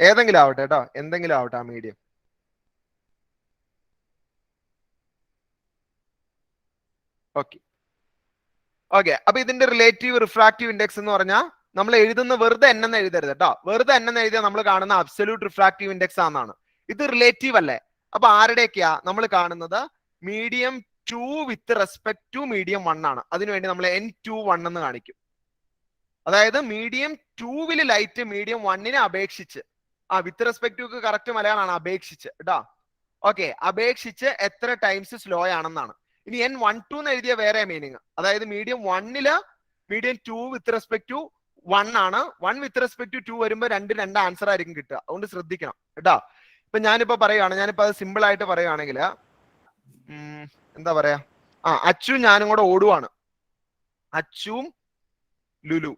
ഏതെങ്കിലും ആവട്ടെ കേട്ടോ, എന്തെങ്കിലും ആവട്ടെ ആ മീഡിയം. ഓക്കെ, അപ്പൊ ഇതിന്റെ റിലേറ്റീവ് റിഫ്രാക്റ്റീവ് ഇൻഡെക്സ് എന്ന് പറഞ്ഞാൽ നമ്മൾ എഴുതുന്ന വെറുതെ n എന്ന് എഴുതരുത് കേട്ടോ. വെറുതെ n എന്ന് എഴുതിയാൽ നമ്മൾ കാണുന്ന അബ്സല്യൂട്ട് റിഫ്രാക്റ്റീവ് ഇൻഡെക്സ് ആണെന്നാണ്. ഇത് റിലേറ്റീവ് അല്ലേ. അപ്പൊ ആരുടെയൊക്കെയാ നമ്മൾ കാണുന്നത്? Medium 2 with respect to medium 1 ആണ്. അതിനുവേണ്ടി നമ്മൾ n21 എന്ന് കാണിക്കും. അതായത് മീഡിയം 2 ലൈറ്റ് മീഡിയം 1 അപേക്ഷിച്ച്, വിത്ത് റെസ്പെക്ട് ടു കറക്റ്റ് മലയാളമാണ്, അപേക്ഷിച്ച് കേട്ടോ. ഓക്കെ, അപേക്ഷിച്ച് എത്ര ടൈംസ് സ്ലോ ആണെന്നാണ്. ഇനി n12 എന്ന് എഴുതിയ വേറെ മീനിങ്. അതായത് medium 1 medium 2 with respect to 1 ആണ്. 1 വിത്ത് റെസ്പെക്ട് ടു 2 വരുമ്പോൾ രണ്ട് ആൻസർ ആയിരിക്കും കിട്ടുക. അതുകൊണ്ട് ശ്രദ്ധിക്കണം കേട്ടോ. ഇപ്പൊ ഞാനിപ്പോ പറയുകയാണ്, ഞാനിപ്പോ അത് സിമ്പിൾ ആയിട്ട് പറയുകയാണെങ്കിൽ എന്താ പറയാ, അച്ചു ഞാനും കൂടെ ഓടുവാണ്. അച്ചുവും ലുലു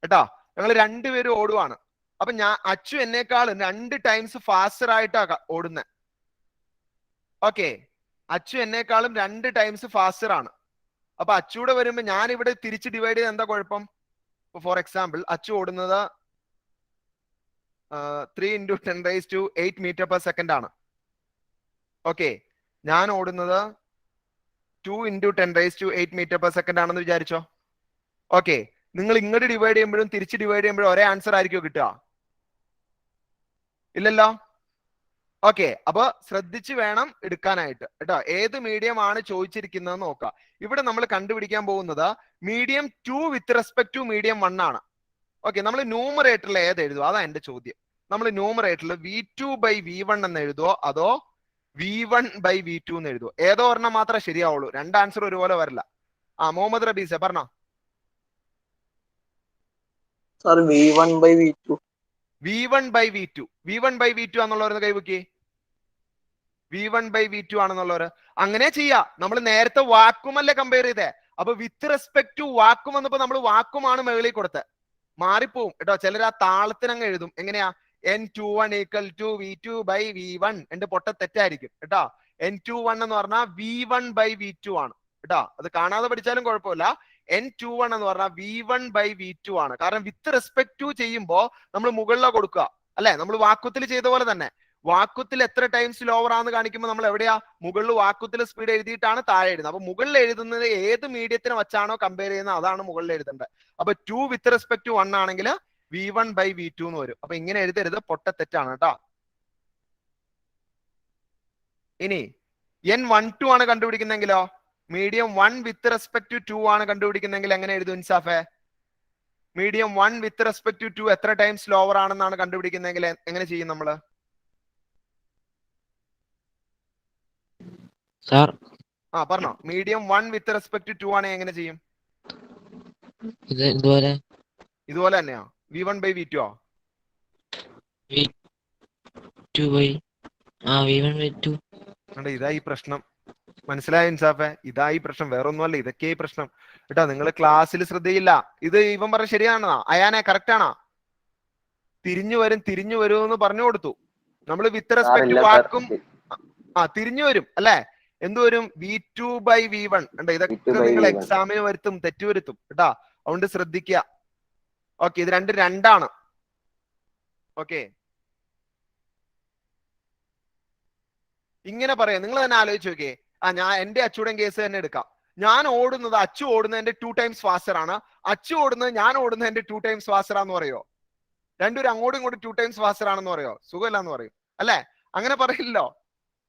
കേട്ടാ, ഞങ്ങൾ രണ്ടുപേരും ഓടുവാണ്. അപ്പൊ അച്ചു എന്നെക്കാളും 2 ടൈംസ് ഫാസ്റ്റർ ആയിട്ടാ ഓടുന്നത്. ഓക്കെ, അച്ചു എന്നെക്കാളും 2 ടൈംസ് ഫാസ്റ്റർ ആണ്. അപ്പൊ അച്ചൂടെ വരുമ്പോ ഞാൻ ഇവിടെ തിരിച്ച് ഡിവൈഡ് ചെയ്ത് എന്താ കുഴപ്പം? ഫോർ എക്സാമ്പിൾ അച്ചു ഓടുന്നത് 3 × 10⁸ മീറ്റർ/സെക്കൻഡ് ആണ്. ഓക്കെ, ഞാൻ ഓടുന്നത് 2 × 10⁸ മീറ്റർ/സെക്കൻഡ് ആണെന്ന് വിചാരിച്ചോ. ഓക്കെ, നിങ്ങൾ ഇങ്ങോട്ട് ഡിവൈഡ് ചെയ്യുമ്പോഴും തിരിച്ച് ഡിവൈഡ് ചെയ്യുമ്പോഴും ഒരേ ആൻസർ ആയിരിക്കും കിട്ടുക? ഇല്ലല്ലോ. ഓക്കെ, അപ്പൊ ശ്രദ്ധിച്ച് വേണം എടുക്കാനായിട്ട് കേട്ടോ. ഏത് മീഡിയം ആണ് ചോദിച്ചിരിക്കുന്നത് നോക്കുക. ഇവിടെ നമ്മൾ കണ്ടുപിടിക്കാൻ പോകുന്നത് medium 2 with respect to medium 1 ആണ്. ഓക്കെ, നമ്മൾ ന്യൂമറേറ്ററിൽ ഏത് എഴുതുമോ? അതാ എന്റെ ചോദ്യം. നമ്മൾ ന്യൂമറേറ്ററിൽ V2/V1 എന്ന് എഴുതുമോ അതോ V1/V2 എന്ന് എഴുതുമോ? ഏതോ ഒരെണ്ണം മാത്രമേ ശരിയാവുള്ളൂ, 2 ആൻസർ ഒരുപോലെ വരില്ല. മുഹമ്മദ് റബീസ പറഞ്ഞോ. Sir, V1/V2. V1/V2. V1/V2 ആണെന്നുള്ളവർ കൈവക്കി. V1/V2 ആണെന്നുള്ളവർ അങ്ങനെ ചെയ്യാ. നമ്മൾ നേരത്തെ വാക്കുമല്ലേ കമ്പയർ ചെയ്തേ. അപ്പൊ വിത്ത് റെസ്പെക്ട് ടു വാക്കും വന്നപ്പോ നമ്മൾ വാക്കുമാണ് മുകളിൽ കൊടുത്തത്. മാറിപ്പോവും കേട്ടോ. ചിലർ ആ താളത്തിനങ്ങ് എഴുതും. എങ്ങനെയാ? N21 = V2/V1. എന്റെ പൊട്ട തെറ്റായിരിക്കും കേട്ടോ. N21 എന്ന് പറഞ്ഞാൽ V1/V2 ആണ് കേട്ടോ. അത് കാണാതെ പഠിച്ചാലും കുഴപ്പമില്ല. N21 എന്ന് പറഞ്ഞാൽ V1/V2 ആണ്. കാരണം വിത്ത് റെസ്പെക്ട് ടു ചെയ്യുമ്പോ നമ്മൾ മുകളിലാണ് കൊടുക്കുക അല്ലെ? നമ്മൾ വാക്കുത്തിൽ ചെയ്ത പോലെ തന്നെ വാക്കുത്തിൽ എത്ര ടൈംസ് ലോവർ ആണെന്ന് കാണിക്കുമ്പോൾ നമ്മൾ എവിടെയാ? മുകളിൽ വാക്കുത്തിൽ സ്പീഡ് എഴുതിയിട്ടാണ് താഴെ എഴുതുന്നത്. അപ്പൊ മുകളിൽ എഴുതുന്നത് ഏത് മീഡിയത്തിന് വെച്ചാണോ കമ്പയർ ചെയ്യുന്നത് അതാണ് മുകളിൽ എഴുതേണ്ടത്. അപ്പൊ 2 വിത്ത് റെസ്പെക്ട് ടു 1 ആണെങ്കിൽ V1/V2 എന്ന് വരും. അപ്പൊ ഇങ്ങനെ എഴുതരുത്, പൊട്ട തെറ്റാണ് കേട്ടോ. ഇനി N12 ആണ് കണ്ടുപിടിക്കുന്നെങ്കിലോ, മീഡിയം 1 വിത്ത് റെസ്പെക്ട് ടു 2 ആണ് കണ്ടുപിടിക്കുന്നെങ്കിൽ എങ്ങനെ എഴുതും ഇൻസാഫെ? മീഡിയം 1 വിത്ത് റെസ്പെക്ട് ടു 2 എത്ര ടൈംസ് ലോവർ ആണെന്നാണ് കണ്ടുപിടിക്കുന്നെങ്കിൽ എങ്ങനെ ചെയ്യും നമ്മള്? സാർ പറഞ്ഞോ. മീഡിയം 1 വിത്ത് റെസ്പെക്ട് ടു 2 ആണെങ്കിൽ എങ്ങനെ ചെയ്യും? ഇതുപോലെ തന്നെയാ. V1/V2 ഇതാ ഈ പ്രശ്നം. മനസ്സിലായ ഇൻസാഫെ? ഇതാ ഈ പ്രശ്നം, വേറെ ഒന്നുമല്ല. ഇതൊക്കെ ഈ പ്രശ്നം കേട്ടോ. നിങ്ങൾ ക്ലാസ്സിൽ ശ്രദ്ധയില്ല. ഇത് ഇവൻ പറഞ്ഞ ശരിയാണോ? അയാനെ കറക്റ്റ് ആണോ? തിരിഞ്ഞു വരും എന്ന് പറഞ്ഞു കൊടുത്തു. നമ്മൾ വിത്ത് റെസ്പെക്ട് വാക്കും തിരിഞ്ഞു വരും അല്ലെ? എന്ത് വരും? V2/V1. ഇതൊക്കെ നിങ്ങൾ എക്സാമിന് വരുത്തും, തെറ്റുവരുത്തും കേട്ടാ. അതുകൊണ്ട് ശ്രദ്ധിക്കുക. ഓക്കെ, ഇത് രണ്ടാണ്. ഓക്കെ, ഇങ്ങനെ പറയാം. നിങ്ങൾ തന്നെ ആലോചിച്ച് നോക്കിയേ. ഞാൻ എന്റെ അച്ചൂടൻ കേസ് തന്നെ എടുക്കാം. ഞാൻ ഓടുന്നത്, അച്ചു ഓടുന്നതിന്റെ 2 ടൈംസ് ഫാസ്റ്റർ ആണ്. അച്ചു ഓടുന്നത് ഞാൻ ഓടുന്നതിന്റെ 2 ടൈംസ് ഫാസ്റ്റർ ആണെന്ന് പറയോ? രണ്ടുപേരും അങ്ങോട്ടും ഇങ്ങോട്ടും 2 ടൈംസ് ഫാസ്റ്റർ ആണെന്ന് പറയോ? സുഖമില്ലാന്ന് പറയും അല്ലെ? അങ്ങനെ പറയില്ലോ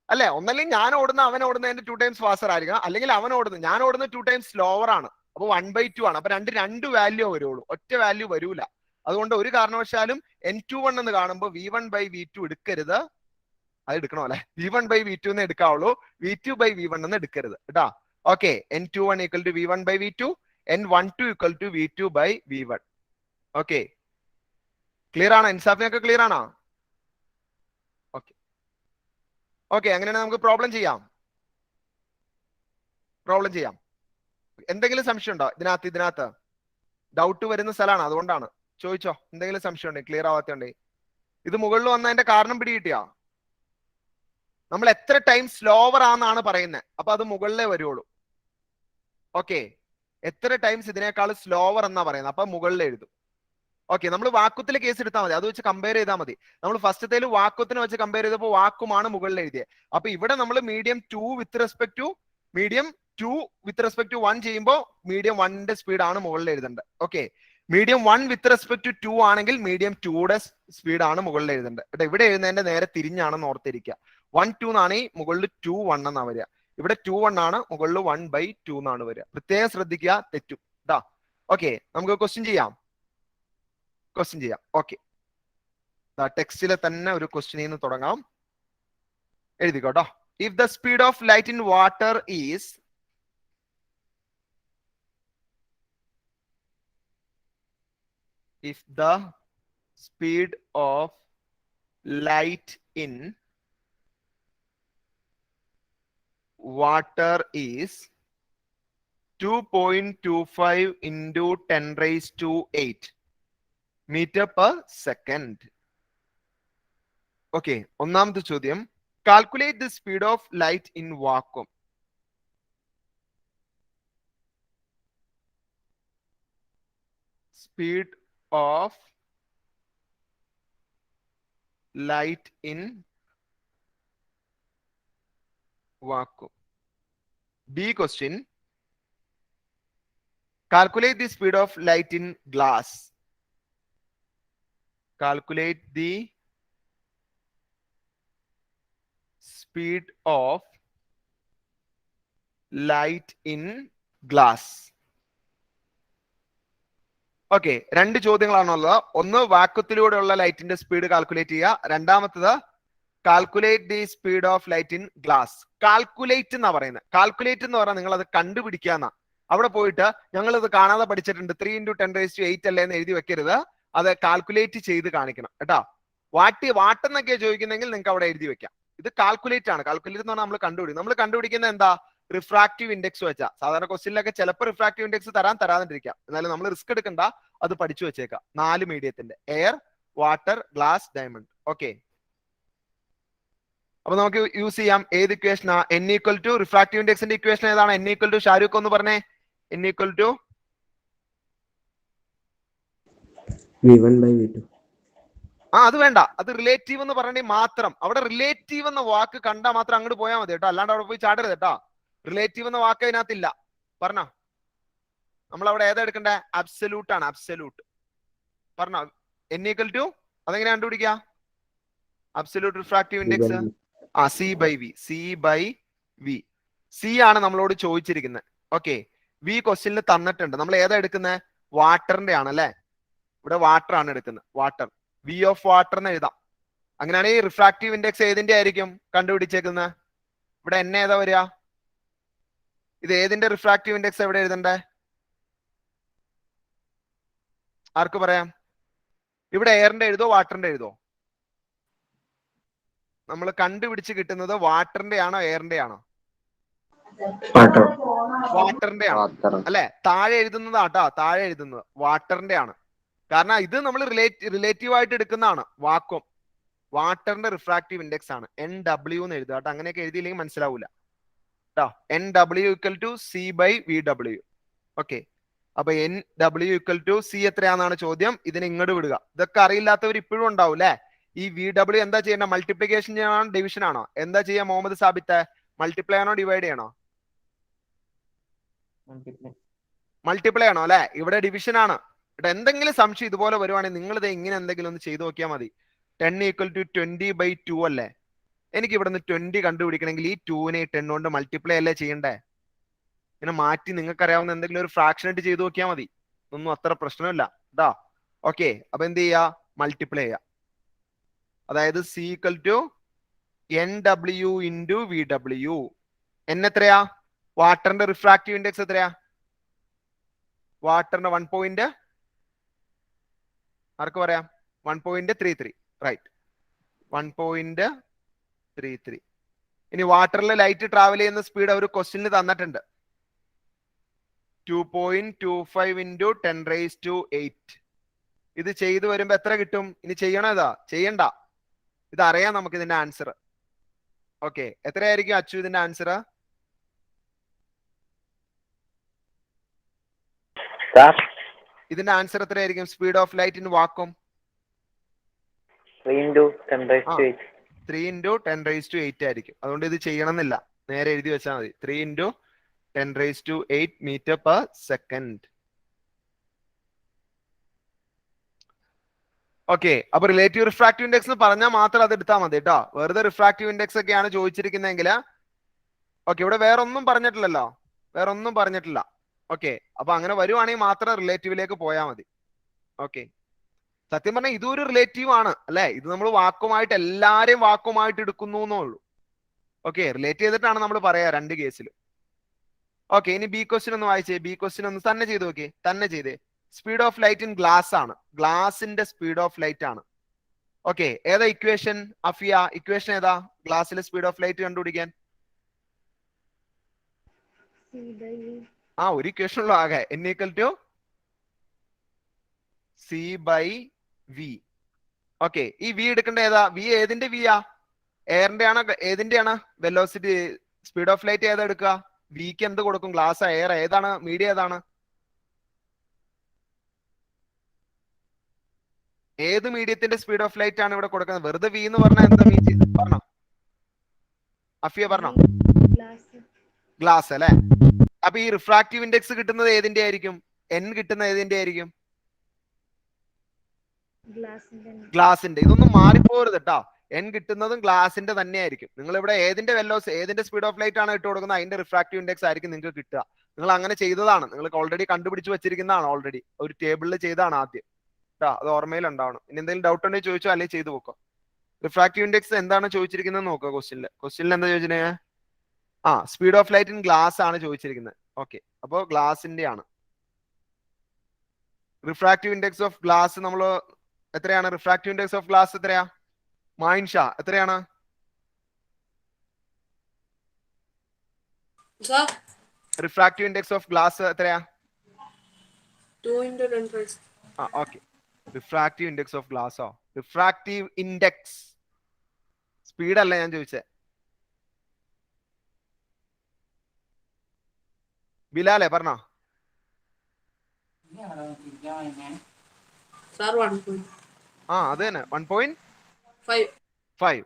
അല്ലെ? ഒന്നല്ലെങ്കിൽ ഞാൻ ഓടുന്ന അവൻ ഓടുന്നതിന്റെ 2 ടൈംസ് ഫാസ്റ്റർ ആയിരിക്കണം, അല്ലെങ്കിൽ അവൻ ഓടുന്നത് ഞാൻ ഓടുന്ന 2 ടൈംസ് സ്ലോവർ ആണ്. അപ്പൊ 1/2 ആണ്. അപ്പൊ രണ്ട് വാല്യൂ വരുള്ളൂ, ഒറ്റ വാല്യൂ വരൂല. അതുകൊണ്ട് ഒരു കാരണവശാലും N21 എന്ന് കാണുമ്പോൾ V1/V2 എടുക്കരുത്. അത് എടുക്കണോ അല്ലെ? V1/V2 എന്ന് എടുക്കാവുള്ളൂ, V2/V1 എന്ന് എടുക്കരുത് കേട്ടാ. Okay, N21 = V1/V2, N12 = V2/V1. Okay, clear ആണോ? ഇൻസാഫിനൊക്കെ ക്ലിയർ ആണോ? ഓക്കെ ഓക്കെ, അങ്ങനെയാണെങ്കിൽ നമുക്ക് പ്രോബ്ലം ചെയ്യാം. എന്തെങ്കിലും സംശയം ഉണ്ടോ ഇതിനകത്ത്? ഡൗട്ട് വരുന്ന സ്ഥലമാണ്, അതുകൊണ്ടാണ്. ചോദിച്ചോ, എന്തെങ്കിലും സംശയം ഉണ്ടെങ്കിൽ, ക്ലിയർ ആവാത്തതുണ്ടെങ്കിൽ. ഇത് മുകളിൽ വന്നതിന്റെ കാരണം പിടികിട്ടിയാ? നമ്മൾ എത്ര ടൈം സ്ലോവർ ആണെന്നാണ് പറയുന്നത്. അപ്പൊ അത് മുകളിലേ വരുള്ളൂ. ഓക്കെ, എത്ര ടൈംസ് ഇതിനേക്കാൾ സ്ലോവർ എന്നാ പറയുന്നത്, അപ്പൊ മുകളിൽ എഴുതും. ഓക്കെ, നമ്മൾ വാക്കുത്തിൽ കേസ് എടുത്താൽ മതി, അത് വെച്ച് കമ്പയർ ചെയ്താൽ മതി. നമ്മൾ ഫസ്റ്റത്തേൽ വാക്കുത്തിനെ വെച്ച് കമ്പയർ ചെയ്തപ്പോൾ വാക്കുമാണ് മുകളിൽ എഴുതിയത്. അപ്പൊ ഇവിടെ നമ്മൾ മീഡിയം 2 വിത്ത് റെസ്പെക്ട് ടു 1 ചെയ്യുമ്പോൾ മീഡിയം 1ന്റെ സ്പീഡാണ് മുകളിൽ എഴുതേണ്ടത്. ഓക്കെ, മീഡിയം 1 വിത്ത് റെസ്പെക്ട് ടു 2 ആണെങ്കിൽ മീഡിയം 2യുടെ സ്പീഡാണ് മുകളിൽ എഴുതേണ്ടത് കേട്ടോ. ഇവിടെ എഴുതുന്നതിന്റെ നേരെ തിരിഞ്ഞാണെന്ന് ഓർത്തിരിക്കുക. 1 2 എന്നാണെങ്കിൽ മുകളിൽ 2 1 എന്നാ വരിക. ഇവിടെ 2 1 ആണ്, മുകളിൽ 1/2 എന്നാണ് വരിക. പ്രത്യേകം ശ്രദ്ധിക്കുക, തെറ്റും കേട്ടോ. ഓക്കെ, നമുക്ക് ക്വസ്റ്റ്യൻ ചെയ്യാം. ഓക്കെ, ടെക്സ്റ്റിലെ തന്നെ ഒരു ക്വസ്റ്റ്യനിൽ നിന്ന് തുടങ്ങാം. എഴുതിക്കോട്ടോ. If the speed of light in water is water is 2.25 into 10 raised to 8 meter per second. Okay, ഒന്നാമത്തെ ചോദ്യം, calculate the speed of light in vacuum. Speed of light in vacuum. B question, calculate the speed of light in glass. Calculate the speed of light in glass. Okay, രണ്ട് ചോദ്യങ്ങളാണുള്ളത്. ഒന്ന് വാക്വത്തിലൂടെയുള്ള ലൈറ്റിന്റെ speed calculate ചെയ്യുക, രണ്ടാമത്തത് calculate the speed of light in glass. Calculate എന്നാ പറയുന്നത്. Calculate എന്ന് പറഞ്ഞാൽ നിങ്ങൾ അത് കണ്ടുപിടിക്കാന്നാ. അവിടെ പോയിട്ട് ഞങ്ങൾ ഇത് കാണാതെ പഠിച്ചിട്ടുണ്ട് 3 into 10 raised to 8 അല്ലേ എന്ന് എഴുതി വെക്കരുത്, അത് കാൽക്കുലേറ്റ് ചെയ്ത് കാണിക്കണം കേട്ടോ. വാട്ടെന്നൊക്കെ ചോദിക്കുന്നെങ്കിൽ നിങ്ങൾക്ക് അവിടെ എഴുതി വെക്കാം. ഇത് കാൽക്കുലേറ്റ് ആണ്. കാൽക്കുലേറ്റ് എന്ന് പറഞ്ഞാൽ നമ്മൾ കണ്ടുപിടിക്കും. നമ്മൾ കണ്ടുപിടിക്കുന്നത് എന്താ? റിഫ്രാക്റ്റീവ് ഇൻഡെക്സ് വെച്ചാ. സാധാരണ ക്വസ്റ്റ്യനിലൊക്കെ ചിലപ്പോൾ റിഫ്രാക്റ്റീവ് ഇൻഡെക്സ് തരാതിരിക്കാം, എന്നാലും നമ്മൾ റിസ്ക് എടുക്കണ്ട, അത് പഠിച്ചു വെച്ചേക്കാം. 4 മീഡിയത്തിന്റെ air, water, glass, diamond. Okay, അപ്പൊ നമുക്ക് യൂസ് ചെയ്യാം ഏത് ഇക്വേഷനാ? n ഈക്വൽ ടു റിഫ്രാക്റ്റീവ് ഇൻഡെക്സിന്റെ ഇക്വേഷൻ ഏതാണ്? n ഈക്വൽ ടു ഷാരൂഖ് ഒന്ന് പറഞ്ഞേ. n equal to V1 by V2. അത് വേണ്ട, അത് റിലേറ്റീവ് എന്ന് പറഞ്ഞേ മാത്രം. അവിടെ റിലേറ്റീവ് എന്ന വാക്ക് കണ്ടാൽ മാത്രം അങ്ങോട്ട് പോയാൽ മതി കേട്ടോ, അല്ലാണ്ട് അവിടെ പോയി ചാടരുത് കേട്ടോ. റിലേറ്റീവ് എന്ന വാക്ക് അതിനകത്തില്ല. പറഞ്ഞോ, നമ്മൾ അവിടെ ഏതാ എടുക്കണ്ടേ? അബ്സല്യൂട്ട് ആണ്. അബ്സല്യൂട്ട് പറഞ്ഞോ. n ഈക്വൽ ടു അതെങ്ങനെ കണ്ടുപിടിക്കുക? Absolute refractive index C by V. C by V. C ആണ് നമ്മളോട് ചോദിച്ചിരിക്കുന്നത്. ഓക്കെ, V ക്വസ്റ്റ്യനിൽ തന്നിട്ടുണ്ട്. നമ്മൾ ഏതാ എടുക്കുന്നത്? വാട്ടറിന്റെ ആണ് അല്ലെ. ഇവിടെ വാട്ടർ ആണ് എടുക്കുന്നത്. വാട്ടർ, V ഓഫ് വാട്ടർ എന്ന് എഴുതാം. അങ്ങനെയാണെങ്കിൽ റിഫ്രാക്റ്റീവ് ഇൻഡെക്സ് ഏതിന്റെ ആയിരിക്കും കണ്ടുപിടിച്ചേക്കുന്നത്? ഇവിടെ n ഏതാ വരിക? ഇത് ഏതിന്റെ റിഫ്രാക്റ്റീവ് ഇൻഡെക്സ് എവിടെ എഴുതണ്ടേ? ആർക്ക് പറയാം? ഇവിടെ എയറിന്റെ എഴുതോ വാട്ടറിന്റെ എഴുതോ? നമ്മൾ കണ്ടുപിടിച്ച് കിട്ടുന്നത് വാട്ടറിന്റെ ആണോ എയറിന്റെ ആണോ? വാട്ടറിന്റെ ആണ് അല്ലെ. താഴെ എഴുതുന്നത് ആട്ടോ, താഴെ എഴുതുന്നത് വാട്ടറിന്റെ ആണ്. കാരണം ഇത് നമ്മൾ റിലേറ്റീവ് ആയിട്ട് എടുക്കുന്നതാണ്. വാക്വം വാട്ടറിന്റെ റിഫ്രാക്റ്റീവ് ഇൻഡെക്സ് ആണ്. NW എന്ന് എഴുതുക കേട്ടോ. അങ്ങനെയൊക്കെ എഴുതിയില്ലെങ്കിൽ മനസ്സിലാവൂല കേട്ടോ. NW equal to C by VW. ഓക്കെ, അപ്പൊ NW ഈക്വൽ ടു C എത്രയാണെന്നാണ് ചോദ്യം. ഇതിനെ ഇങ്ങോട്ട് വിടുക. ഇതൊക്കെ അറിയില്ലാത്തവർ ഇപ്പോഴും ഉണ്ടാവും അല്ലെ. ഈ VW എന്താ ചെയ്യേണ്ട? മൾട്ടിപ്ലിക്കേഷൻ ചെയ്യണോ ഡിവിഷൻ ആണോ? എന്താ ചെയ്യാ മുഹമ്മദ് സാബിത്ത്? മൾട്ടിപ്ലൈ ആണോ ഡിവൈഡ് ചെയ്യണോ? മൾട്ടിപ്ലൈ ആണോ അല്ലെ. ഇവിടെ ഡിവിഷൻ ആണ്. ഇവിടെ എന്തെങ്കിലും സംശയം ഇതുപോലെ വരുവാണെങ്കിൽ നിങ്ങൾ ഇത് ഇങ്ങനെ എന്തെങ്കിലും ഒന്ന് ചെയ്തു നോക്കിയാൽ മതി. 10 ഈക്വൽ ടു 20 by 2 അല്ലേ. എനിക്ക് ഇവിടെ നിന്ന് 20 കണ്ടുപിടിക്കണമെങ്കിൽ ഈ 2നെ 10 കൊണ്ട് മൾട്ടിപ്ലൈ അല്ലേ ചെയ്യണ്ടേ? ഇങ്ങനെ മാറ്റി നിങ്ങൾക്ക് അറിയാവുന്ന എന്തെങ്കിലും ഒരു ഫ്രാക്ഷൻ ആയിട്ട് ചെയ്തു നോക്കിയാൽ മതി. ഒന്നും അത്ര പ്രശ്നമില്ല കേട്ടോ. ഓക്കെ, അപ്പൊ എന്ത് ചെയ്യാ? മൾട്ടിപ്ലൈ ചെയ്യാം. അതായത് C equal to NW into VW. n എത്രയാ? വാട്ടറിന്റെ റിഫ്രാക്റ്റീവ് ഇൻഡെക്സ് എത്രയാ? വാട്ടറിന്റെ 1. ആർക്ക് പറയാം? 1.33. റൈറ്റ്, 1.33. ഇനി വാട്ടറിൽ ലൈറ്റ് ട്രാവൽ ചെയ്യുന്ന സ്പീഡ് അവർ ക്വസ്റ്റ്യനിൽ തന്നിട്ടുണ്ട്. 2.25 into 10 raised to 8. ഇത് ചെയ്തു വരുമ്പോ എത്ര കിട്ടും? ഇനി ചെയ്യണോ? ഇതാ ചെയ്യണ്ട, ഇത് അറിയാം നമുക്ക് ഇതിന്റെ ആൻസർ. ഓക്കെ, എത്രയായിരിക്കും അച്ചു ഇതിന്റെ ആൻസർ? ഇതിന്റെ ആൻസർ എത്രയായിരിക്കും? Speed of light in vacuum 3 into 10 raised to 8. 3 into 10 raised to 8 ആയിരിക്കും. അതുകൊണ്ട് ഇത് ചെയ്യണമെന്നില്ല, നേരെ എഴുതി വെച്ചാൽ മതി. 3 into 10 raised to 8 meter per second. Okay, അപ്പൊ റിലേറ്റീവ് റിഫ്രാക്റ്റീവ് ഇൻഡെക്സ് എന്ന് പറഞ്ഞാൽ മാത്രം അത് എടുത്താൽ മതി കേട്ടോ. വെറുതെ റിഫ്രാക്റ്റീവ് ഇൻഡെക്സ് ഒക്കെയാണ് ചോദിച്ചിരിക്കുന്നതെങ്കിൽ ഓക്കെ, ഇവിടെ വേറെ ഒന്നും പറഞ്ഞിട്ടില്ലല്ലോ, വേറെ ഒന്നും പറഞ്ഞിട്ടില്ല. ഓക്കെ, അപ്പൊ അങ്ങനെ വരുവാണെങ്കിൽ മാത്രം റിലേറ്റീവിലേക്ക് പോയാൽ മതി. ഓക്കെ, സത്യം പറഞ്ഞാൽ ഇതൊരു റിലേറ്റീവ് ആണ് അല്ലെ. ഇത് നമ്മൾ വാക്കുമായിട്ട് എല്ലാരെയും വാക്കുമായിട്ട് എടുക്കുന്നു എന്നേ ഉള്ളൂ. ഓക്കെ, റിലേറ്റ് ചെയ്തിട്ടാണ് നമ്മൾ പറയാ രണ്ട് കേസിലും. ഓക്കെ, ഇനി ബി ക്വസ്റ്റ്യൻ ഒന്ന് വായിച്ചേ. ബി ക്വസ്റ്റ്യൻ ഒന്ന് തന്നെ ചെയ്ത് നോക്കി, തന്നെ ചെയ്തേ. Speed of light in glass ആണ്, ഗ്ലാസിന്റെ സ്പീഡ് ഓഫ് ലൈറ്റ് ആണ്. ഓക്കെ, ഏതാ ഇക്വേഷൻ? അഫിയ, ഇക്വേഷൻ ഏതാ ഗ്ലാസിലെ സ്പീഡ് ഓഫ് ലൈറ്റ് കണ്ടുപിടിക്കാൻ? ആ ഒരു ഇക്വേഷൻ ഉള്ളൂ ആകെ. n equal to C by V. ഓക്കെ, ഈ വി എടുക്കേണ്ട ഏതാ? വി ഏതിന്റെ വിയാ? എയറിന്റെ ആണോ ഏതിന്റെയാണ്? വെലോസിറ്റി സ്പീഡ് ഓഫ് ലൈറ്റ് ഏതാ എടുക്കുക? വിക്ക് എന്ത് കൊടുക്കും? ഗ്ലാസ്, എയർ, ഏതാണ്? മീഡിയം ഏതാണ്? ഏത് മീഡിയത്തിന്റെ സ്പീഡ് ഓഫ് ലൈറ്റ് ആണ് ഇവിടെ കൊടുക്കുന്നത്? വെറുതെ വി എന്ന് പറഞ്ഞാൽ എന്താ മീൻ ചെയ്ത് പറഞ്ഞോ? അഫിയ പറഞ്ഞോ? ഗ്ലാസ് അല്ലെ. അപ്പൊ ഈ റിഫ്രാക്റ്റീവ് ഇൻഡെക്സ് കിട്ടുന്നത് ഏതിന്റെ ആയിരിക്കും? എൻ കിട്ടുന്നത് ഏതിന്റെ ആയിരിക്കും? ഗ്ലാസിന്റെ. ഇതൊന്നും മാറിപ്പോരുത് കേട്ടോ. എൻ കിട്ടുന്നതും ഗ്ലാസിന്റെ തന്നെ ആയിരിക്കും. നിങ്ങൾ ഇവിടെ ഏതിന്റെ ഏതിന്റെ സ്പീഡ് ഓഫ് ലൈറ്റ് ആണ് ഇട്ട് കൊടുക്കുന്നത്, അതിന്റെ റിഫ്രാക്റ്റീവ് ഇൻഡെക്സ് ആയിരിക്കും നിങ്ങൾക്ക് കിട്ടുക. നിങ്ങൾ അങ്ങനെ ചെയ്തതാണ്, നിങ്ങൾക്ക് ഓൾറെഡി കണ്ടുപിടിച്ച് വെച്ചിരിക്കുന്നതാണ്. ഓൾറെഡി ഒരു ടേബിളിൽ ചെയ്താണ് ആദ്യം കേട്ടോ. അത് ഓർമ്മയിൽ ഉണ്ടാവണം. ഇനി എന്തെങ്കിലും ഡൗട്ട് ഉണ്ടെങ്കിൽ ചോദിച്ചോ, അല്ലെങ്കിൽ ചെയ്തു നോക്കാം. റിഫ്രാക്റ്റീവ് ഇൻഡെക്സ് എന്താണ് ചോദിച്ചിരിക്കുന്നത് നോക്കുക ക്വസ്റ്റ്യനിൽ എന്താ ചോദിച്ചിട്ടുണ്ടെങ്കിൽ speed of light in glass ആണ് ചോദിച്ചിരിക്കുന്നത്. ഓക്കെ, അപ്പോൾ ഗ്ലാസിന്റെ ആണ്. റിഫ്രാക്റ്റീവ് ഇൻഡെക്സ് ഓഫ് ഗ്ലാസ് നമ്മൾ എത്രയാണ്? റിഫ്രാക്റ്റീവ് ഇൻഡെക്സ് ഓഫ് ഗ്ലാസ് എത്രയാ? മൈൻഷ എത്രയാണ്? റിഫ്രാക്റ്റീവ് ഇൻഡെക്സ് ഓഫ് ഗ്ലാസ് എത്രയാ? 2 into 10 raised. Okay, refractive index of ഗ്ലാസോ? റിഫ്രാക്റ്റീവ് ഇൻഡെക്സ് സ്പീഡ് അല്ല ഞാൻ ചോദിച്ചേ. ബിലാലെ പറഞ്ഞോ? Sir, 1.5. അത് തന്നെ 1.5.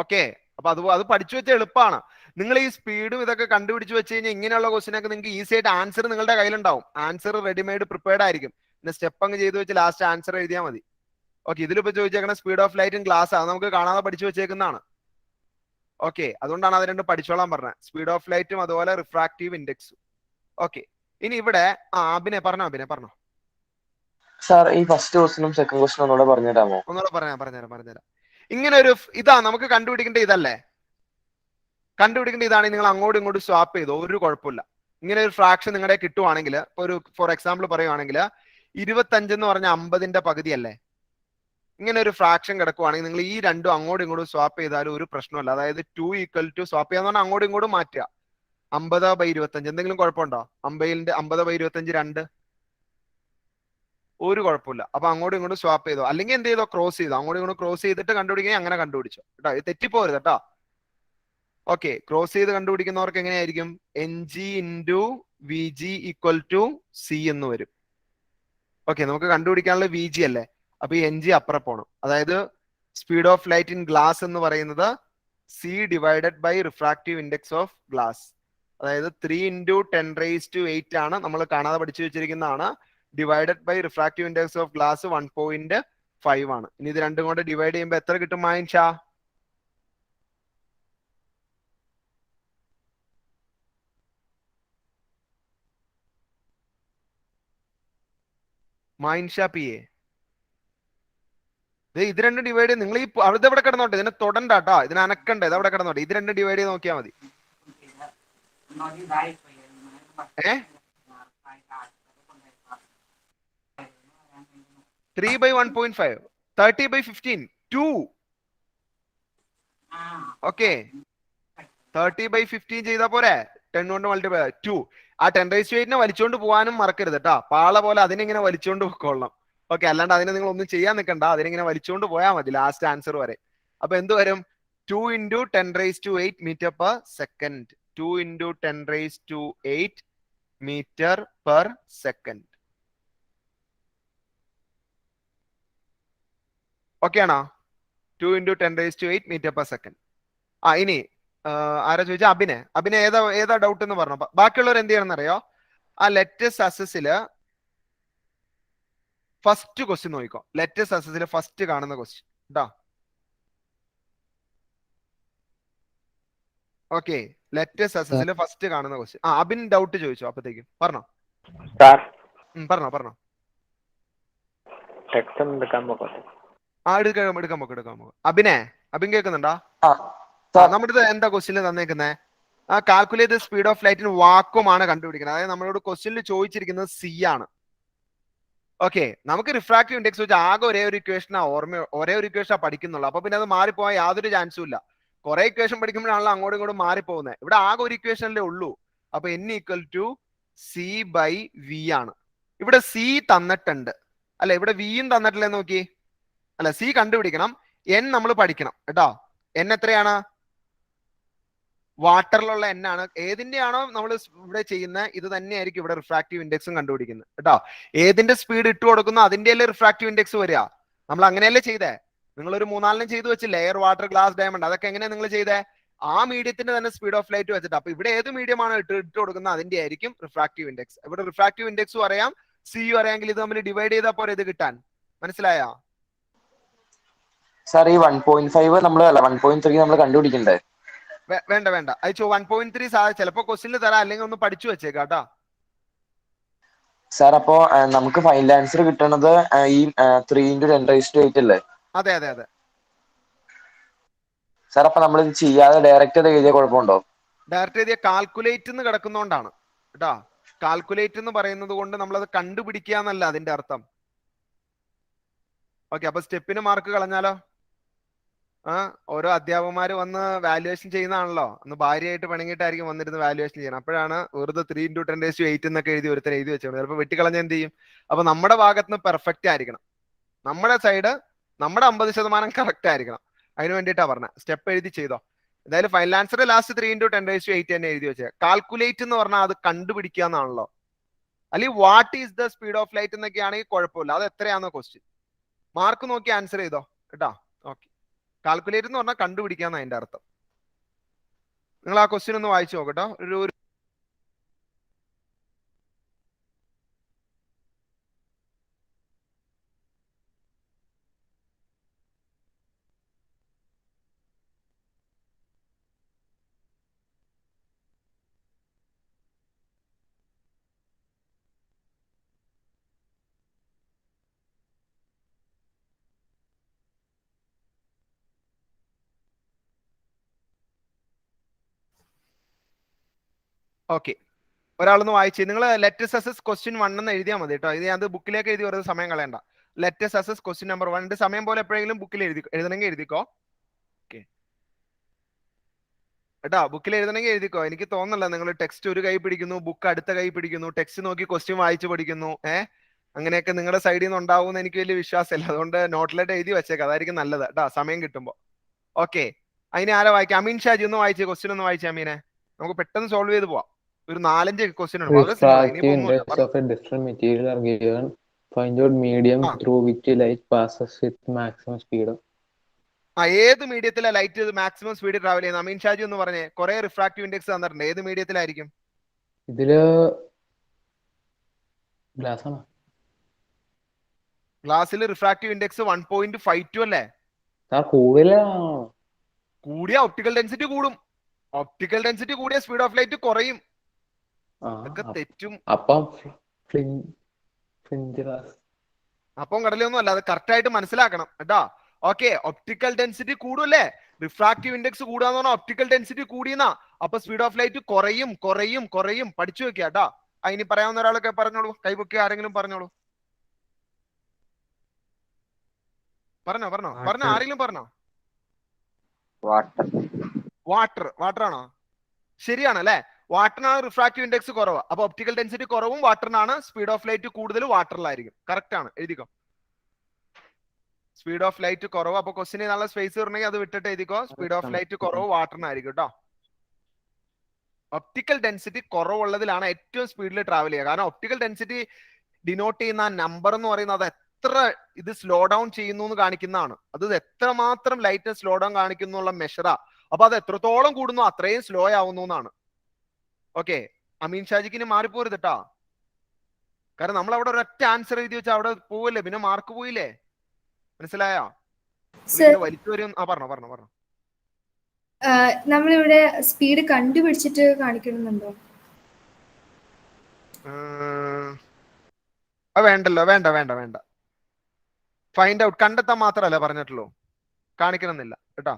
ഓക്കെ, അപ്പൊ അത് പഠിച്ചു വെച്ച എളുപ്പമാണ്. നിങ്ങൾ ഈ സ്പീഡും ഇതൊക്കെ കണ്ടുപിടിച്ച് വെച്ച് കഴിഞ്ഞാൽ ഇങ്ങനെയുള്ള ക്വസ്റ്റ്യൻ ഒക്കെ നിങ്ങൾക്ക് ഈസി ആയിട്ട് ആൻസർ നിങ്ങളുടെ കയ്യിലുണ്ടാവും. ആൻസർ റെഡിമെയ്ഡ് പ്രിപ്പയർഡ് ആയിരിക്കും. പിന്നെ സ്റ്റെപ്പ് അങ്ങ് ചെയ്ത് വെച്ച് ലാസ്റ്റ് ആൻസർ എഴുതിയാൽ മതി. ഓക്കെ, ഇതിലിപ്പോ ചോദിച്ചേക്കുന്ന speed of light in glass അത് നമുക്ക് കാണാതെ പഠിച്ചു വെച്ചേക്കുന്നതാണ്. ഓക്കെ, അതുകൊണ്ടാണ് അത് രണ്ടും പഠിച്ചോളാൻ പറഞ്ഞത്, സ്പീഡ് ഓഫ് ലൈറ്റും അതുപോലെ റിഫ്രാക്റ്റീവ് ഇൻഡെക്സും. ഓക്കെ, ഇനി ഇവിടെ അഭിനയ പറഞ്ഞോ. സാർ ഈ ഫസ്റ്റ് ക്വസ്റ്റിനും സെക്കൻഡ് ക്വസ്റ്റിനും ഒന്നുകൂടെ പറഞ്ഞുതരാമോ? ഒന്നുകൂടെ പറഞ്ഞുതരാം. ഇങ്ങനെ ഒരു ഇതാ നമുക്ക് കണ്ടുപിടിക്കേണ്ട ഇതല്ലേ? കണ്ടുപിടിക്കേണ്ട ഇതാണെങ്കിൽ നിങ്ങൾ അങ്ങോട്ടും ഇങ്ങോട്ടും സ്വാപ്പ് ചെയ്തോ, ഒരു കുഴപ്പമില്ല. ഇങ്ങനെ ഒരു ഫ്രാക്ഷൻ നിങ്ങളുടെ കിട്ടുവാണെങ്കിൽ, ഒരു ഫോർ എക്സാമ്പിൾ പറയുവാണെങ്കിൽ 25 എന്ന് പറഞ്ഞ 50ന്റെ പകുതി അല്ലേ? ഇങ്ങനെ ഒരു ഫ്രാക്ഷൻ കിടക്കുവാണെങ്കിൽ നിങ്ങൾ ഈ രണ്ടും അങ്ങോട്ടും ഇങ്ങോട്ടും സ്വാപ്പ് ചെയ്താലും ഒരു പ്രശ്നമല്ല. അതായത് 2 ഈക്വൽ ടു സ്വാപ്പ് ചെയ്യാന്ന് പറഞ്ഞാൽ അങ്ങോട്ടും ഇങ്ങോട്ടും മാറ്റുക. 50/25 എന്തെങ്കിലും കുഴപ്പമുണ്ടോ? 50/25 2 ഒരു കുഴപ്പമില്ല. അപ്പൊ അങ്ങോട്ടും ഇങ്ങോട്ടും സ്വാപ്പ് ചെയ്തോ, അല്ലെങ്കിൽ എന്ത് ചെയ്തോ ക്രോസ് ചെയ്തോ. അങ്ങോട്ടും ഇങ്ങോട്ടും ക്രോസ് ചെയ്തിട്ട് കണ്ടുപിടിക്കുക, അങ്ങനെ കണ്ടുപിടിച്ചോ കേട്ടോ. ഇത് തെറ്റിപ്പോരുത് കേട്ടോ. ഓക്കെ, ക്രോസ് ചെയ്ത് കണ്ടുപിടിക്കുന്നവർക്ക് എങ്ങനെയായിരിക്കും? NG into VG equal to C എന്ന് വരും. ഓക്കെ, നമുക്ക് കണ്ടുപിടിക്കാനുള്ള VG അല്ലേ? അപ്പൊ ഈ NG അപ്പുറം പോണം. അതായത് speed of light in glass എന്ന് പറയുന്നത് C divided by refractive index of glass. അതായത് 3 × 10⁸ ആണ്, നമ്മൾ കാണാതെ പഠിച്ചു വെച്ചിരിക്കുന്നതാണ്. Divided by refractive index of glass 1.5 ആണ്. ഇനി ഇത് രണ്ടും കൊണ്ട് ഡിവൈഡ് ചെയ്യുമ്പോൾ എത്ര കിട്ടും മായിൻഷ? PA ഇത് രണ്ടും ഡിവൈഡ് ചെയ്ത് നിങ്ങൾ ഈ ഇതെവിടെ കിടന്നോട്ടെ, ഇതിനെ തൊടണ്ട കേട്ടോ, ഇതിനെ അനക്കണ്ട, ഇതവിടെ കിടന്നോട്ടെ. ഇത് രണ്ടും ഡിവൈഡ് ചെയ്ത് നോക്കിയാൽ മതി. 3/1.5 30/15 2. ഓക്കെ, 30/15 ചെയ്താ പോരെ? 10 കൊണ്ട് മൾട്ടിപ്ലൈ 2. ആ 10⁸ വലിച്ചോണ്ട് പോകാനും മറക്കരുത് കേട്ടോ. പാള പോലെ അതിനിങ്ങനെ വലിച്ചോണ്ട് പോയിക്കൊള്ളണം. ഓക്കെ, അല്ലാണ്ട് അതിനെ നിങ്ങൾ ഒന്നും ചെയ്യാൻ നിൽക്കണ്ട, അതിനിങ്ങനെ വലിച്ചോണ്ട് പോയാൽ മതി ലാസ്റ്റ് ആൻസർ വരെ. അപ്പൊ എന്ത് വരും? 2 × 10⁸ metre per second. 2 × 10⁸ metre per second. Okay ആണോ? 2 × 10⁸ മീറ്റർ പെർ സെക്കൻഡ്. ഇനി ആരാ ചോദിച്ചാ? അഭിനെ ഏതാ ഡൗട്ട് എന്ന് പറഞ്ഞു. ബാക്കിയുള്ളവർ എന്ത് ചെയ്യണം എന്നറിയോ? ആ ലെറ്റസ് അസസില് ഫസ്റ്റ് ക്വസ്റ്റ്യൻ നോക്കിക്കോ. ലെറ്റസ് അസസിൽ ഫസ്റ്റ് കാണുന്ന ക്വസ്റ്റ്യൻ കേട്ടോ. ഓക്കെ, ലെറ്റസ് അസസിൽ ഫസ്റ്റ് കാണുന്ന ക്വസ്റ്റ്യൻ. അഭിൻ ഡൗട്ട് ചോദിച്ചോ അപ്പത്തേക്കും പറഞ്ഞോ. പറഞ്ഞോ. എടുക്കാൻ പോക്കോ. അഭിൻ കേൾക്കുന്നുണ്ടോ? നമ്മുടെ എന്താ ക്വസ്റ്റ്യൻ തന്നേക്കുന്നേ? Calculate speed of light in vacuum ആണ് കണ്ടുപിടിക്കുന്നത്. അതായത് നമ്മളോട് ക്വസ്റ്റ്യനിൽ ചോദിച്ചിരിക്കുന്നത് C ആണ്. ഓക്കെ, നമുക്ക് റിഫ്രാക്റ്റീവ് ഇൻഡെക്സ് വെച്ച് ആകെ ഒരേ ഒരു ഇക്വേഷനാ പഠിക്കുന്നുള്ളൂ. അപ്പൊ പിന്നെ അത് മാറിപ്പോയാൽ യാതൊരു ചാൻസും ഇല്ല. കുറെ ഇക്വേഷൻ പഠിക്കുമ്പോഴാണല്ലോ അങ്ങോട്ടും ഇങ്ങോട്ടും മാറിപ്പോകുന്നത്. ഇവിടെ ആകെ ഒരു ഇക്വേഷനല്ലേ ഉള്ളൂ. അപ്പൊ n equal to C by V ആണ്. ഇവിടെ സി തന്നിട്ടുണ്ട് അല്ലെ, ഇവിടെ വിയും തന്നിട്ടില്ലേ നോക്കി. അല്ല, സി കണ്ടുപിടിക്കണം, n നമ്മൾ പഠിക്കണം കേട്ടോ. n എത്രയാണ്? വാട്ടറിലുള്ള n ആണ്. ഏതിന്റെയാണോ നമ്മൾ ഇവിടെ ചെയ്യുന്നത് ഇത് തന്നെയായിരിക്കും ഇവിടെ റിഫ്രാക്റ്റീവ് ഇൻഡെക്സും കണ്ടുപിടിക്കുന്നത് കേട്ടോ. ഏതിന്റെ സ്പീഡ് ഇട്ട് കൊടുക്കുന്നു അതിന്റെയല്ലേ റിഫ്രാക്റ്റീവ് ഇൻഡെക്സ് വരിക. നമ്മൾ അങ്ങനെയല്ലേ ചെയ്തേ? നിങ്ങൾ ഒരു 3-4 ചെയ്തു വെച്ചില്ലേ, എയർ, വാട്ടർ, ഗ്ലാസ്, ഡയമണ്ട്, അതൊക്കെ എങ്ങനെയാ നിങ്ങൾ ചെയ്തേ? ആ മീഡിയത്തിന്റെ തന്നെ സ്പീഡ് ഓഫ് ലൈറ്റ് വെച്ചിട്ട്. അപ്പൊ ഇവിടെ ഏത് മീഡിയമാണ് ഇട്ട് കൊടുക്കുന്നത് അതിന്റെ ആയിരിക്കും റിഫ്രാക്റ്റീവ് ഇൻഡെക്സ്. ഇവിടെ റിഫ്രാക്റ്റീവ് ഇൻഡെക്സും അറിയാം, സിയും അറിയാമെങ്കിൽ ഇത് തമ്മിൽ ഡിവൈഡ് ചെയ്താൽ പോരെ ഇത് കിട്ടാൻ. മനസ്സിലായോ? സാർ ഈ 1.5 നമ്മൾ അല്ല 1.3 നമ്മൾ കണ്ടുപിടിക്കണ്ടേ? വേണ്ട വേണ്ട, അയച്ചോ. 1.3 ചിലപ്പോ ക്വസ്റ്റിനിൽ തരാം, അല്ലെങ്കിൽ ഒന്ന് പഠിച്ചു വെച്ചേക്കാം കേട്ടോ. സാർ അപ്പോ നമുക്ക് ഫൈനൽ ആൻസർ കിട്ടണത് ഈ 3 × 10⁸ അല്ലേ? അതെ അതെ അതെ. സാർ അപ്പൊ നമ്മൾ ഇത് ചെയ്യാതെ ഡയറക്റ്റ് അത് എഴുതിയ കുഴപ്പമുണ്ടോ? ഡയറക്റ്റ് എഴുതിയ കാൽക്കുലേറ്റ് എന്ന് കിടക്കുന്നോണ്ടാണ് കേട്ടോ. കാൽക്കുലേറ്റ് എന്ന് പറയുന്നത് കൊണ്ട് നമ്മളത് കണ്ടുപിടിക്കുക എന്നല്ല അതിന്റെ അർത്ഥം. ഓക്കെ, അപ്പൊ സ്റ്റെപ്പിന് മാർക്ക് കളഞ്ഞാലോ? ഓരോ അധ്യാപകന്മാര് വന്ന് വാല്യുവേഷൻ ചെയ്യുന്നതാണല്ലോ. അന്ന് ഭാര്യയായിട്ട് പണിങ്ങിയിട്ടായിരിക്കും വന്നിരുന്ന് വാല്യുവേഷൻ ചെയ്യണം. അപ്പോഴാണ് വെറുതെ 3 × 10⁸ എന്നൊക്കെ ഒരുത്തർ എഴുതി വെച്ചത്. ചിലപ്പോൾ വെട്ടിക്കളഞ്ഞ എന്ത് ചെയ്യും? അപ്പൊ നമ്മുടെ ഭാഗത്ത് നിന്ന് പെർഫെക്റ്റ് ആയിരിക്കണം, നമ്മുടെ സൈഡ് നമ്മുടെ 50% കറക്റ്റ് ആയിരിക്കണം. അതിന് വേണ്ടിയിട്ടാ പറഞ്ഞത്. സ്റ്റെപ്പ് എഴുതി ചെയ്തോ. എന്തായാലും ഫൈനൽ ആൻസർ ലാസ്റ്റ് 3 × 10⁸ തന്നെ എഴുതി വെച്ചത്. കാൽക്കുലേറ്റ് എന്ന് പറഞ്ഞാൽ അത് കണ്ടുപിടിക്കുക എന്നാണല്ലോ. അല്ലെങ്കിൽ what is the speed of light എന്നൊക്കെ ആണെങ്കിൽ കുഴപ്പമില്ല, അത് എത്രയാണെന്നോ ക്വസ്റ്റ്യൻ. മാർക്ക് നോക്കി ആൻസർ ചെയ്തോ കേട്ടോ. ഓക്കെ, കാൽക്കുലേറ്റ് എന്ന് പറഞ്ഞാൽ കണ്ടുപിടിക്കാന്ന് അതിന്റെ അർത്ഥം. നിങ്ങൾ ആ ക്വസ്റ്റ്യൻ ഒന്ന് വായിച്ചു നോക്കട്ടോ. ഒരു ഓക്കെ, ഒരാളൊന്ന് വായിച്ചേ. നിങ്ങൾ ലെറ്റസ് അസസ് ക്വസ്റ്റ്യൻ 1 എന്ന് എഴുതിയാൽ മതി കേട്ടോ. ഇത് ഞാൻ ബുക്കിലേക്ക് എഴുതി വെറുതെ സമയം കളയണ്ട. ലെറ്റസ് അസസ് ക്വസ്റ്റ്യൻ നമ്പർ 1 സമയം പോലെ എപ്പോഴെങ്കിലും ബുക്കിൽ എഴുതണമെങ്കിൽ എഴുതിക്കോ. ഓക്കെ കേട്ടോ, ബുക്കിൽ എഴുതണമെങ്കിൽ എഴുതിക്കോ. എനിക്ക് തോന്നുന്നില്ല നിങ്ങൾ ടെക്സ്റ്റ് ഒരു കൈ പിടിക്കുന്നു, ബുക്ക് അടുത്ത കൈ പിടിക്കുന്നു, ടെക്സ്റ്റ് നോക്കി ക്വസ്റ്റ്യൻ വായിച്ചു പഠിക്കുന്നു. അങ്ങനെയൊക്കെ നിങ്ങളുടെ സൈഡിൽ നിന്ന് ഉണ്ടാവുമെന്ന് എനിക്ക് വലിയ വിശ്വാസമില്ല. അതുകൊണ്ട് നോട്ടിലായിട്ട് എഴുതി വെച്ചേക്കാം, അതായിരിക്കും നല്ലത് കേട്ടോ സമയം കിട്ടുമ്പോൾ. ഓക്കെ, അതിനെ ആരാ വായിക്കാം? അമീൻ ഷാജി ഒന്ന് വായിച്ചേ, ക്വസ്റ്റ്യൻ ഒന്ന് വായിച്ചേ അമീനെ. നമുക്ക് പെട്ടെന്ന് സോൾവ് ചെയ്ത് പോവാം. ഒരു 4-5 ക്വസ്റ്റ്യൻ ഉണ്ട്. Refractive index of a different material are given. Find out medium through which light passes with maximum speed. ഏത് മീഡിയത്തിലെ ലൈറ്റ് മാക്സിമം സ്പീഡിൽ ട്രാവൽ ചെയ്യുന്നത്? അമീൻ ഷാജി ഒന്ന് പറഞ്ഞേ. കുറെ റിഫ്രാക്റ്റീവ് ഇൻഡെക്സ് തന്നിട്ടുണ്ട്, ഏത് മീഡിയത്തിലായിരിക്കും? ഇതില് ഗ്ലാസ് ആണ്. ഗ്ലാസ്സിൽ റിഫ്രാക്റ്റീവ് ഇൻഡെക്സ് 1.52 അല്ലേ? കൂടിയ ഒപ്റ്റിക്കൽ ഡെൻസിറ്റി കൂടും. ഒപ്റ്റിക്കൽ ഡെൻസിറ്റി കൂടിയ സ്പീഡ് ഓഫ് ലൈറ്റ് കുറയും. അതൊക്കെ തെറ്റും. അപ്പം കടലൊന്നും അല്ല, അത് കറക്റ്റ് ആയിട്ട് മനസ്സിലാക്കണം കേട്ടോ. ഓക്കെ, ഒപ്റ്റിക്കൽ ഡെൻസിറ്റി കൂടുമല്ലേ? റിഫ്രാക്റ്റീവ് ഇൻഡെക്സ് കൂടാന്ന് പറഞ്ഞാൽ ഒപ്റ്റിക്കൽ ഡെൻസിറ്റി കൂടിയെന്നാ. അപ്പൊ സ്പീഡ് ഓഫ് ലൈറ്റ് കുറയും കുറയും കുറയും. പഠിച്ചു വെക്കുക കേട്ടോ. അതിന് പറയാവുന്ന ഒരാളൊക്കെ പറഞ്ഞോളൂ, കൈപൊക്കി ആരെങ്കിലും പറഞ്ഞോളൂ. പറഞ്ഞോ പറഞ്ഞോ പറഞ്ഞോ, ആരെങ്കിലും പറഞ്ഞോ? വാട്ടർ ആണോ? ശരിയാണ് അല്ലെ? വാട്ടറിനാണ് റിഫ്രാക്റ്റീവ് ഇൻഡെക്സ് കുറവ്. അപ്പൊ ഒപ്റ്റിക്കൽ ഡെൻസിറ്റി കുറവും വാട്ടറിനാണ്. സ്പീഡ് ഓഫ് ലൈറ്റ് കൂടുതൽ വാട്ടറിലായിരിക്കും. കറക്റ്റ് ആണ്, എഴുതിക്കോ. സ്പീഡ് ഓഫ് ലൈറ്റ് കുറവ്. അപ്പൊ ക്വസ്റ്റിന് നല്ല സ്പേസ് വരണമെങ്കിൽ അത് വിട്ടിട്ട് എഴുതിക്കോ. സ്പീഡ് ഓഫ് ലൈറ്റ് കുറവ് വാട്ടറിനായിരിക്കും കേട്ടോ. ഒപ്റ്റിക്കൽ ഡെൻസിറ്റി കുറവുള്ളതിലാണ് ഏറ്റവും സ്പീഡിൽ ട്രാവൽ ചെയ്യുക. കാരണം ഒപ്റ്റിക്കൽ ഡെൻസിറ്റി ഡിനോട്ട് ചെയ്യുന്ന ആ നമ്പർ എന്ന് പറയുന്നത് എത്ര ഇത് സ്ലോ ഡൗൺ ചെയ്യുന്നു എന്ന് കാണിക്കുന്നതാണ്. അത് എത്രമാത്രം ലൈറ്റ് സ്ലോ ഡൗൺ കാണിക്കുന്നുള്ള മെഷറാ. അപ്പൊ അത് എത്രത്തോളം കൂടുന്നു അത്രയും സ്ലോ ആവുന്നു എന്നാണ്. ഓക്കെ, അമീൻ ഷാജിക്ക് ഇനി മാറിപ്പോരുത് കേട്ടോ. കാരണം നമ്മൾ അവിടെ ഒരൊറ്റ ആൻസർ എഴുതി വെച്ചാൽ അവിടെ പോവല്ലേ, പിന്നെ മാർക്ക് പോയില്ലേ? മനസ്സിലായോ? വലിച്ചു വരും. പറഞ്ഞോ പറഞ്ഞോ പറഞ്ഞോ. നമ്മളിവിടെ സ്പീഡ് കണ്ടുപിടിച്ചിട്ട് കാണിക്കണമെന്നുണ്ടോ? വേണ്ടല്ലോ, വേണ്ട വേണ്ട വേണ്ട. ഫൈൻഡ് ഔട്ട് കണ്ടെത്താൻ മാത്രമല്ല പറഞ്ഞിട്ടുള്ളൂ, കാണിക്കണമെന്നില്ല കേട്ടോ.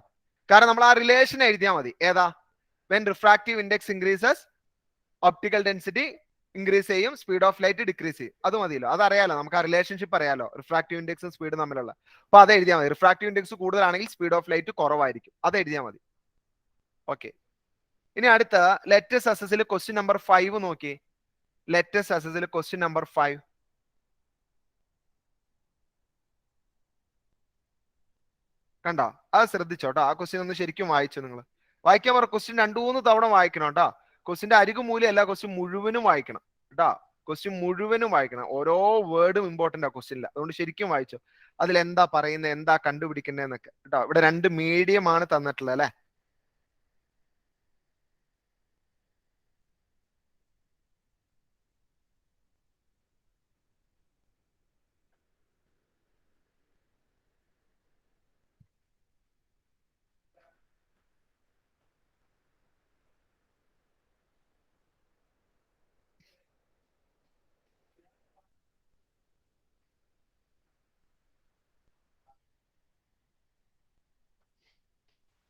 കാരണം നമ്മൾ ആ റിലേഷൻ എഴുതിയാൽ മതി. ഏതാ? When refractive index increases optical density increase ചെയ്യും, സ്പീഡ് ഓഫ് ലൈറ്റ് ഡിക്രീസ് ചെയ്യും. അത് മതിയല്ലോ, അതറിയാലോ, നമുക്ക് ആ റിലേഷൻഷിപ്പ് അറിയാലോ, റിഫ്രാക്റ്റീവ് ഇൻഡെക്സും സ്പീഡ് തമ്മിലുള്ള. അപ്പൊ അത് എഴുതിയാൽ മതി. റിഫ്രാക്റ്റീവ് ഇൻഡെക്സ് കൂടുതലാണെങ്കിൽ സ്പീഡ് ഓഫ് ലൈറ്റ് കുറവായിരിക്കും, അത് എഴുതിയാൽ മതി. ഓക്കെ, ഇനി അടുത്ത ലെറ്റസ് അസസിൽ ക്വസ്റ്റ്യൻ നമ്പർ 5 നോക്കി. ലെറ്റസ് അസസിൽ ക്വസ്റ്റ്യൻ നമ്പർ 5. കണ്ടോ? അത് ശ്രദ്ധിച്ചോട്ടോ. ആ ക്വസ്റ്റ്യൻ ഒന്ന് ശരിക്കും വായിച്ചു. നിങ്ങൾ വായിക്കാൻ പറ. ക്വസ്റ്റ്യൻ 2-3 തവണ വായിക്കണം കേട്ടോ. ക്വസ്റ്റ്യന്റെ അരികു മൂലം അല്ല, ക്വസ്റ്റ്യൻ മുഴുവനും വായിക്കണം കേട്ടോ. ക്വസ്റ്റ്യൻ മുഴുവനും വായിക്കണം. ഓരോ വേർഡും ഇമ്പോർട്ടന്റ് ആ ക്വസ്റ്റ്യനില്ല. അതുകൊണ്ട് ശരിക്കും വായിച്ചു. അതിൽ എന്താ പറയുന്നത്, എന്താ കണ്ടുപിടിക്കുന്നതെന്നൊക്കെ കേട്ടോ. ഇവിടെ 2 മീഡിയം ആണ് തന്നിട്ടുള്ളത് അല്ലെ.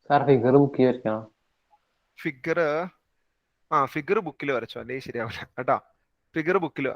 സാർ ഫിഗർ ബുക്ക് വരയ്ക്കണം. ഫിഗർ ബുക്കിൽ വരച്ചോ, അല്ലേ ശരിയാവില്ല കേട്ടോ. ഫിഗർ ബുക്കിൽ.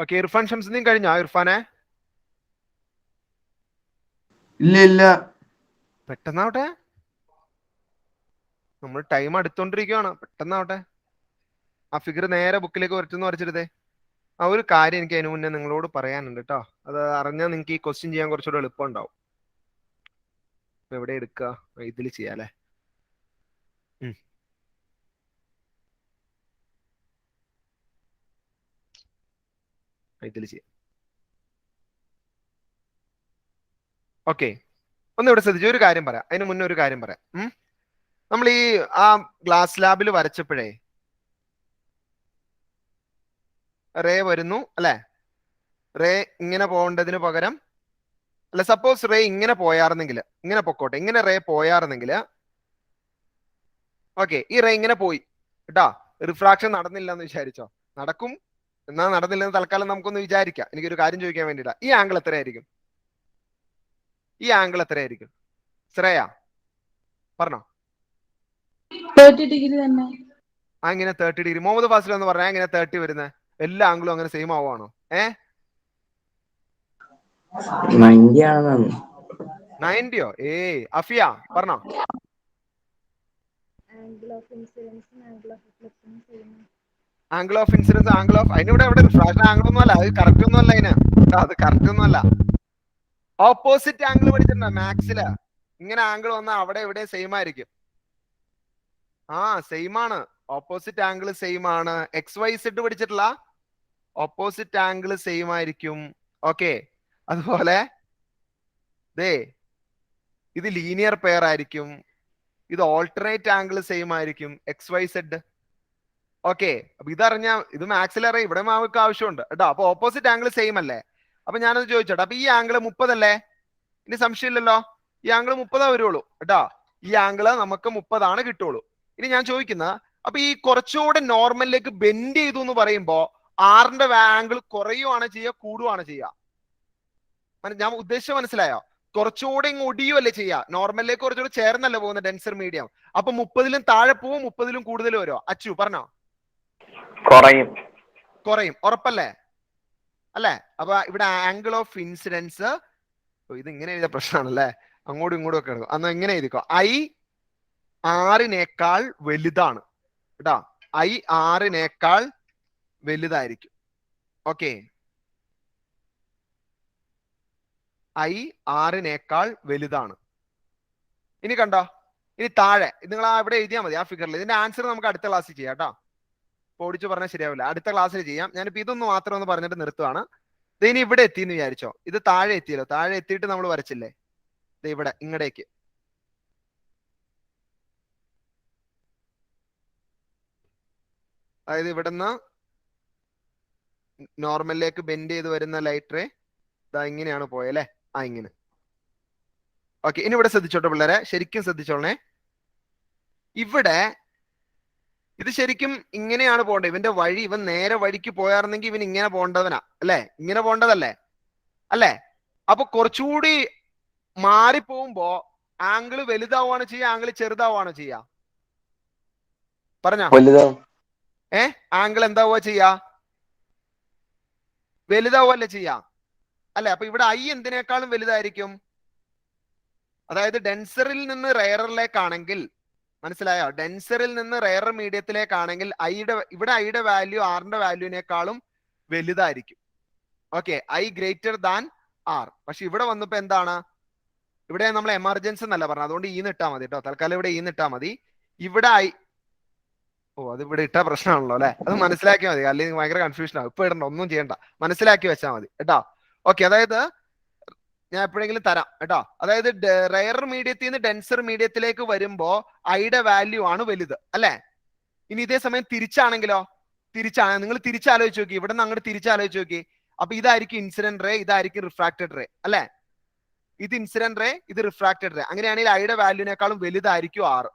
ഓക്കെ, ഇർഫാൻ ഷംസുദ്ദീൻ കഴിഞ്ഞോ? ഇർഫാനെ ഇല്ല. പെട്ടെന്നാവട്ടെ, നമ്മൾ ടൈം അടുത്തോണ്ടിരിക്കുകയാണ്. പെട്ടെന്നാവട്ടെ. ആ ഫിഗർ നേരെ ബുക്കിലേക്ക് വരച്ചെടുത്തേ. ആ ഒരു കാര്യം എനിക്ക് അതിനു മുന്നേ നിങ്ങളോട് പറയാനുണ്ട് കേട്ടോ. അത് അറിഞ്ഞാൽ നിങ്ങൾക്ക് ഈ ക്വസ്റ്റ്യൻ ചെയ്യാൻ കുറച്ചുകൂടെ എളുപ്പം ഉണ്ടാവും. എവിടെ എടുക്കുക? ഇതിൽ ചെയ്യാല്ലേ. ഇതിൽ ചെയ്യാം. ഓക്കെ, ഒന്ന് ഇവിടെ ശ്രദ്ധിച്ചു. ഒരു കാര്യം പറയാം, അതിന് മുന്നേ ഒരു കാര്യം പറയാം. നമ്മൾ ഈ ആ ഗ്ലാസ് ലാബിൽ വരച്ചപ്പോഴേ റേ വരുന്നു അല്ലെ. റേ ഇങ്ങനെ പോകേണ്ടതിന് പകരം, അല്ല സപ്പോസ് റേ ഇങ്ങനെ പോയാർന്നെങ്കിൽ, ഇങ്ങനെ പൊക്കോട്ടെ, ഇങ്ങനെ റേ പോയാർന്നെങ്കിൽ, ഓക്കെ, ഈ റേ ഇങ്ങനെ പോയി കേട്ടാ. റിഫ്രാക്ഷൻ നടന്നില്ല എന്ന് വിചാരിച്ചോ. നടക്കും, എന്നാ നടന്നില്ലെന്ന് തൽക്കാലം നമുക്കൊന്ന് വിചാരിക്കാം. എനിക്കൊരു കാര്യം ചോദിക്കാൻ വേണ്ടിയിട്ടാ. ഈ ആംഗിൾ എത്രയായിരിക്കും? ഈ ആംഗിൾ എത്രയായിരിക്കും ശ്രേയ പറഞ്ഞോ? 30 ഡിഗ്രി തന്നെ. അങ്ങനെ 30 ഡിഗ്രി. മുഹമ്മദ് ഫാസിൽ എന്ന് പറഞ്ഞാൽ എങ്ങനെ 30 വരുന്നത്? എല്ലാ ആംഗിളും അങ്ങനെ സെയിം ആവുകയാണോ? 90യോ? അഫിയ പറഞ്ഞോ? Angle of incidence, angle of, അതിനിവിടെ എവിടെ റിഫ്രാക്ഷൻ ആംഗിൾ ഒന്നും അല്ല. അത് കറക്റ്റ് ഒന്നും അല്ല. അത് കറക്റ്റ് ഒന്നും അല്ല. ഓപ്പോസിറ്റ് ആംഗിൾ പഠിച്ചിട്ടുണ്ടോ മാത്സില്? ഇങ്ങനെ ആംഗിൾ വന്നാൽ അവിടെ എവിടെ സെയിം ആയിരിക്കും. സെയിം ആണ്. ഓപ്പോസിറ്റ് ആംഗിൾ സെയിം ആണ്. XYZ പഠിച്ചിട്ടില്ല? ഓപ്പോസിറ്റ് ആംഗിൾ സെയിം ആയിരിക്കും. ഓക്കെ, അതുപോലെ ഇത് ലീനിയർ പെയർ ആയിരിക്കും. ഇത് ഓൾട്ടർനേറ്റ് ആംഗിൾ സെയിം ആയിരിക്കും. XYZ. ഓക്കെ, അപ്പൊ ഇതറിഞ്ഞാ ഇത് മാത്സിൽ അറിയാം. ഇവിടെ മാവക്ക് ആവശ്യമുണ്ട് കേട്ടോ. അപ്പൊ ഓപ്പോസിറ്റ് ആംഗിൾ സെയിം അല്ലേ? അപ്പൊ ഞാനത് ചോദിച്ചോട്ടെ. അപ്പൊ ഈ ആംഗിൾ 30 അല്ലേ? ഇനി സംശയമില്ലല്ലോ. ഈ ആംഗിൾ 30 വരുള്ളൂ കേട്ടോ. ഈ ആംഗിള് നമുക്ക് 30 കിട്ടുള്ളൂ. ഇനി ഞാൻ ചോദിക്കുന്ന, അപ്പൊ ഈ കുറച്ചുകൂടെ നോർമലിലേക്ക് ബെൻഡ് ചെയ്തു എന്ന് പറയുമ്പോ ആറിന്റെ ആംഗിൾ കുറയുവാണ് ചെയ്യുക, കൂടുവാണ് ചെയ്യുക? ഞാൻ ഉദ്ദേശിച്ച മനസ്സിലായോ? കുറച്ചുകൂടെ ഇങ്ങ് ഒടിയുമല്ലേ ചെയ്യുക. നോർമലിലേക്ക് കുറച്ചുകൂടെ ചേർന്നല്ലേ പോകുന്ന ഡെൻസർ മീഡിയം. അപ്പൊ 30-ലും താഴെ പോവും, 30-ലും കൂടുതൽ വരുമോ? അച്ചു പറഞ്ഞോ? കുറയും. ഉറപ്പല്ലേ? അല്ലെ? അപ്പൊ ഇവിടെ ആംഗിൾ ഓഫ് ഇൻസിഡൻസ് ഇത് ഇങ്ങനെ എഴുതിയ പ്രശ്നമാണല്ലേ, അങ്ങോട്ടും ഇങ്ങോട്ടും ഒക്കെ എടുക്കും. അന്ന് എങ്ങനെ എഴുതിക്കോ, I 6 വലുതാണ് കേട്ടോ, I 6 വലുതായിരിക്കും. ഓക്കെ, I 6 വലുതാണ്. ഇനി കണ്ടോ, ഇനി താഴെ നിങ്ങൾ ഇവിടെ എഴുതിയാൽ മതി ആ ഫിഗറിൽ. ഇതിന്റെ ആൻസർ നമുക്ക് അടുത്ത ക്ലാസ്സിൽ ചെയ്യാം കേട്ടോ, ഓടിച്ചു പറഞ്ഞാൽ ശരിയാവില്ല, അടുത്ത ക്ലാസ്സിൽ ചെയ്യാം. ഞാനിപ്പോ ഇതൊന്ന് മാത്രം ഒന്ന് പറഞ്ഞിട്ട് നിർത്തുവാണ്. ഇനി ഇവിടെ എത്തിയെന്ന് വിചാരിച്ചോ, ഇത് താഴെ എത്തിയല്ലോ, താഴെ എത്തിയിട്ട് നമ്മൾ വരച്ചില്ലേ ഇവിടെ ഇങ്ങടേക്ക്. അതായത് ഇവിടുന്ന് നോർമലിലേക്ക് ബെൻഡ് ചെയ്ത് വരുന്ന ലൈറ്റ് റേ ഇതാ ഇങ്ങനെയാണ് പോയല്ലേ, ഇങ്ങനെ. ഓക്കെ, ഇനി ഇവിടെ ശ്രദ്ധിച്ചോട്ടെ പിള്ളേരെ, ശരിക്കും ശ്രദ്ധിച്ചോളണേ. ഇവിടെ ഇത് ശരിക്കും ഇങ്ങനെയാണ് പോകേണ്ടത്, ഇവന്റെ വഴി, ഇവൻ നേരെ വഴിക്ക് പോയാർന്നെങ്കിൽ ഇവൻ ഇങ്ങനെ പോകേണ്ടവനാ അല്ലേ, ഇങ്ങനെ പോകേണ്ടതല്ലേ അല്ലേ. അപ്പൊ കുറച്ചുകൂടി മാറിപ്പോകുമ്പോ ആംഗിള് വലുതാവുകയാണ് ചെയ്യുക, ആംഗിള് ചെറുതാവുകയാണ് ചെയ്യുക, പറഞ്ഞോ. ആംഗിൾ എന്താവുക ചെയ്യാ, വലുതാവുകയല്ലേ ചെയ്യാ അല്ലെ. അപ്പൊ ഇവിടെ I എന്തിനേക്കാളും വലുതായിരിക്കും, അതായത് ഡെൻസറിൽ നിന്ന് റെയറിലേക്കാണെങ്കിൽ, മനസ്സിലായോ, ഡെൻസറിൽ നിന്ന് റെയർ മീഡിയത്തിലേക്കാണെങ്കിൽ ഇവിടെ ഐയുടെ വാല്യൂ ആറിന്റെ വാല്യൂവിനേക്കാളും വലുതായിരിക്കും. Okay, I greater than R. പക്ഷെ ഇവിടെ വന്നപ്പോ എന്താണ്, ഇവിടെ നമ്മൾ എമർജൻസി എന്നല്ല പറഞ്ഞത്, അതുകൊണ്ട് E ഇട്ടാ മതി കേട്ടോ, തൽക്കാലം ഇവിടെ E ഇട്ടാ മതി. ഇവിടെ അത് ഇവിടെ ഇട്ട പ്രശ്നമാണല്ലോ അല്ലെ, അത് മനസ്സിലാക്കിയാൽ മതി, അല്ലെങ്കിൽ ഭയങ്കര കൺഫ്യൂഷൻ ആവും. ഇപ്പൊ ഇടണ്ട, ഒന്നും ചെയ്യണ്ട, മനസ്സിലാക്കി വെച്ചാൽ മതി കേട്ടോ. ഓക്കെ, അതായത് ഞാൻ എപ്പോഴെങ്കിലും തരാം കേട്ടോ. അതായത് റെയർ മീഡിയത്തിൽ നിന്ന് ഡെൻസർ മീഡിയത്തിലേക്ക് വരുമ്പോ ഐയുടെ വാല്യൂ ആണ് വലുത് അല്ലെ. ഇനി ഇതേ സമയം തിരിച്ചാണെങ്കിലോ, നിങ്ങൾ തിരിച്ചാലോചിച്ച് നോക്കി, ഇവിടെ നിന്ന് അങ്ങോട്ട് തിരിച്ചാലോചിച്ച് നോക്കി. അപ്പൊ ഇതായിരിക്കും ഇൻസിഡന്റ് റേ, ഇതായിരിക്കും റിഫ്രാക്റ്റഡ് റേ അല്ലെ. ഇത് ഇൻസിഡന്റ് റേ, ഇത് റിഫ്രാക്റ്റഡ് റേ. അങ്ങനെയാണെങ്കിൽ ഐയുടെ വാല്യൂവിനേക്കാളും വലുതായിരിക്കും R.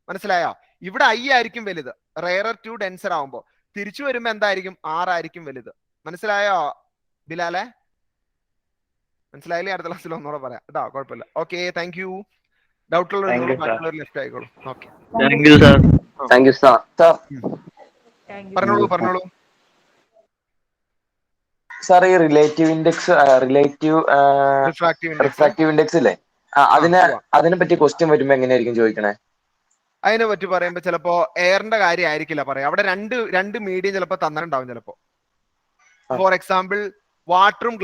മനസ്സിലായോ, ഇവിടെ I ആയിരിക്കും വലുത് റെയറർ ടു ഡെൻസർ ആവുമ്പോ, തിരിച്ചു വരുമ്പോ എന്തായിരിക്കും, R ആയിരിക്കും വലുത്. മനസ്സിലായോ ബിലാലെ, മനസ്സിലായില്ലേ? അടുത്ത ക്ലാസ്സിൽ ഒന്നുകൂടെ പറയാം കേട്ടോ, കുഴപ്പമില്ല. Okay, thank you. ഡൗട്ട് ഉള്ളവർ ലെഫ്റ്റ് ആയിക്കോളൂ. ഓക്കെ, പറഞ്ഞോളൂ. സാർ ഈ റിലേറ്റീവ് റിഫ്രാക്റ്റീവ് ഇൻഡെക്സ് ഇല്ലേ, അതിനെ പറ്റി ക്വസ്റ്റ്യൻ വരുമ്പോ എങ്ങനെയായിരിക്കും ചോദിക്കണേ? അതിനെ പറ്റി പറയുമ്പോ ചിലപ്പോ എയറിന്റെ കാര്യം ആയിരിക്കില്ല പറയാം, അവിടെ രണ്ട് മീഡിയം ചിലപ്പോ തന്നിട്ടുണ്ടാവും ചിലപ്പോ. ഫോർ എക്സാമ്പിൾ വാട്ടറും